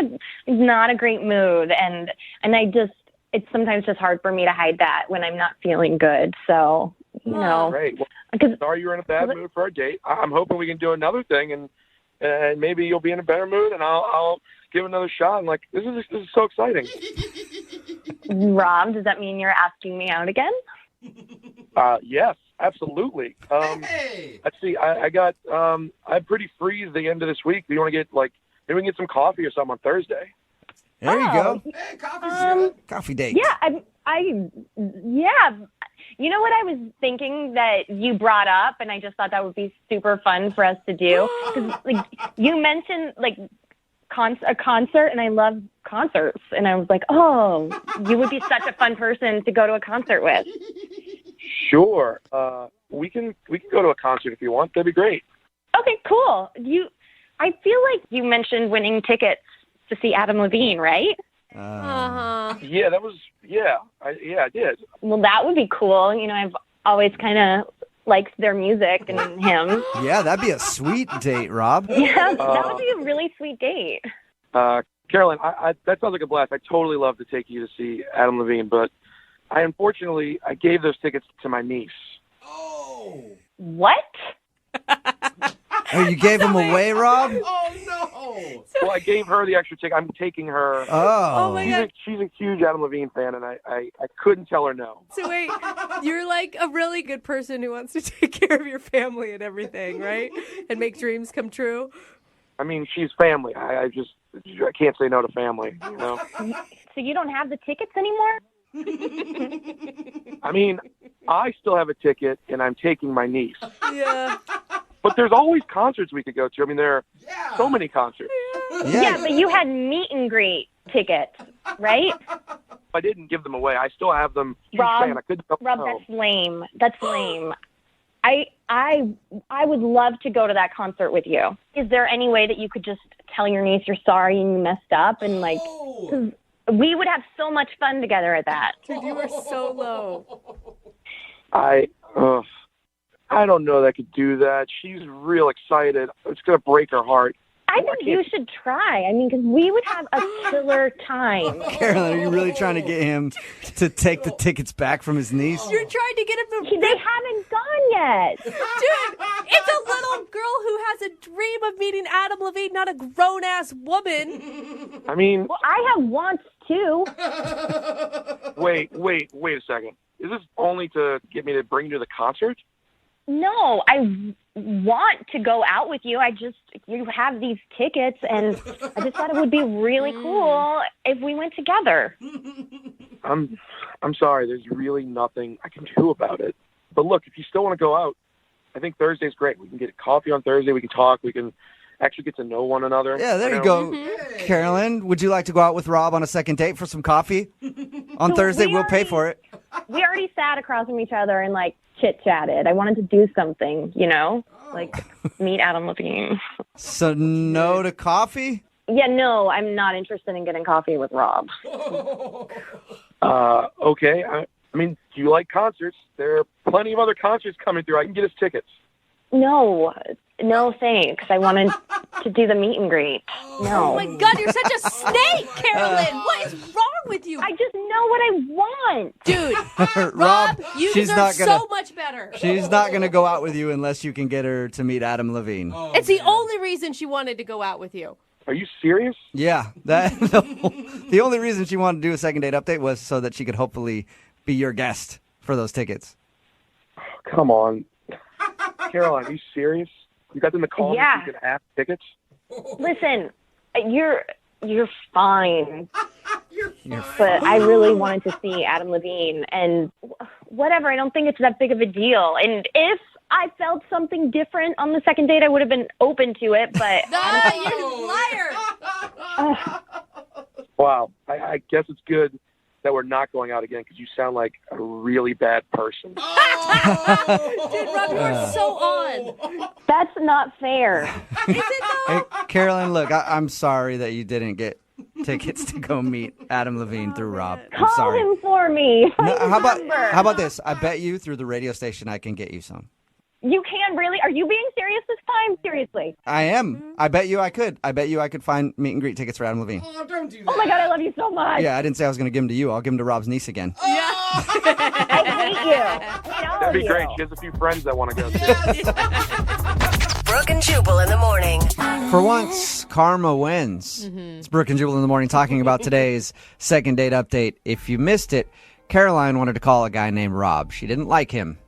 not a great mood, and it's sometimes just hard for me to hide that when I'm not feeling good. So, you know. Great. Well, sorry you're in a bad mood for our date. I'm hoping we can do another thing, and maybe you'll be in a better mood, and I'll give another shot. And like, this is so exciting. Rob, does that mean you're asking me out again? Yes, absolutely. Let's see. I'm pretty free at the end of this week. Do you want to maybe we can get some coffee or something on Thursday? There you go. Hey, coffee's good. Coffee date. Yeah, yeah. You know what I was thinking that you brought up, and I just thought that would be super fun for us to do. Because like you mentioned like a concert, and I love concerts, and I was like, oh, you would be such a fun person to go to a concert with. Sure. We can go to a concert if you want. That'd be great. Okay, cool. I feel like you mentioned winning tickets to see Adam Levine, right? Yeah, that was. Yeah, I did. Well, that would be cool. You know, I've always kind of liked their music and him. Yeah, that'd be a sweet date, Rob. Yeah, that would be a really sweet date. Carolyn, that sounds like a blast. I totally love to take you to see Adam Levine, but unfortunately I gave those tickets to my niece. Oh. What? Oh, you gave them away, Rob? Oh, no. Well, I gave her the extra ticket. I'm taking her. Oh. my God. She's a huge Adam Levine fan, and I couldn't tell her no. So wait, you're like a really good person who wants to take care of your family and everything, right? And make dreams come true. I mean, she's family. I can't say no to family, you know? So you don't have the tickets anymore? I mean, I still have a ticket, and I'm taking my niece. Yeah. But there's always concerts we could go to. I mean, there are so many concerts. Yeah, but you had meet and greet tickets, right? I didn't give them away. I still have them. Rob, I couldn't tell Rob, no. that's lame. That's lame. I would love to go to that concert with you. Is there any way that you could just tell your niece you're sorry and you messed up, and like, 'cause we would have so much fun together at that. Dude, you are so low. I don't know that I could do that. She's real excited. It's going to break her heart. I think you should try. I mean, because we would have a killer time. Carolyn, are you really trying to get him to take the tickets back from his niece? You're trying to get him to... They haven't gone yet. Dude, it's a little girl who has a dream of meeting Adam Levine, not a grown-ass woman. I mean... Well, I have wants, too. Wait a second. Is this only to get me to bring you to the concert? No, I want to go out with you. You have these tickets, and I just thought it would be really cool if we went together. I'm sorry. There's really nothing I can do about it. But look, if you still want to go out, I think Thursday's great. We can get coffee on Thursday. We can talk. We can actually get to know one another. Yeah, there you go. Mm-hmm. Carolyn, would you like to go out with Rob on a second date for some coffee? On Thursday, we'll pay for it. We already sat across from each other and, like, chit-chatted. I wanted to do something, you know? Like, meet Adam Levine. So no to coffee? Yeah, no, I'm not interested in getting coffee with Rob. Okay. I mean, do you like concerts? There are plenty of other concerts coming through. I can get us tickets. No, thanks. I wanted to do the meet and greet. No. Oh, my God, you're such a snake, Carolyn. What is wrong with you? I just know what I want. Dude, Rob, you she's deserve not gonna, so much better. She's not going to go out with you unless you can get her to meet Adam Levine. It's the only reason she wanted to go out with you. Are you serious? Yeah. The only reason she wanted to do a second date update was so that she could hopefully be your guest for those tickets. Come on. Caroline, are you serious? You got them to call me so you could ask tickets? Listen, you're fine. But I really wanted to see Adam Levine, and whatever, I don't think it's that big of a deal. And if I felt something different on the second date, I would have been open to it, but... You liar! Wow. I guess it's good that we're not going out again because you sound like a really bad person. Dude, Rob, you are so on. That's not fair. Hey, Carolyn, look, I'm sorry that you didn't get tickets to go meet Adam Levine through Rob. I'm Call sorry. him for me. No, Find his number. how about this? I bet you through the radio station I can get you some. You can really? Are you being serious this time? Seriously? I am. I bet you I could. I bet you I could find meet and greet tickets for Adam Levine. Oh, don't do that. Oh my God, I love you so much. Yeah, I didn't say I was going to give them to you. I'll give them to Rob's niece again. I hate you. I hate all That'd of be you. great. She has a few friends that want to go too. Brooke and Jubal in the morning. For once, karma wins. It's Brooke and Jubal in the morning talking about today's second date update. If you missed it, Caroline wanted to call a guy named Rob. She didn't like him.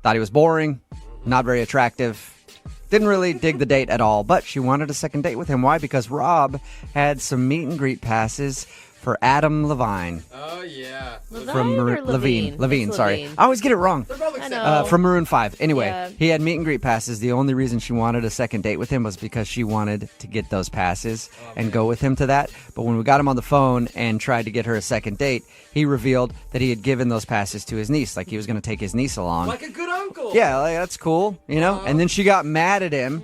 Thought he was boring, not very attractive. Didn't really dig the date at all, but she wanted a second date with him. Why? Because Rob had some meet and greet passes for Adam Levine. Oh, yeah. Levine. It's Sorry. Levine. I always get it wrong. I know. From Maroon 5. Anyway, Yeah. he had meet and greet passes. The only reason she wanted a second date with him was because she wanted to get those passes and go with him to that. But when we got him on the phone and tried to get her a second date, he revealed that he had given those passes to his niece. Like he was going to take his niece along. Like a good uncle. Yeah, like, that's cool, you know? And then she got mad at him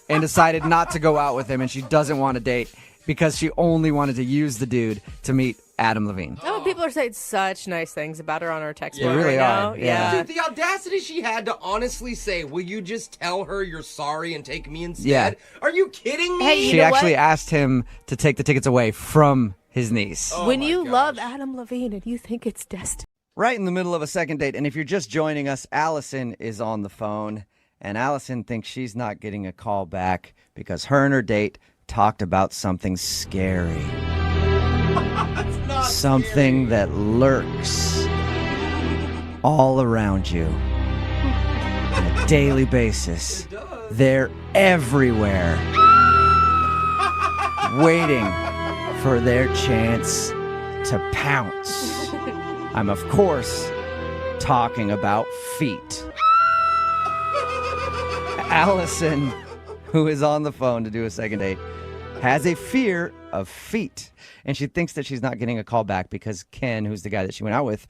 and decided not to go out with him, and she doesn't want to date because she only wanted to use the dude to meet Adam Levine. Oh, people are saying such nice things about her on our text They board really right are, now. yeah. Dude, the audacity she had to honestly say, will you just tell her you're sorry and take me instead? Yeah. Are you kidding me? Hey, you She know actually what? asked him to take the tickets away from his niece. When you love Adam Levine and you think it's destined. Right in the middle of a second date. And if you're just joining us, Allison is on the phone. And Allison thinks she's not getting a call back because her and her date talked about something scary. Something that lurks all around you on a daily basis. They're everywhere, waiting for their chance to pounce. I'm, of course, talking about feet. Allison, who is on the phone to do a second date, has a fear of feet. And she thinks that she's not getting a call back because Ken, who's the guy that she went out with,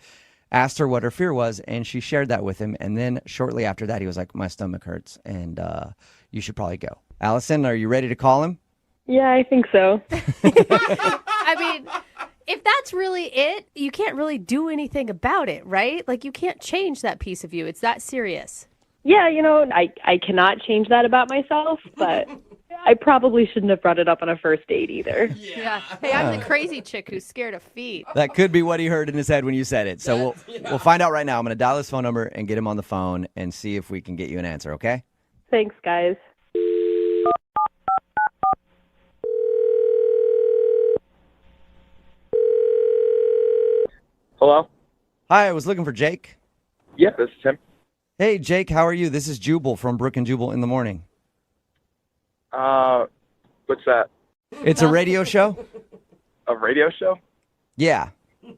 asked her what her fear was, and she shared that with him. And then shortly after that, he was like, my stomach hurts, and you should probably go. Allison, are you ready to call him? Yeah, I think so. I mean, if that's really it, you can't really do anything about it, right? Like, you can't change that piece of you. It's that serious. Yeah, I cannot change that about myself, but I probably shouldn't have brought it up on a first date either. Yeah. Hey, I'm the crazy chick who's scared of feet. That could be what he heard in his head when you said it. So we'll find out right now. I'm going to dial his phone number and get him on the phone and see if we can get you an answer, okay? Thanks, guys. Hello? Hi, I was looking for Jake. Yeah, this is him. Hey, Jake, how are you? This is Jubal from Brooke and Jubal in the morning. What's that? It's a radio show? A radio show? Yeah.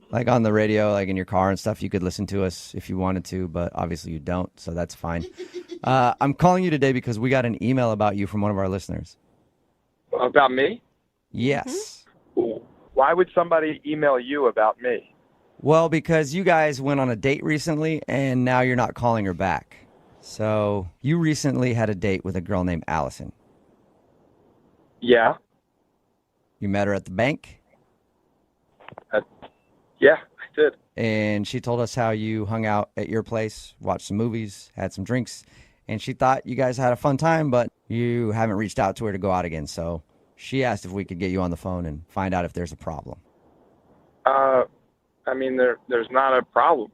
Like on the radio, like in your car and stuff. You could listen to us if you wanted to, but obviously you don't, so that's fine. I'm calling you today because we got an email about you from one of our listeners. About me? Yes. Why would somebody email you about me? Well, because you guys went on a date recently, and now you're not calling her back. So you recently had a date with a girl named Allison. Yeah. You met her at the bank? Yeah, I did. And she told us how you hung out at your place, watched some movies, had some drinks, and she thought you guys had a fun time, but you haven't reached out to her to go out again. So she asked if we could get you on the phone and find out if there's a problem. I mean, there's not a problem.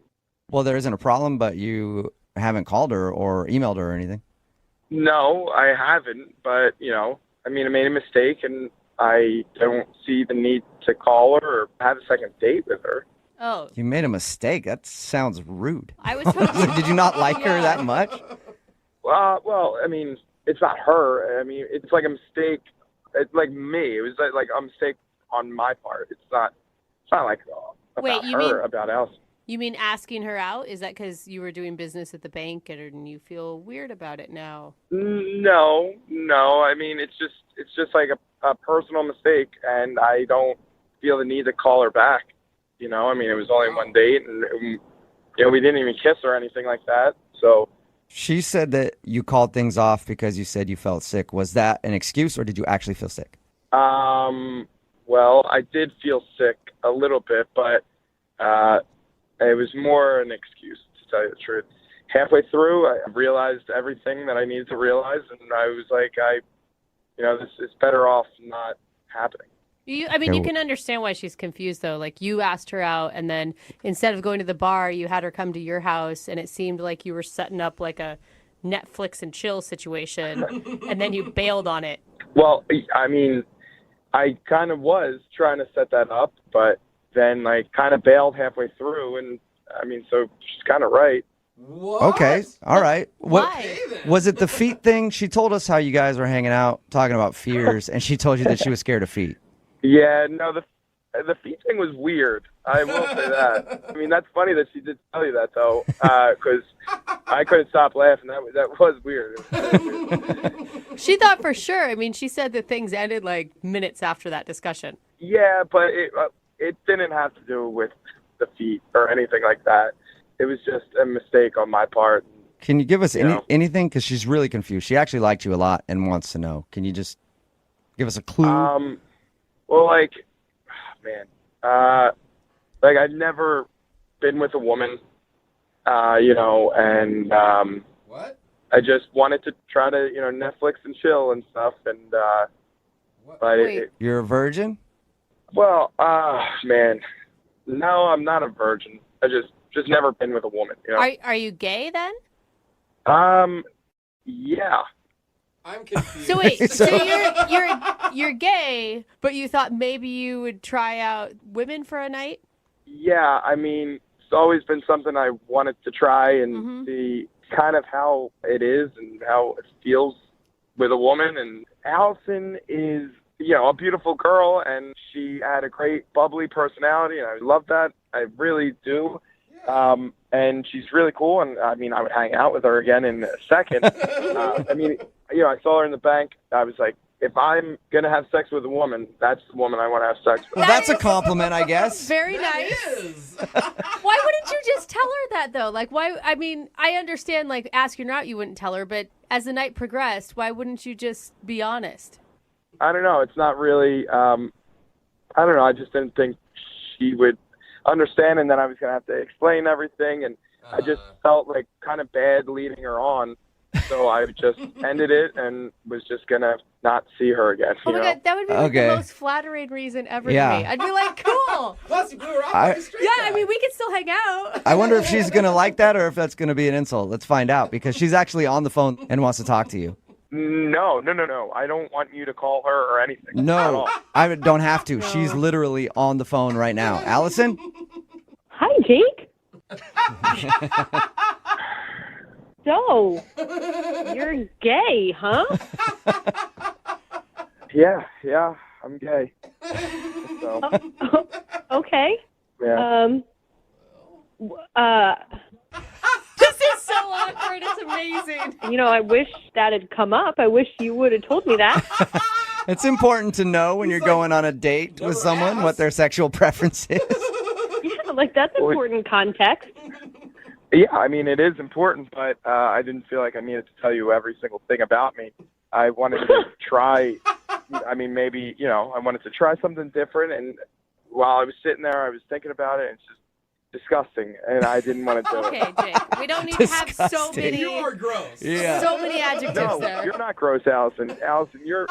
Well, there isn't a problem, but you haven't called her or emailed her or anything. No, I haven't, but, I made a mistake, and I don't see the need to call her or have a second date with her. Oh. You made a mistake? That sounds rude. I was hoping... Did you not like her that much? Well, it's not her. It's like a mistake. It's like me. It was like a mistake on my part. It's not like about Wait, you her, mean... about Allison. You mean asking her out? Is that because you were doing business at the bank and you feel weird about it now? No. It's just like a personal mistake, and I don't feel the need to call her back. It was only one date, and we didn't even kiss or anything like that. So she said that you called things off because you said you felt sick. Was that an excuse, or did you actually feel sick? well, I did feel sick a little bit, but it was more an excuse, to tell you the truth. Halfway through, I realized everything that I needed to realize, and I was like, this is better off not happening. You can understand why she's confused, though. Like, you asked her out, and then instead of going to the bar, you had her come to your house, and it seemed like you were setting up like a Netflix and chill situation, and then you bailed on it. Well, I mean, I kind of was trying to set that up, but then I kind of bailed halfway through, and I mean, so she's kind of right. What? Okay, all right. Why? Was it the feet thing? She told us how you guys were hanging out, talking about fears, and she told you that she was scared of feet. Yeah, no, the feet thing was weird. I will say that. I mean, that's funny that she did tell you that, though, because I couldn't stop laughing. That was weird. She thought for sure. I mean, she said that things ended like minutes after that discussion. Yeah, but it didn't have to do with the feet or anything like that. It was just a mistake on my part. Can you give us anything? Because she's really confused. She actually liked you a lot and wants to know. Can you just give us a clue? Well, like, I've never been with a woman, and what? I just wanted to try to, Netflix and chill and stuff, and but You're a virgin? Well, man, no, I'm not a virgin. I just never been with a woman. Are you gay then? Yeah. I'm confused. So wait, so you're gay, but you thought maybe you would try out women for a night? Yeah, I mean, it's always been something I wanted to try and see kind of how it is and how it feels with a woman. And Allison is, a beautiful girl, and she had a great bubbly personality, and I love that. I really do. And she's really cool, and I mean, I would hang out with her again in a second. I saw her in the bank. I was like, if I'm going to have sex with a woman, that's the woman I want to have sex with. Well, that's a compliment, I guess. Very nice. Why wouldn't you just tell her that, though? Like, why? I mean, I understand, like, asking her out, you wouldn't tell her, but as the night progressed, why wouldn't you just be honest? I don't know. It's not really, I don't know. I just didn't think she would understand, and then I was going to have to explain everything, and I just felt like kind of bad leading her on. So I just ended it and was just going to not see her again. Oh, my God. That would be like the most flattering reason ever to me. I'd be like, cool. Plus, you blew her off like a straight guy. I mean, we could still hang out. I wonder if she's going to like that or if that's going to be an insult. Let's find out, because she's actually on the phone and wants to talk to you. No. I don't want you to call her or anything. No, I don't have to. She's literally on the phone right now. Allison? Hi, Jake. So, you're gay, huh? Yeah, I'm gay. So. Okay. Yeah. This is so awkward. It's amazing. I wish that had come up. I wish you would have told me that. It's important to know when you're going on a date with someone what their sexual preference is. Yeah, like that's important context. Yeah, I mean, it is important, but I didn't feel like I needed to tell you every single thing about me. I wanted to try, maybe, I wanted to try something different. And while I was sitting there, I was thinking about it, and it's just disgusting, and I didn't want to do it. Okay, Jake, we don't need to have so many. You are gross. Yeah. So many adjectives there. You're not gross, Allison. Allison, you're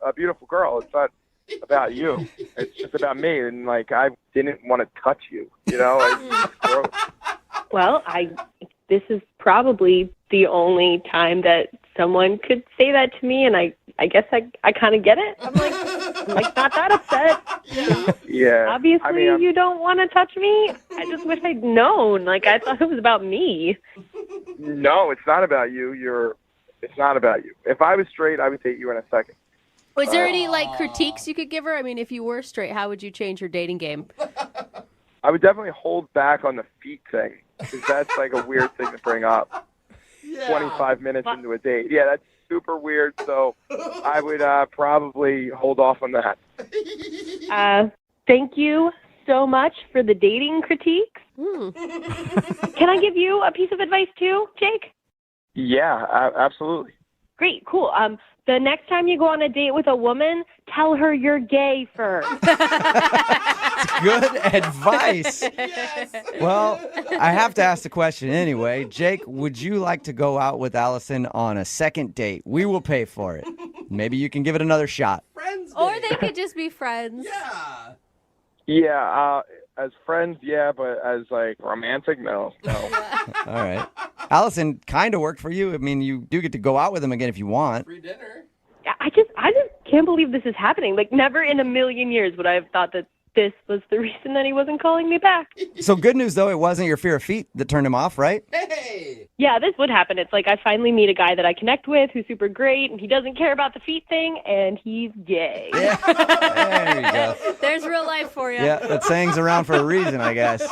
a beautiful girl. It's not about you. It's just about me, and I didn't want to touch you. It's gross. Well, this is probably the only time that someone could say that to me, and I guess I kind of get it. I'm like not that upset. Yeah. Obviously, you don't want to touch me. I just wish I'd known. I thought it was about me. No, it's not about you. It's not about you. If I was straight, I would date you in a second. Was there any critiques you could give her? I mean, if you were straight, how would you change your dating game? I would definitely hold back on the feet thing, because that's a weird thing to bring up. Yeah. 25 minutes into a date. Yeah, that's super weird, so I would probably hold off on that. Thank you so much for the dating critiques. Can I give you a piece of advice too, Jake? Yeah, absolutely. Great, cool. The next time you go on a date with a woman, tell her you're gay first. Good advice. Well, I have to ask the question anyway. Jake, would you like to go out with Allison on a second date? We will pay for it. Maybe you can give it another shot. Or they could just be friends. Yeah. Yeah, as friends, yeah, but as like romantic, no. All right. Allison, kind of worked for you. I mean, you do get to go out with him again if you want. Free dinner. I just can't believe this is happening. Like, never in a million years would I have thought that this was the reason that he wasn't calling me back. So good news, though, it wasn't your fear of feet that turned him off, right? Hey. Yeah, this would happen. It's like I finally meet a guy that I connect with who's super great, and he doesn't care about the feet thing, and he's gay. Yeah. There you go. There's real life for you. Yeah, that saying's around for a reason, I guess.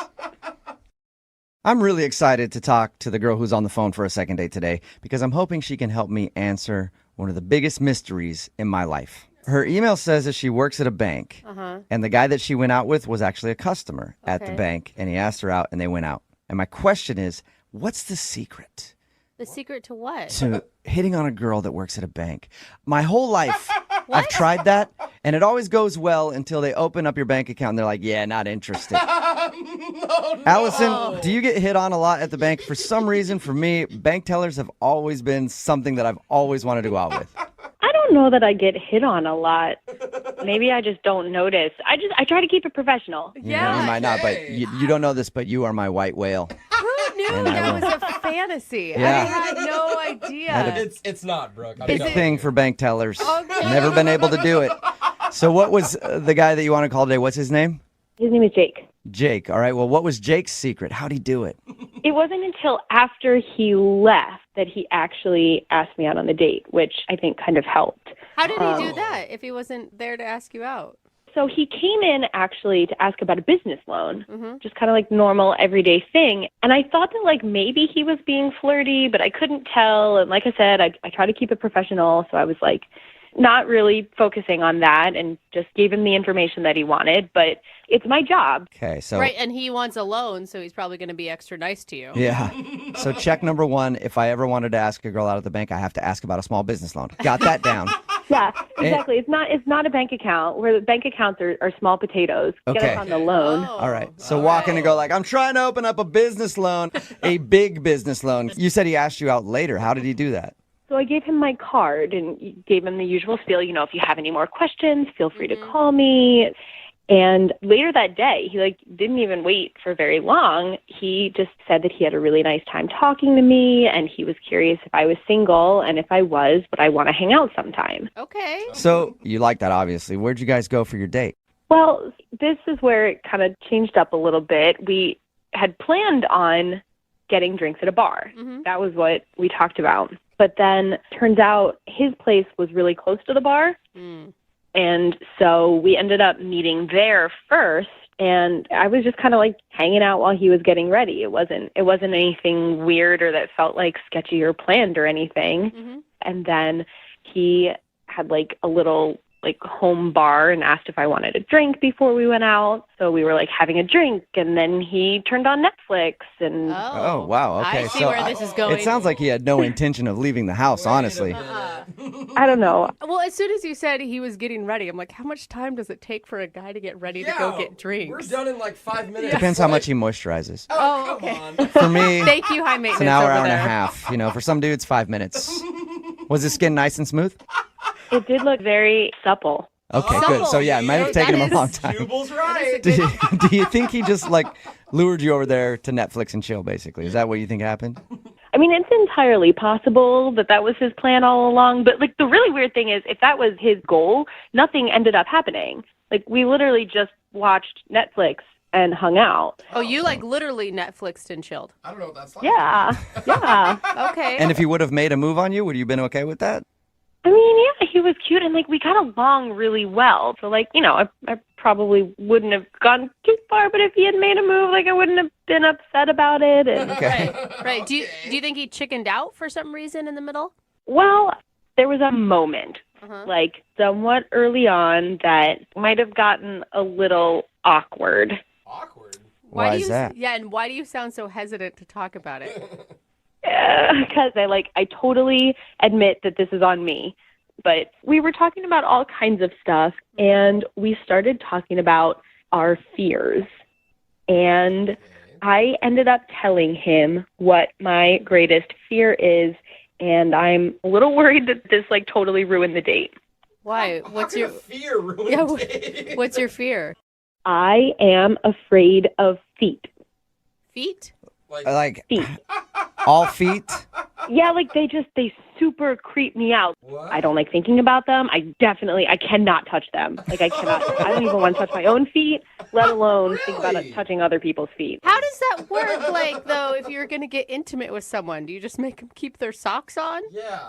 I'm really excited to talk to the girl who's on the phone for a second date today because I'm hoping she can help me answer one of the biggest mysteries in my life. Her email says that she works at a bank, and the guy that she went out with was actually a customer at the bank, and he asked her out, and they went out. And my question is, what's the secret The secret to what? to hitting on a girl that works at a bank? My whole life, I've tried that, and it always goes well until they open up your bank account, and they're like, yeah, not interested. Allison, do you get hit on a lot at the bank? For some reason, for me, bank tellers have always been something that I've always wanted to go out with. I don't know that I get hit on a lot. Maybe I just don't notice. I try to keep it professional. Yeah, you might not, but you don't know this, but you are my white whale. Who knew And I that will- was a fantasy? Yeah. I had no idea. It's not, Brooke. I'm Big sorry. thing for bank tellers. Okay. Never been able to do it. So what was the guy that you want to call today? What's his name? His name is Jake. Jake. All right. Well, what was Jake's secret? How'd he do it? It wasn't until after he left that he actually asked me out on the date, which I think kind of helped. How did he do that if he wasn't there to ask you out? So he came in actually to ask about a business loan, just kind of like normal everyday thing. And I thought that like maybe he was being flirty, but I couldn't tell. And like I said, I try to keep it professional. So I was like not really focusing on that and just gave him the information that he wanted. But it's my job. Okay. So Right, and he wants a loan, so he's probably going to be extra nice to you. yeah. So check number one, if I ever wanted to ask a girl out at the bank, I have to ask about a small business loan. Got that down. Yeah, exactly. It's not a bank account where the bank accounts are small potatoes. Get Okay. us on the loan. All right. So walk in and go like, I'm trying to open up a business loan, a big business loan. You said he asked you out later. How did he do that? So I gave him my card and gave him the usual spiel, if you have any more questions, feel free to call me. And later that day, he didn't even wait for very long. He just said that he had a really nice time talking to me and he was curious if I was single, and if I was, would I want to hang out sometime? Okay. So you like that, obviously. Where'd you guys go for your date? Well, this is where it kind of changed up a little bit. We had planned on getting drinks at a bar. That was what we talked about. But then turns out his place was really close to the bar. And so we ended up meeting there first. And I was just kind of like hanging out while he was getting ready. It wasn't anything weird or that felt like sketchy or planned or anything. And then he had a little home bar and asked if I wanted a drink before we went out. So we were having a drink, and then he turned on Netflix and Oh, wow. Okay. I see so where this is going. It sounds like he had no intention of leaving the house, honestly. I don't know. Well, as soon as you said he was getting ready, I'm like, how much time does it take for a guy to get ready to go get drinks? We're done in 5 minutes. Depends how much he moisturizes. Oh, okay. For me, Thank you, high maintenance. it's an hour, over hour and a there. half. For some dudes, 5 minutes. Was his skin nice and smooth? it did look very supple. Okay, good. So yeah, it might have taken him a long time. Jubal's right. Do you think he just lured you over there to Netflix and chill, basically? Is that what you think happened? I mean, it's entirely possible that was his plan all along. But the really weird thing is, if that was his goal, nothing ended up happening. We literally just watched Netflix and hung out. Oh, you literally Netflixed and chilled. I don't know what that's like. Yeah, yeah. Okay. And if he would have made a move on you, would you have been okay with that? I mean, yeah, he was cute, and we got along really well. So I probably wouldn't have gone too far, but if he had made a move, I wouldn't have been upset about it. And Right. Do you think he chickened out for some reason in the middle? well, there was a moment, somewhat early on, that might have gotten a little awkward. Awkward. Why do is you, that? Yeah, and why do you sound so hesitant to talk about it? because I totally admit that this is on me. But we were talking about all kinds of stuff, and we started talking about our fears. And I ended up telling him what my greatest fear is, and I'm a little worried that this totally ruined the date. Why? What's your fear? Ruined what's your fear? I am afraid of feet. Feet? Like feet. All feet? Yeah, they super creep me out. What? I don't like thinking about them. I cannot touch them. I don't even want to touch my own feet, let alone think about touching other people's feet. How does that work, though, if you're going to get intimate with someone? Do you just make them keep their socks on? Yeah.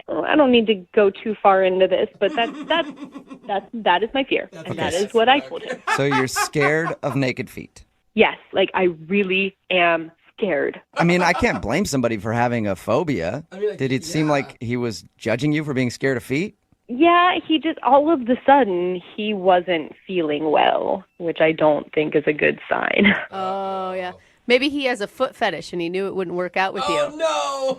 Well, I don't need to go too far into this, but that is my fear. And that is what I told him. So you're scared of naked feet? Yes, I really am scared. I mean, I can't blame somebody for having a phobia. Did it seem like he was judging you for being scared of feet? Yeah, he just, all of the sudden, he wasn't feeling well, which I don't think is a good sign. Oh, yeah. Maybe he has a foot fetish and he knew it wouldn't work out with you. No!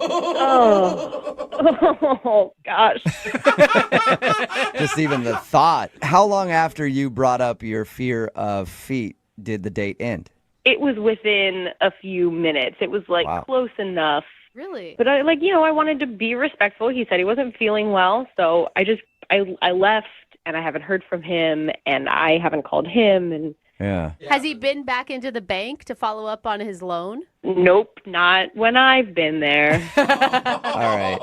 Oh, gosh. Just even the thought. How long after you brought up your fear of feet did the date end? It was within a few minutes. It was Wow. close enough. Really? But I wanted to be respectful. He said he wasn't feeling well, so I left, and I haven't heard from him, and I haven't called him, and yeah. Has he been back into the bank to follow up on his loan? Nope, not when I've been there. All right.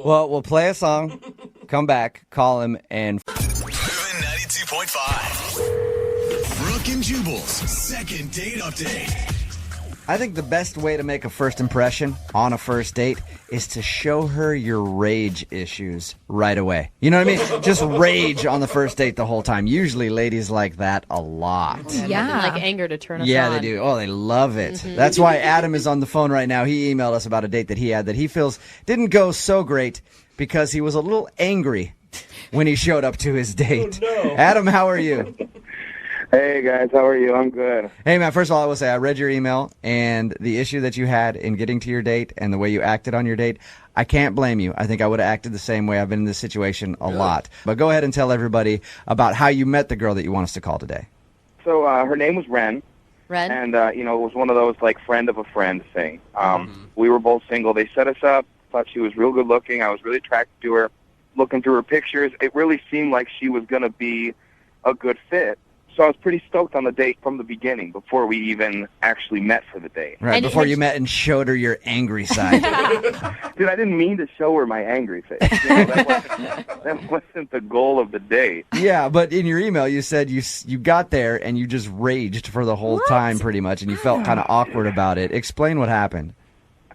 Well, we'll play a song, come back, call him, and... Moving 92.5. Brooke and Jubal's second date update. I think the best way to make a first impression on a first date is to show her your rage issues right away. You know what I mean? Just rage on the first date the whole time. Usually ladies like that a lot. Yeah. Like anger to turn us on. Yeah, they do. Oh, they love it. That's why Adam is on the phone right now. He emailed us about a date that he had that he feels didn't go so great because he was a little angry when he showed up to his date. Oh, no. Adam, how are you? Hey, guys. How are you? I'm good. Hey, man, first of all, I will say I read your email, and the issue that you had in getting to your date and the way you acted on your date, I can't blame you. I think I would have acted the same way. I've been in this situation a lot. But go ahead and tell everybody about how you met the girl that you want us to call today. So her name was Ren. Ren? And, it was one of those, friend of a friend thing. We were both single. They set us up. Thought she was real good looking. I was really attracted to her. Looking through her pictures, it really seemed like she was going to be a good fit. So I was pretty stoked on the date from the beginning before we even actually met for the date. Right, before you met and showed her your angry side. Dude, I didn't mean to show her my angry face. That wasn't the goal of the date. Yeah, but in your email you said you got there and you just raged for the whole time pretty much, and you felt kind of awkward about it. Explain what happened.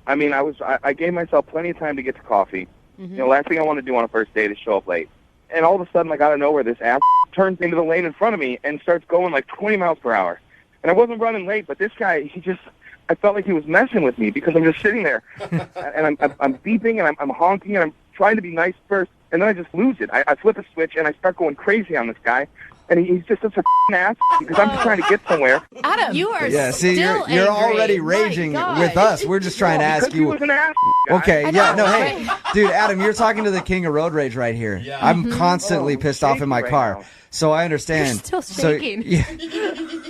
I mean, I gave myself plenty of time to get to coffee. Last thing I want to do on a first date is show up late. And all of a sudden, out of nowhere, this ass turns into the lane in front of me and starts going 20 miles per hour. And I wasn't running late, but this guy, I felt like he was messing with me because I'm just sitting there. And I'm beeping and I'm honking and I'm trying to be nice first. And then I just lose it. I flip a switch and I start going crazy on this guy. And he's just such a ass because I'm just trying to get somewhere. Adam, you are see, still you're angry. already raging with us. We're just trying to ask Because you. he was an ass guy. Okay, yeah, no, hey, dude, Adam, you're talking to the king of road rage right here. Yeah. I'm constantly pissed off in my right car, now. so I understand. You're still shaking.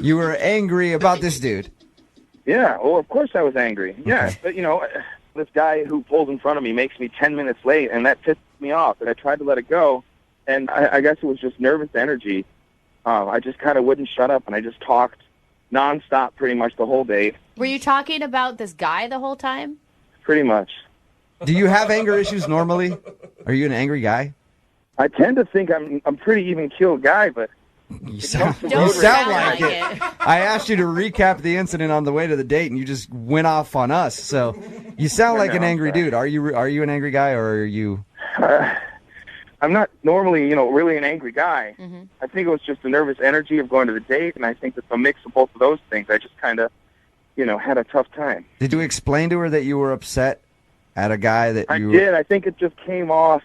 You were angry about this dude. Yeah, well, of course I was angry. Yeah, but, this guy who pulls in front of me makes me 10 minutes late, and that pissed me off, and I tried to let it go, and I guess it was just nervous energy. I just kind of wouldn't shut up, and I just talked nonstop pretty much the whole date. Were you talking about this guy the whole time? Pretty much. Do you have anger issues normally? Are you an angry guy? I tend to think I'm pretty even-keeled guy, but You sound like it. I asked you to recap the incident on the way to the date, and you just went off on us. So you sound like an angry dude. Are you an angry guy, or are you? I'm not normally, really an angry guy. I think it was just the nervous energy of going to the date, and I think it's a mix of both of those things. I just kind of, had a tough time. Did you explain to her that you were upset at a guy that I did. I think it just came off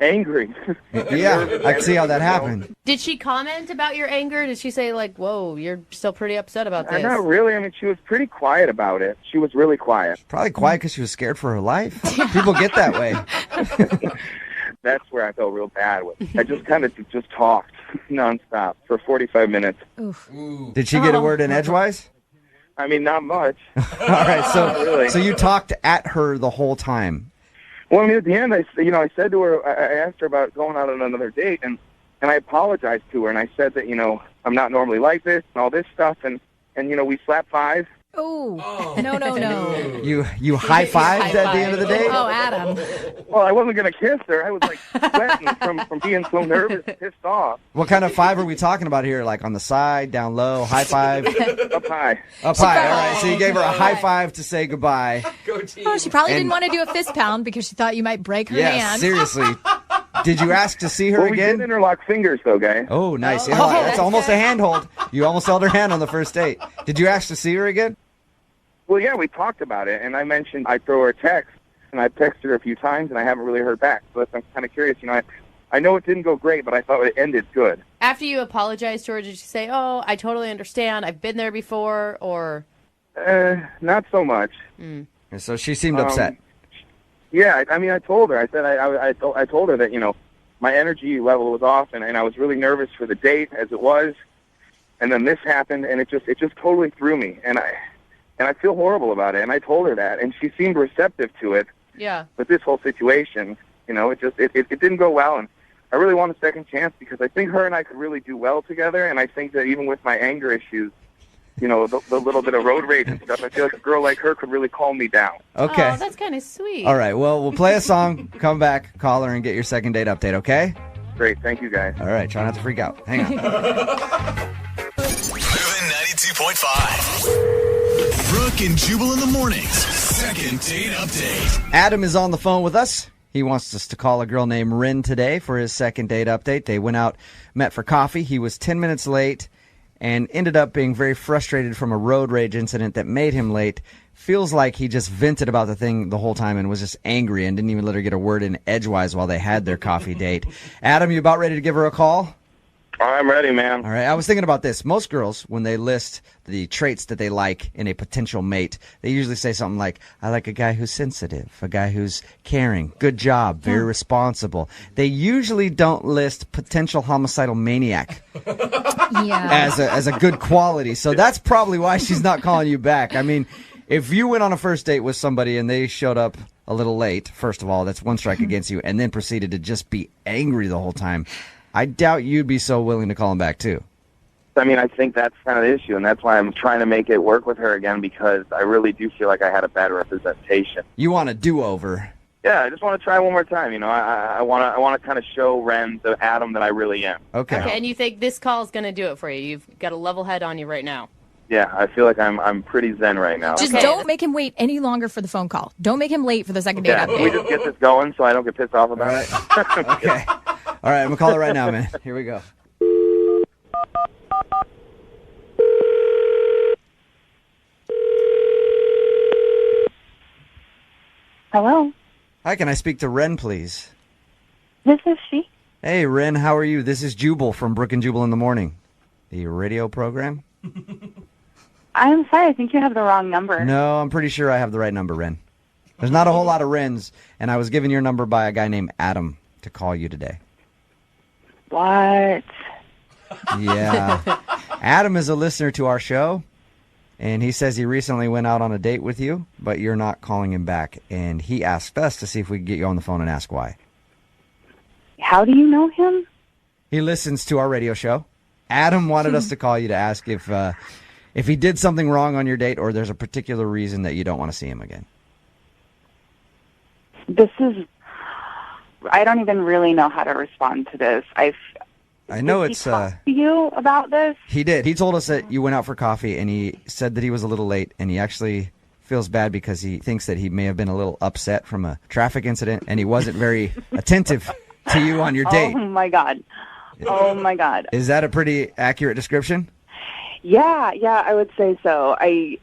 angry. Yeah, I can see how that happened. Did she comment about your anger? Did she say, like, whoa, you're still pretty upset about this? Not really. I mean, she was pretty quiet about it. She was really quiet. Probably quiet because she was scared for her life. People get that way. That's where I felt real bad with. I just kind of just talked nonstop for 45 minutes. Oof. Did she get a word in edgewise? I mean, not much. All right, Not really. so you talked at her the whole time. Well, I mean, at the end, I said to her, I asked her about going out on another date, and I apologized to her, and I said that, I'm not normally like this and all this stuff, and we slapped five. Oh, no. You high-fived at the end of the day? Oh, Adam. Well, I wasn't going to kiss her. I was, like, sweating from being so nervous and pissed off. What kind of five are we talking about here? Like on the side, down low, high five? Up high. Up high, all right. So you gave her a high five to say goodbye. Oh, she probably didn't want to do a fist pound because she thought you might break her hand. Seriously. Did you ask to see her Well, again? We did interlock fingers, though, guy. Oh, nice. That's almost a handhold. You almost held her hand on the first date. Did you ask to see her again? Well, yeah, we talked about it, and I mentioned I'd throw her a text, and I texted her a few times, and I haven't really heard back. So I'm kind of curious. I know it didn't go great, but I thought it ended good. After you apologized to her, did you say, oh, I totally understand, I've been there before, or? Not so much. And so she seemed upset. Yeah, I mean, I told her. I said I told her that, my energy level was off, and I was really nervous for the date as it was. And then this happened, and it just totally threw me. And I feel horrible about it, and I told her that, and she seemed receptive to it. Yeah. But this whole situation, it didn't go well, and I really want a second chance because I think her and I could really do well together, and I think that even with my anger issues, the little bit of road rage and stuff, I feel like a girl like her could really calm me down. Okay. Oh, that's kind of sweet. All right, well, we'll play a song, come back, call her, and get your second date update, okay? Great, thank you, guys. All right, try not to freak out. Hang on. Moving 92.5. Brooke and Jubal in the mornings. Second date update. Adam is on the phone with us. He wants us to call a girl named Rin today for his second date update. They went out, met for coffee. He was 10 minutes late and ended up being very frustrated from a road rage incident that made him late. Feels like he just vented about the thing the whole time and was just angry and didn't even let her get a word in edgewise while they had their coffee date. Adam, you about ready to give her a call? I'm ready, man. All right, I was thinking about this. Most girls, when they list the traits that they like in a potential mate, they usually say something like, I like a guy who's sensitive, a guy who's caring, good job, very responsible. They usually don't list potential homicidal maniac as a good quality. So that's probably why she's not calling you back. I mean, if you went on a first date with somebody and they showed up a little late, first of all, that's one strike against you, and then proceeded to just be angry the whole time, I doubt you'd be so willing to call him back, too. I mean, I think that's kind of the issue, and that's why I'm trying to make it work with her again, because I really do feel like I had a bad representation. You want a do-over. Yeah, I just want to try one more time. I want to kind of show Ren the Adam that I really am. Okay, and you think this call is going to do it for you? You've got a level head on you right now. Yeah, I feel like I'm pretty zen right now. Just don't make him wait any longer for the phone call. Don't make him late for the second date update. Can we just get this going so I don't get pissed off about it? Okay. All right, I'm going to call it right now, man. Here we go. Hello. Hi, can I speak to Ren, please? This is she. Hey, Ren, how are you? This is Jubal from Brooke and Jubal in the Morning, the radio program. I'm sorry, I think you have the wrong number. No, I'm pretty sure I have the right number, Ren. There's not a whole lot of Rens, and I was given your number by a guy named Adam to call you today. What? Yeah. Adam is a listener to our show, and he says he recently went out on a date with you, but you're not calling him back, and he asked us to see if we could get you on the phone and ask why. How do you know him? He listens to our radio show. Adam wanted us to call you to ask if he did something wrong on your date or there's a particular reason that you don't want to see him again. I don't even really know how to respond to this. I know Did he talk to you about this? He did. He told us that you went out for coffee, and he said that he was a little late, and he actually feels bad because he thinks that he may have been a little upset from a traffic incident, and he wasn't very attentive to you on your date. Oh, my God. Oh, my God. Is that a pretty accurate description? Yeah, I would say so. I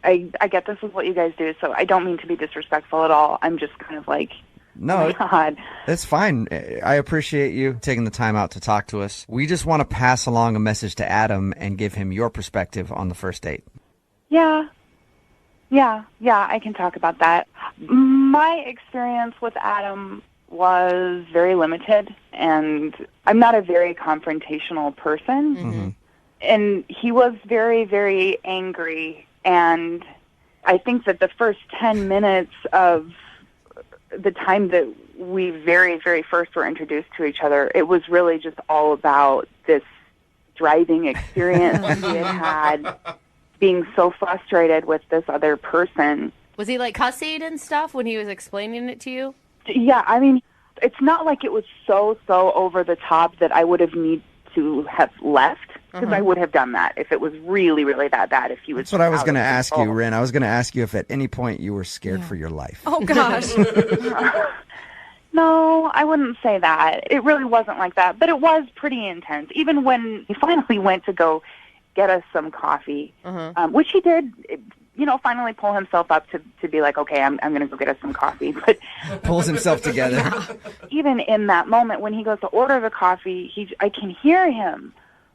get this is what you guys do, so I don't mean to be disrespectful at all. I'm just kind of like, No, God. it's fine. I appreciate you taking the time out to talk to us. We just want to pass along a message to Adam and give him your perspective on the first date. Yeah, I can talk about that. My experience with Adam was very limited, and I'm not a very confrontational person. Mm-hmm. And he was very, very angry, and I think that the first 10 minutes of the time that we very, very first were introduced to each other, it was really just all about this driving experience he had being so frustrated with this other person. Was he like cussing and stuff when he was explaining it to you? Yeah, I mean, it's not like it was so over the top that I would have need to have left, because I would have done that if it was really, really that bad. If he was. That's what I was out going to of ask you, control. Rin. I was going to ask you if at any point you were scared for your life. Oh, gosh. No, I wouldn't say that. It really wasn't like that, but it was pretty intense. Even when he finally went to go get us some coffee, which he did, finally pull himself up to be like, okay, I'm going to go get us some coffee. But Pulls himself together. even in that moment when he goes to order the coffee, I can hear him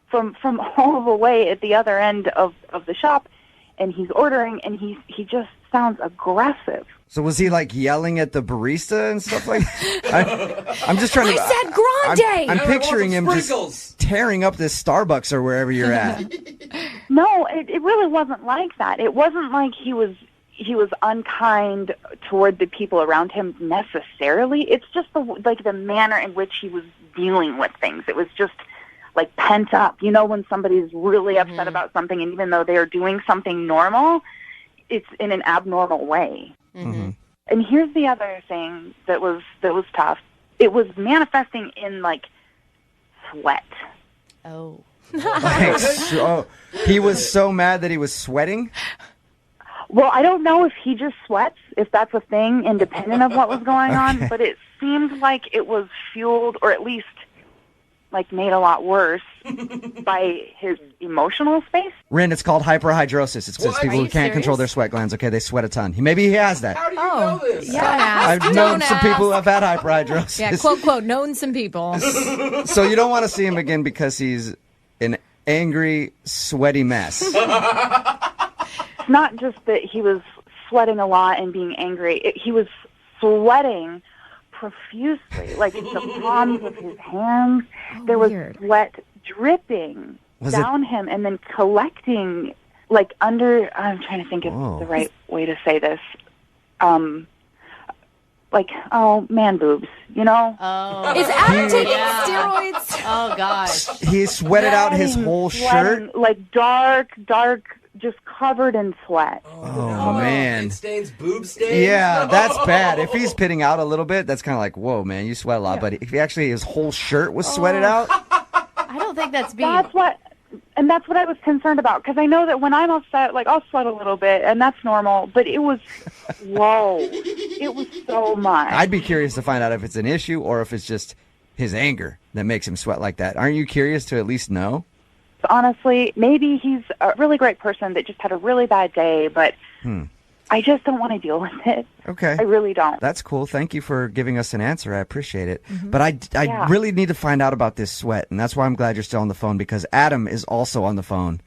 from all the way at the other end of the shop, and he's ordering, and he just sounds aggressive. So was he like yelling at the barista and stuff like that? I'm just trying to. I said grande! I'm picturing him just tearing up this Starbucks or wherever you're at. No, it really wasn't like that. It wasn't like he was unkind toward the people around him necessarily. It's just the manner in which he was dealing with things. It was just like pent up. When somebody's really upset about something, and even though they are doing something normal, it's in an abnormal way. Mm-hmm. And here's the other thing that was tough. It was manifesting in like sweat. Oh. He was so mad that he was sweating? Well, I don't know if he just sweats, if that's a thing, independent of what was going on, but it seemed like it was fueled, or at least like made a lot worse by his emotional space. Rin, it's called hyperhidrosis. It's just people who can't control their sweat glands. Okay, they sweat a ton. Maybe he has that. How do you know this? Yeah, I've known some people who have had hyperhidrosis. Yeah, quote, known some people. So you don't want to see him again because he's an angry, sweaty mess. It's not just that he was sweating a lot and being angry. He was sweating profusely, like the palms of his hands. There was sweat dripping down him and then collecting like under, I'm trying to think of the right way to say this. Man boobs, Oh. Is Adam taking steroids? Oh, gosh. He sweated out his whole shirt? Like dark, just covered in sweat. Oh, man. It stains, boob stains? Yeah, that's bad. If he's pitting out a little bit, that's kind of like, whoa, man, you sweat a lot. But if he actually, his whole shirt was sweated out? I don't think that's being... That's what I was concerned about, because I know that when I'm upset, like, I'll sweat a little bit, and that's normal, but it was, whoa, it was so much. I'd be curious to find out if it's an issue or if it's just his anger that makes him sweat like that. Aren't you curious to at least know? Honestly, maybe he's a really great person that just had a really bad day, but I just don't want to deal with it. Okay. I really don't. That's cool. Thank you for giving us an answer. I appreciate it. But I really need to find out about this sweat, and that's why I'm glad you're still on the phone, because Adam is also on the phone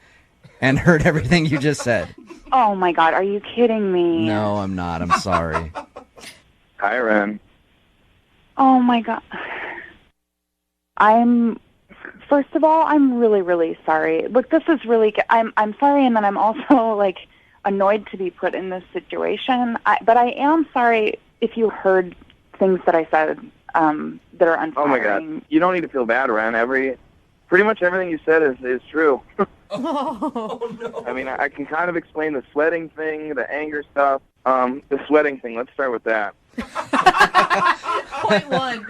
and heard everything you just said. Oh, my God. Are you kidding me? No, I'm not. I'm sorry. Hi, Ren. Oh, my God. First of all, I'm really, really sorry. Look, this is really, I'm sorry, and then I'm also, like, annoyed to be put in this situation. But I am sorry if you heard things that I said that are unflattering. Oh, my God. You don't need to feel bad, Ren. Pretty much everything you said is true. Oh, no. I mean, I can kind of explain the sweating thing, the anger stuff. The sweating thing, let's start with that. Point one.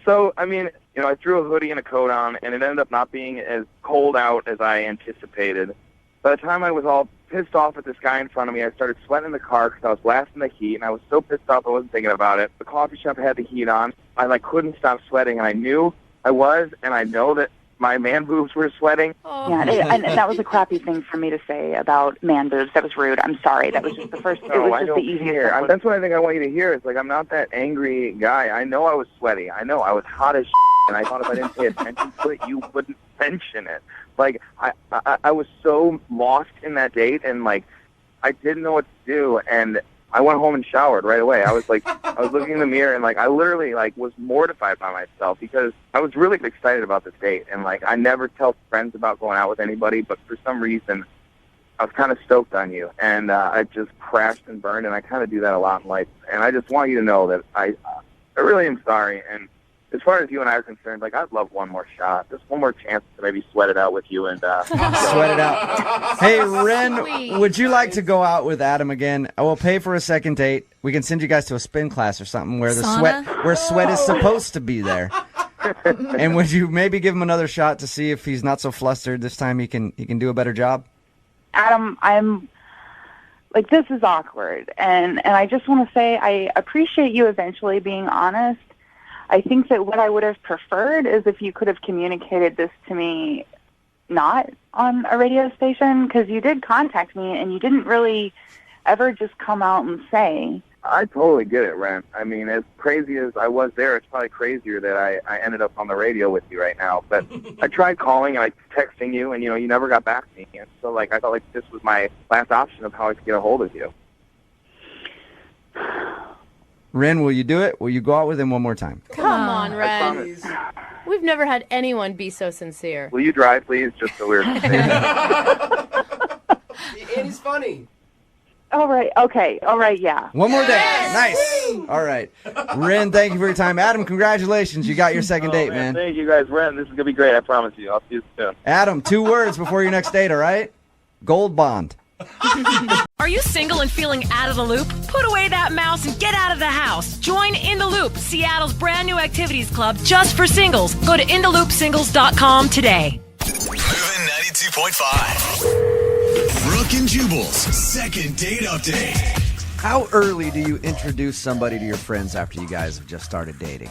So, I mean, I threw a hoodie and a coat on, and it ended up not being as cold out as I anticipated. By the time I was all pissed off at this guy in front of me, I started sweating in the car because I was blasting the heat, and I was so pissed off I wasn't thinking about it. The coffee shop had the heat on. I couldn't stop sweating, and I knew I was, and I know that my man boobs were sweating. Yeah, and that was a crappy thing for me to say about man boobs. That was rude. I'm sorry. That was just the first. It No, was I just don't the easiest. care. thing. That's what I think I want you to hear. Is like I'm not that angry guy. I know I was sweaty. I know I was hot as and I thought if I didn't pay attention to it, you wouldn't mention it. Like I was so lost in that date, and like I didn't know what to do, and I went home and showered right away. I was like, I was looking in the mirror, and like I literally like was mortified by myself because I was really excited about this date, and like I never tell friends about going out with anybody, but for some reason I was kind of stoked on you, and I just crashed and burned, and I kind of do that a lot in life, and I just want you to know that I really am sorry. And as far as you and I are concerned, like I'd love one more shot, just one more chance to maybe sweat it out with you and Sweat it out. Hey, Ren, would you like to go out with Adam again? I will pay for a second date. We can send you guys to a spin class or something where the sweat is supposed to be there. And would you maybe give him another shot to see if he's not so flustered this time? He can do a better job. Adam, I'm like, this is awkward, and I just want to say I appreciate you eventually being honest. I think that what I would have preferred is if you could have communicated this to me not on a radio station, because you did contact me and you didn't really ever just come out and say. I totally get it, Ren. I mean, as crazy as I was there, it's probably crazier that I ended up on the radio with you right now. But I tried calling and I texting you, and, you know, you never got back to me. And so, like, I felt like this was my last option of how I could get a hold of you. Ren, will you do it? Will you go out with him one more time? Come on, Ren. We've never had anyone be so sincere. Will you drive, please? Just so we're... And he's funny. All right. Okay. All right. Yeah. One more day. Nice. All right. Ren, thank you for your time. Adam, congratulations. You got your second date, man. Thank you, guys. Ren, this is going to be great. I promise you. I'll see you soon. Adam, 2 words before your next date, all right? Gold bond. Are you single and feeling out of the loop? Put away that mouse and get out of the house. Join In the Loop, Seattle's brand new activities club just for singles. Go to intheloopsingles.com today. Moving 92.5. Brooke and Jubal's second date update. How early do you introduce somebody to your friends after you guys have just started dating?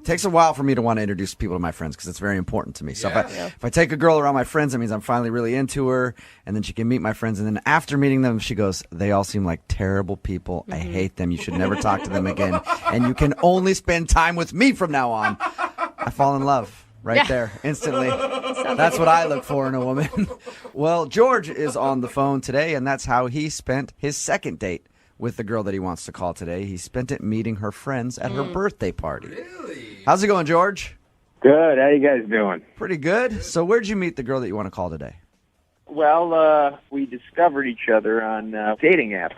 It takes a while for me to want to introduce people to my friends because it's very important to me. So if I take a girl around my friends, that means I'm finally really into her, and then she can meet my friends. And then after meeting them, she goes, they all seem like terrible people. I hate them. You should never talk to them again. And you can only spend time with me from now on. I fall in love right there instantly. That's what I look for in a woman. Well, George is on the phone today, and that's how he spent his second date with the girl that he wants to call today. He spent it meeting her friends at her birthday party. Really? How's it going, George? Good. How you guys doing? Pretty good. So where'd you meet the girl that you want to call today? Well, we discovered each other on dating apps.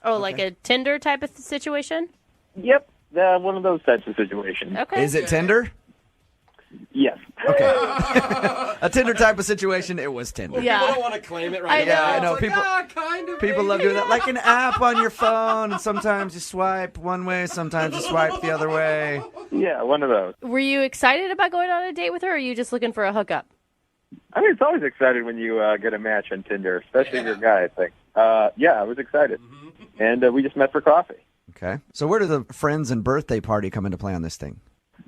Oh, like a Tinder type of situation? Yep. One of those types of situations. Okay. Is it Tinder? Yes. Okay. A Tinder type of situation, it was Tinder. Yeah. People don't want to claim it right now. I know. It's People, like, kind of, people love doing that. Like an app on your phone, and sometimes you swipe one way, sometimes you swipe the other way. Yeah, one of those. Were you excited about going on a date with her, or are you just looking for a hookup? I mean, it's always exciting when you get a match on Tinder, especially if you're a guy, I think. Yeah, I was excited. And we just met for coffee. Okay. So where did the friends and birthday party come into play on this thing?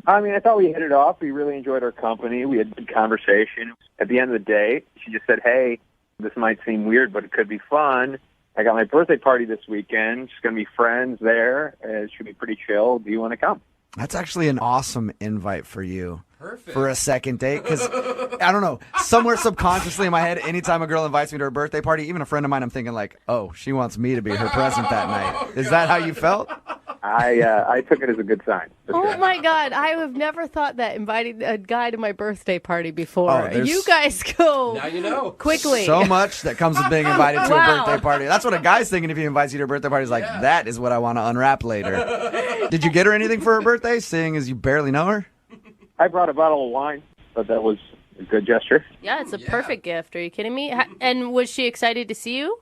I mean, I thought we hit it off. We really enjoyed our company. We had good conversation. At the end of the day, she just said, hey, this might seem weird, but it could be fun. I got my birthday party this weekend. Just going to be friends there. It should be pretty chill. Do you want to come? That's actually an awesome invite for you. Perfect. For a second date. Because, I don't know, somewhere subconsciously in my head, anytime a girl invites me to her birthday party, even a friend of mine, I'm thinking like, oh, she wants me to be her present that night. Is that how you felt? I took it as a good sign. Oh, my God. I have never thought that, inviting a guy to my birthday party before. Oh, you guys go now you know. Quickly. So much that comes with being invited to a birthday party. That's what a guy's thinking if he invites you to a birthday party. He's like, that is what I want to unwrap later. Did you get her anything for her birthday, seeing as you barely know her? I brought a bottle of wine, but that was a good gesture. Yeah, it's a perfect gift. Are you kidding me? And was she excited to see you?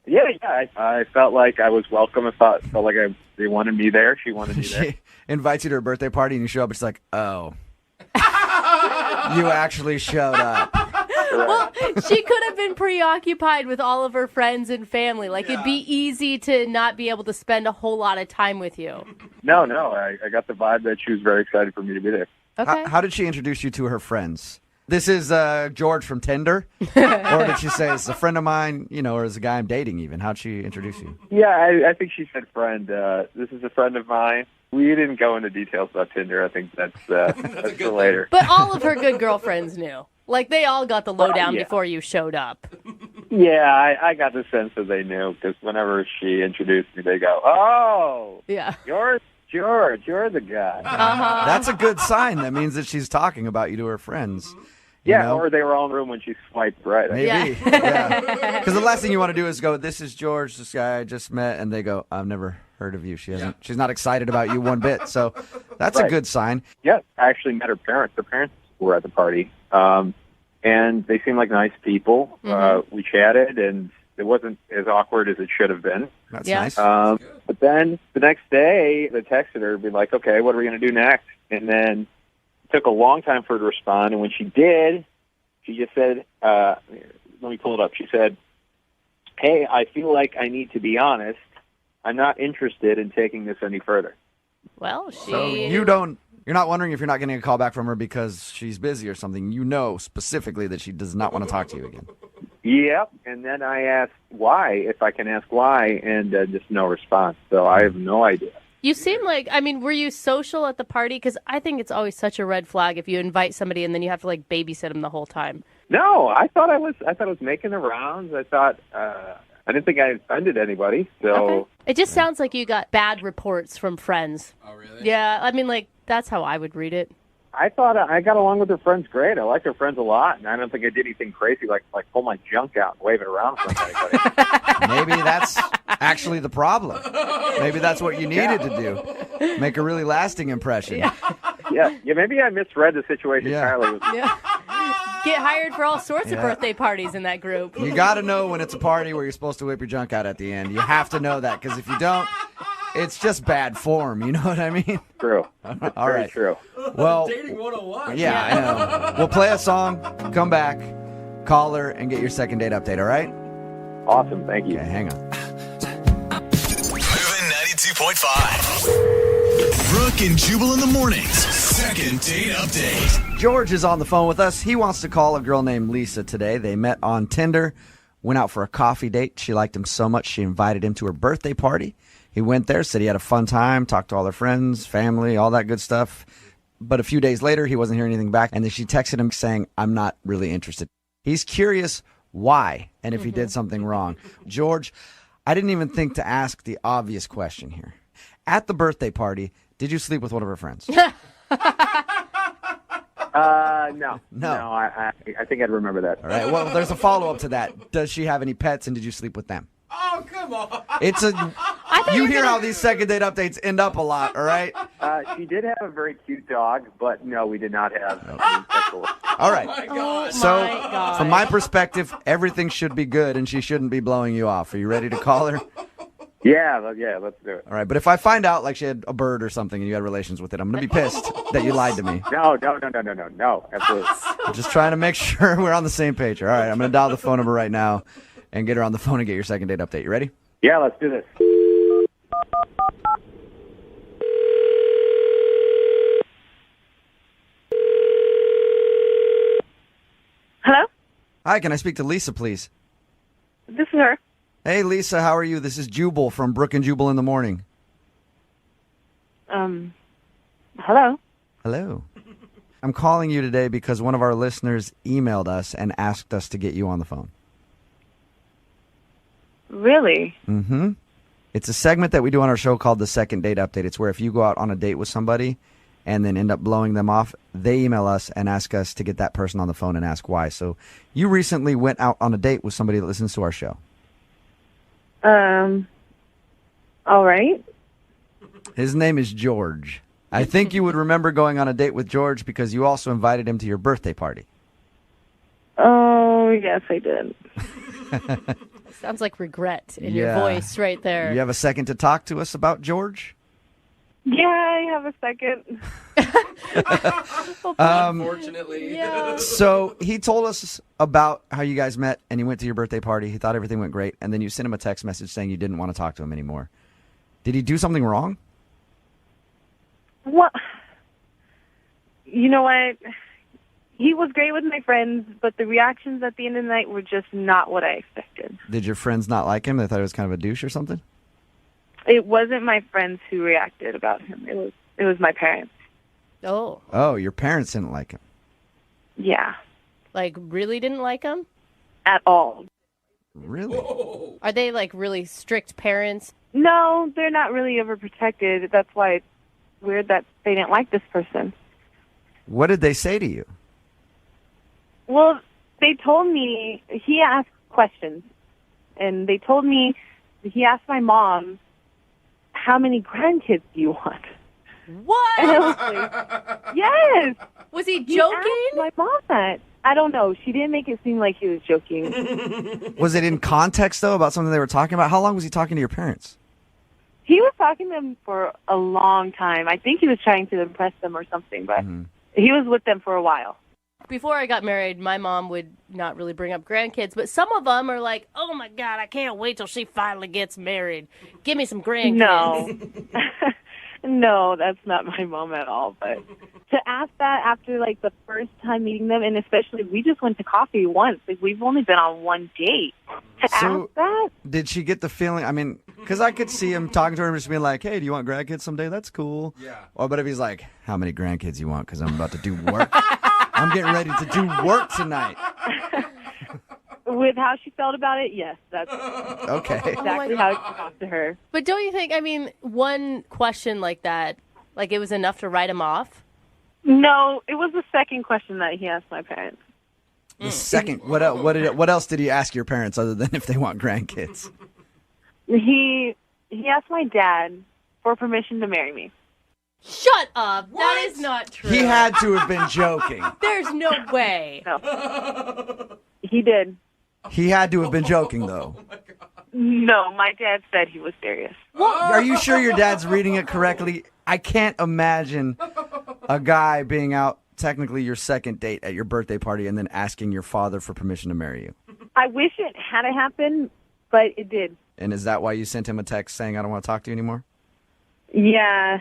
Yeah. I felt like I was welcome. I felt like they wanted me there. She wanted me there. She invites you to her birthday party, and you show up, and she's like, oh. You actually showed up. Well, she could have been preoccupied with all of her friends and family. Like, it'd be easy to not be able to spend a whole lot of time with you. No. I got the vibe that she was very excited for me to be there. Okay. How did she introduce you to her friends? this is George from Tinder? Or did she say, it's a friend of mine, or is a guy I'm dating even? How'd she introduce you? Yeah, I think she said friend. This is a friend of mine. We didn't go into details about Tinder. I think that's for later. But all of her good girlfriends knew. Like, they all got the lowdown before you showed up. Yeah, I got the sense that they knew because whenever she introduced me, they go, "Oh, yeah, you're George. You're the guy." Uh-huh. That's a good sign. That means that she's talking about you to her friends. Yeah, or they were all in the room when she swiped right. Maybe. Yeah. Because the last thing you want to do is go, "This is George, this guy I just met," and they go, "I've never heard of you." She's not excited about you one bit. So that's a good sign. Yeah, I actually met her parents. Her parents were at the party. And they seemed like nice people. We chatted, and it wasn't as awkward as it should have been. That's nice. But then the next day, they texted her, be like, "Okay, what are we going to do next?" And then it took a long time for her to respond. And when she did, she just said, let me pull it up. She said, "Hey, I feel like I need to be honest. I'm not interested in taking this any further." Well, So you're not wondering if you're not getting a call back from her because she's busy or something. You know specifically that she does not want to talk to you again. Yep. And then I asked why, if I can ask why, and just no response. So I have no idea. You seem like, were you social at the party? Because I think it's always such a red flag if you invite somebody and then you have to babysit them the whole time. No, I thought I was making the rounds. I thought I didn't think I offended anybody. So It just sounds like you got bad reports from friends. Oh, really? Yeah, that's how I would read it. I thought I got along with her friends great. I liked her friends a lot, and I don't think I did anything crazy like pull my junk out and wave it around for anybody. Maybe that's actually the problem. Maybe that's what you needed to do. Make a really lasting impression. Yeah, maybe I misread the situation entirely. Get hired for all sorts of birthday parties in that group. You got to know when it's a party where you're supposed to whip your junk out at the end. You have to know that, because if you don't, it's just bad form. You know what I mean? True. All right. True. Well, Dating 101. Yeah, I know. We'll play a song, come back, call her, and get your second date update, all right? Awesome. Thank you. Okay, hang on. Moving 92.5. Brooke and Jubal in the mornings. Second date update. George is on the phone with us. He wants to call a girl named Lisa today. They met on Tinder, went out for a coffee date. She liked him so much she invited him to her birthday party. He went there, said he had a fun time, talked to all their friends, family, all that good stuff. But a few days later, he wasn't hearing anything back, and then she texted him saying, "I'm not really interested." He's curious why and if he did something wrong. George, I didn't even think to ask the obvious question here. At the birthday party, did you sleep with one of her friends? No. I think I'd remember that. All right. Well, there's a follow-up to that. Does she have any pets, and did you sleep with them? Oh, come on. You hear how these second date updates end up a lot, all right? She did have a very cute dog, but no, we did not have any sexual. All right. Oh, my God. So, from my perspective, everything should be good, and she shouldn't be blowing you off. Are you ready to call her? Yeah, let's do it. All right, but if I find out like she had a bird or something and you had relations with it, I'm going to be pissed that you lied to me. No, absolutely. I'm just trying to make sure we're on the same page. All right, I'm going to dial the phone number right now and get her on the phone and get your second date update. You ready? Yeah, let's do this. Hello? Hi, can I speak to Lisa, please? This is her. Hey, Lisa, how are you? This is Jubal from Brooke and Jubal in the morning. Hello? Hello. I'm calling you today because one of our listeners emailed us and asked us to get you on the phone. Really? Mm-hmm. It's a segment that we do on our show called the Second Date Update. It's where if you go out on a date with somebody and then end up blowing them off, they email us and ask us to get that person on the phone and ask why. So you recently went out on a date with somebody that listens to our show. All right. His name is George. I think you would remember going on a date with George because you also invited him to your birthday party. Oh, yes, I did. Sounds like regret in your voice right there. You have a second to talk to us about George? Yeah, I have a second. Unfortunately. Yeah. So he told us about how you guys met and he went to your birthday party. He thought everything went great. And then you sent him a text message saying you didn't want to talk to him anymore. Did he do something wrong? What? You know what? He was great with my friends, but the reactions at the end of the night were just not what I expected. Did your friends not like him? They thought he was kind of a douche or something? It wasn't my friends who reacted about him. It was my parents. Oh. Oh, your parents didn't like him. Yeah. Like, really didn't like him? At all. Really? Are they, like, really strict parents? No, they're not really overprotected. That's why it's weird that they didn't like this person. What did they say to you? Well, they told me, he asked questions, and they told me, he asked my mom, how many grandkids do you want? What? And I was like, yes. Was he He joking? asked my mom that. I don't know. She didn't make it seem like he was joking. Was it in context, though, about something they were talking about? How long was he talking to your parents? He was talking to them for a long time. I think he was trying to impress them or something, but he was with them for a while. Before I got married, my mom would not really bring up grandkids, but some of them are like, oh my God, I can't wait till she finally gets married. Give me some grandkids. No. No, that's not my mom at all. But to ask that after, like, the first time meeting them, and especially we just went to coffee once. Like, we've only been on one date. To ask that? Did she get the feeling? I mean, because I could see him talking to her and just being like, hey, do you want grandkids someday? That's cool. Yeah. Or, but if he's like, how many grandkids you want? Because I'm about to do work. I'm getting ready to do work tonight. With how she felt about it, yes, that's Okay. exactly how I talked to her. But don't you think, I mean, one question like that, like it was enough to write him off? No, it was the second question that he asked my parents. The second, what else did he ask your parents other than if they want grandkids? He asked my dad for permission to marry me. Shut up. That is not true. He had to have been joking. There's no way. No. He did. He had to have been joking, though. No, my dad said he was serious. Are you sure your dad's reading it correctly? I can't imagine a guy being out, technically your second date at your birthday party, and then asking your father for permission to marry you. I wish it had happened, but it did. And is that why you sent him a text saying, I don't want to talk to you anymore? Yeah.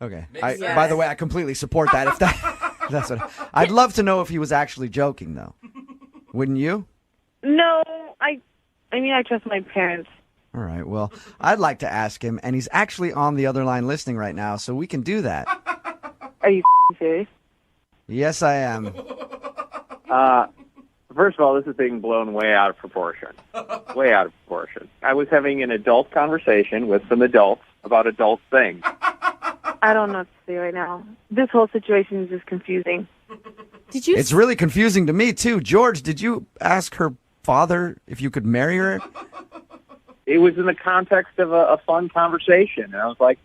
Okay. By the way, I completely support that. If that's what I'd love to know if he was actually joking, though. Wouldn't you? No, I mean, I trust my parents. All right. Well, I'd like to ask him, and he's actually on the other line listening right now, so we can do that. Are you serious? Yes, I am. First of all, this is being blown way out of proportion. Way out of proportion. I was having an adult conversation with some adults about adult things. I don't know what to say right now. This whole situation is just confusing. Did you? It's really confusing to me, too. George, did you ask her father if you could marry her? It was in the context of a fun conversation. And I was like,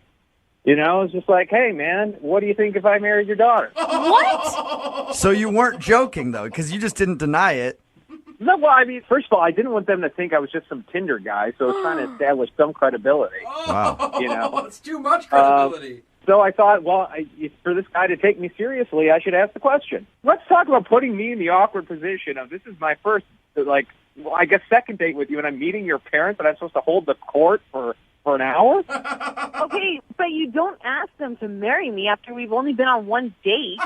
you know, it's just like, hey, man, what do you think if I married your daughter? What? So you weren't joking, though, because you just didn't deny it. No, well, I mean, first of all, I didn't want them to think I was just some Tinder guy, so I was trying to establish some credibility. Wow. You know? It's too much credibility. So I thought, well, for this guy to take me seriously, I should ask the question. Let's talk about putting me in the awkward position of this is my first, like, well, I guess second date with you, and I'm meeting your parents, and I'm supposed to hold the court for an hour? Okay, but you don't ask them to marry me after we've only been on one date.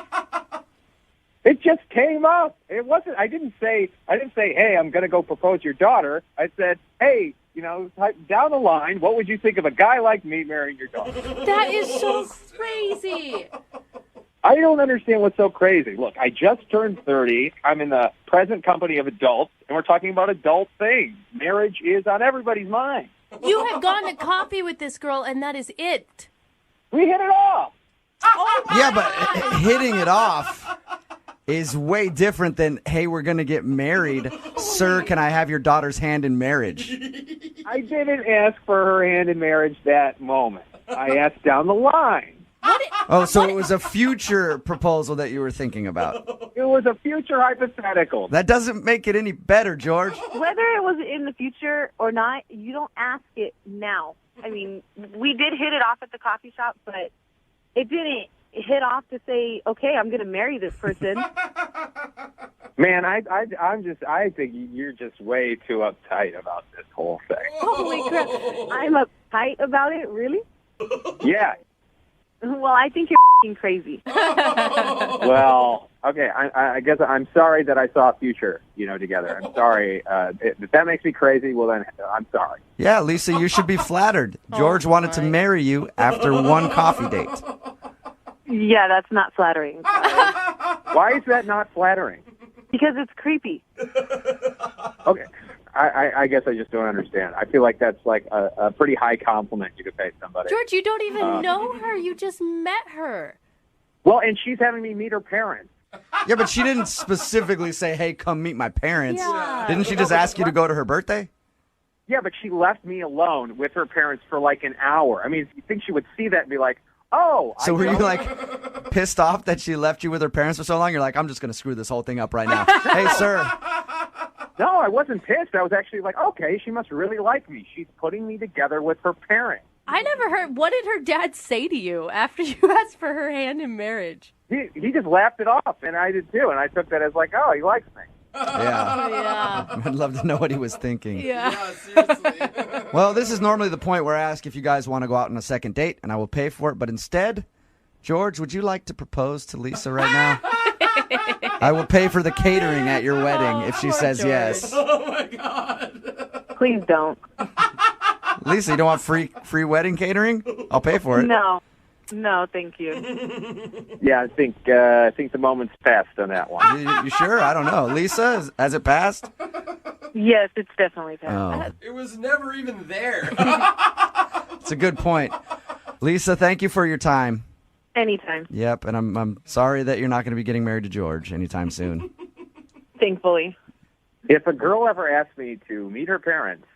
It just came up. It wasn't. I didn't say, hey, I'm going to go propose your daughter. I said, hey, you know, down the line, what would you think of a guy like me marrying your daughter? That is so crazy. I don't understand what's so crazy. Look, I just turned 30. I'm in the present company of adults, and we're talking about adult things. Marriage is on everybody's mind. You have gone to coffee with this girl, and that is it. We hit it off. Yeah, but hitting it off is way different than, hey, we're going to get married. Sir, can I have your daughter's hand in marriage? I didn't ask for her hand in marriage that moment. I asked down the line. Oh, so it was a future proposal that you were thinking about. It was a future hypothetical. That doesn't make it any better, George. Whether it was in the future or not, you don't ask it now. I mean, we did hit it off at the coffee shop, but it didn't hit off to say, okay, I'm going to marry this person. Man, I think you're just way too uptight about this whole thing. Holy crap. I'm uptight about it? Really? Yeah. Well, I think you're f***ing crazy. Well, Okay, I guess I'm sorry that I saw a future, together. I'm sorry. If that makes me crazy, well, then I'm sorry. Yeah, Lisa, you should be flattered. George wanted to marry you after one coffee date. Yeah, that's not flattering. Why is that not flattering? Because it's creepy. Okay, I guess I just don't understand. I feel like that's like a pretty high compliment you could pay somebody. George, you don't even know her. You just met her. Well, and she's having me meet her parents. Yeah, but she didn't specifically say, hey, come meet my parents. Yeah. Didn't she just ask you to go to her birthday? Yeah, but she left me alone with her parents for like an hour. I mean, you think she would see that and be like, oh. So were you like pissed off that she left you with her parents for so long? You're like, I'm just going to screw this whole thing up right now. Hey, sir. No, I wasn't pissed. I was actually like, okay, she must really like me. She's putting me together with her parents. I never heard. What did her dad say to you after you asked for her hand in marriage? He just laughed it off, and I did too. And I took that as like, oh, he likes me. Yeah. Yeah. I'd love to know what he was thinking. Yeah. Seriously. Well, this is normally the point where I ask if you guys want to go out on a second date, and I will pay for it. But instead, George, would you like to propose to Lisa right now? I will pay for the catering at your wedding if she says George. yes. Oh my God. Please don't. Lisa, you don't want free wedding catering? I'll pay for it. No, thank you. Yeah, I think the moment's passed on that one. You sure? I don't know. Lisa, has it passed? Yes, it's definitely passed. Oh, It was never even there. it's a good point. Lisa, thank you for your time. Anytime. Yep, and I'm sorry that you're not going to be getting married to George anytime soon. Thankfully. If a girl ever asked me to meet her parents,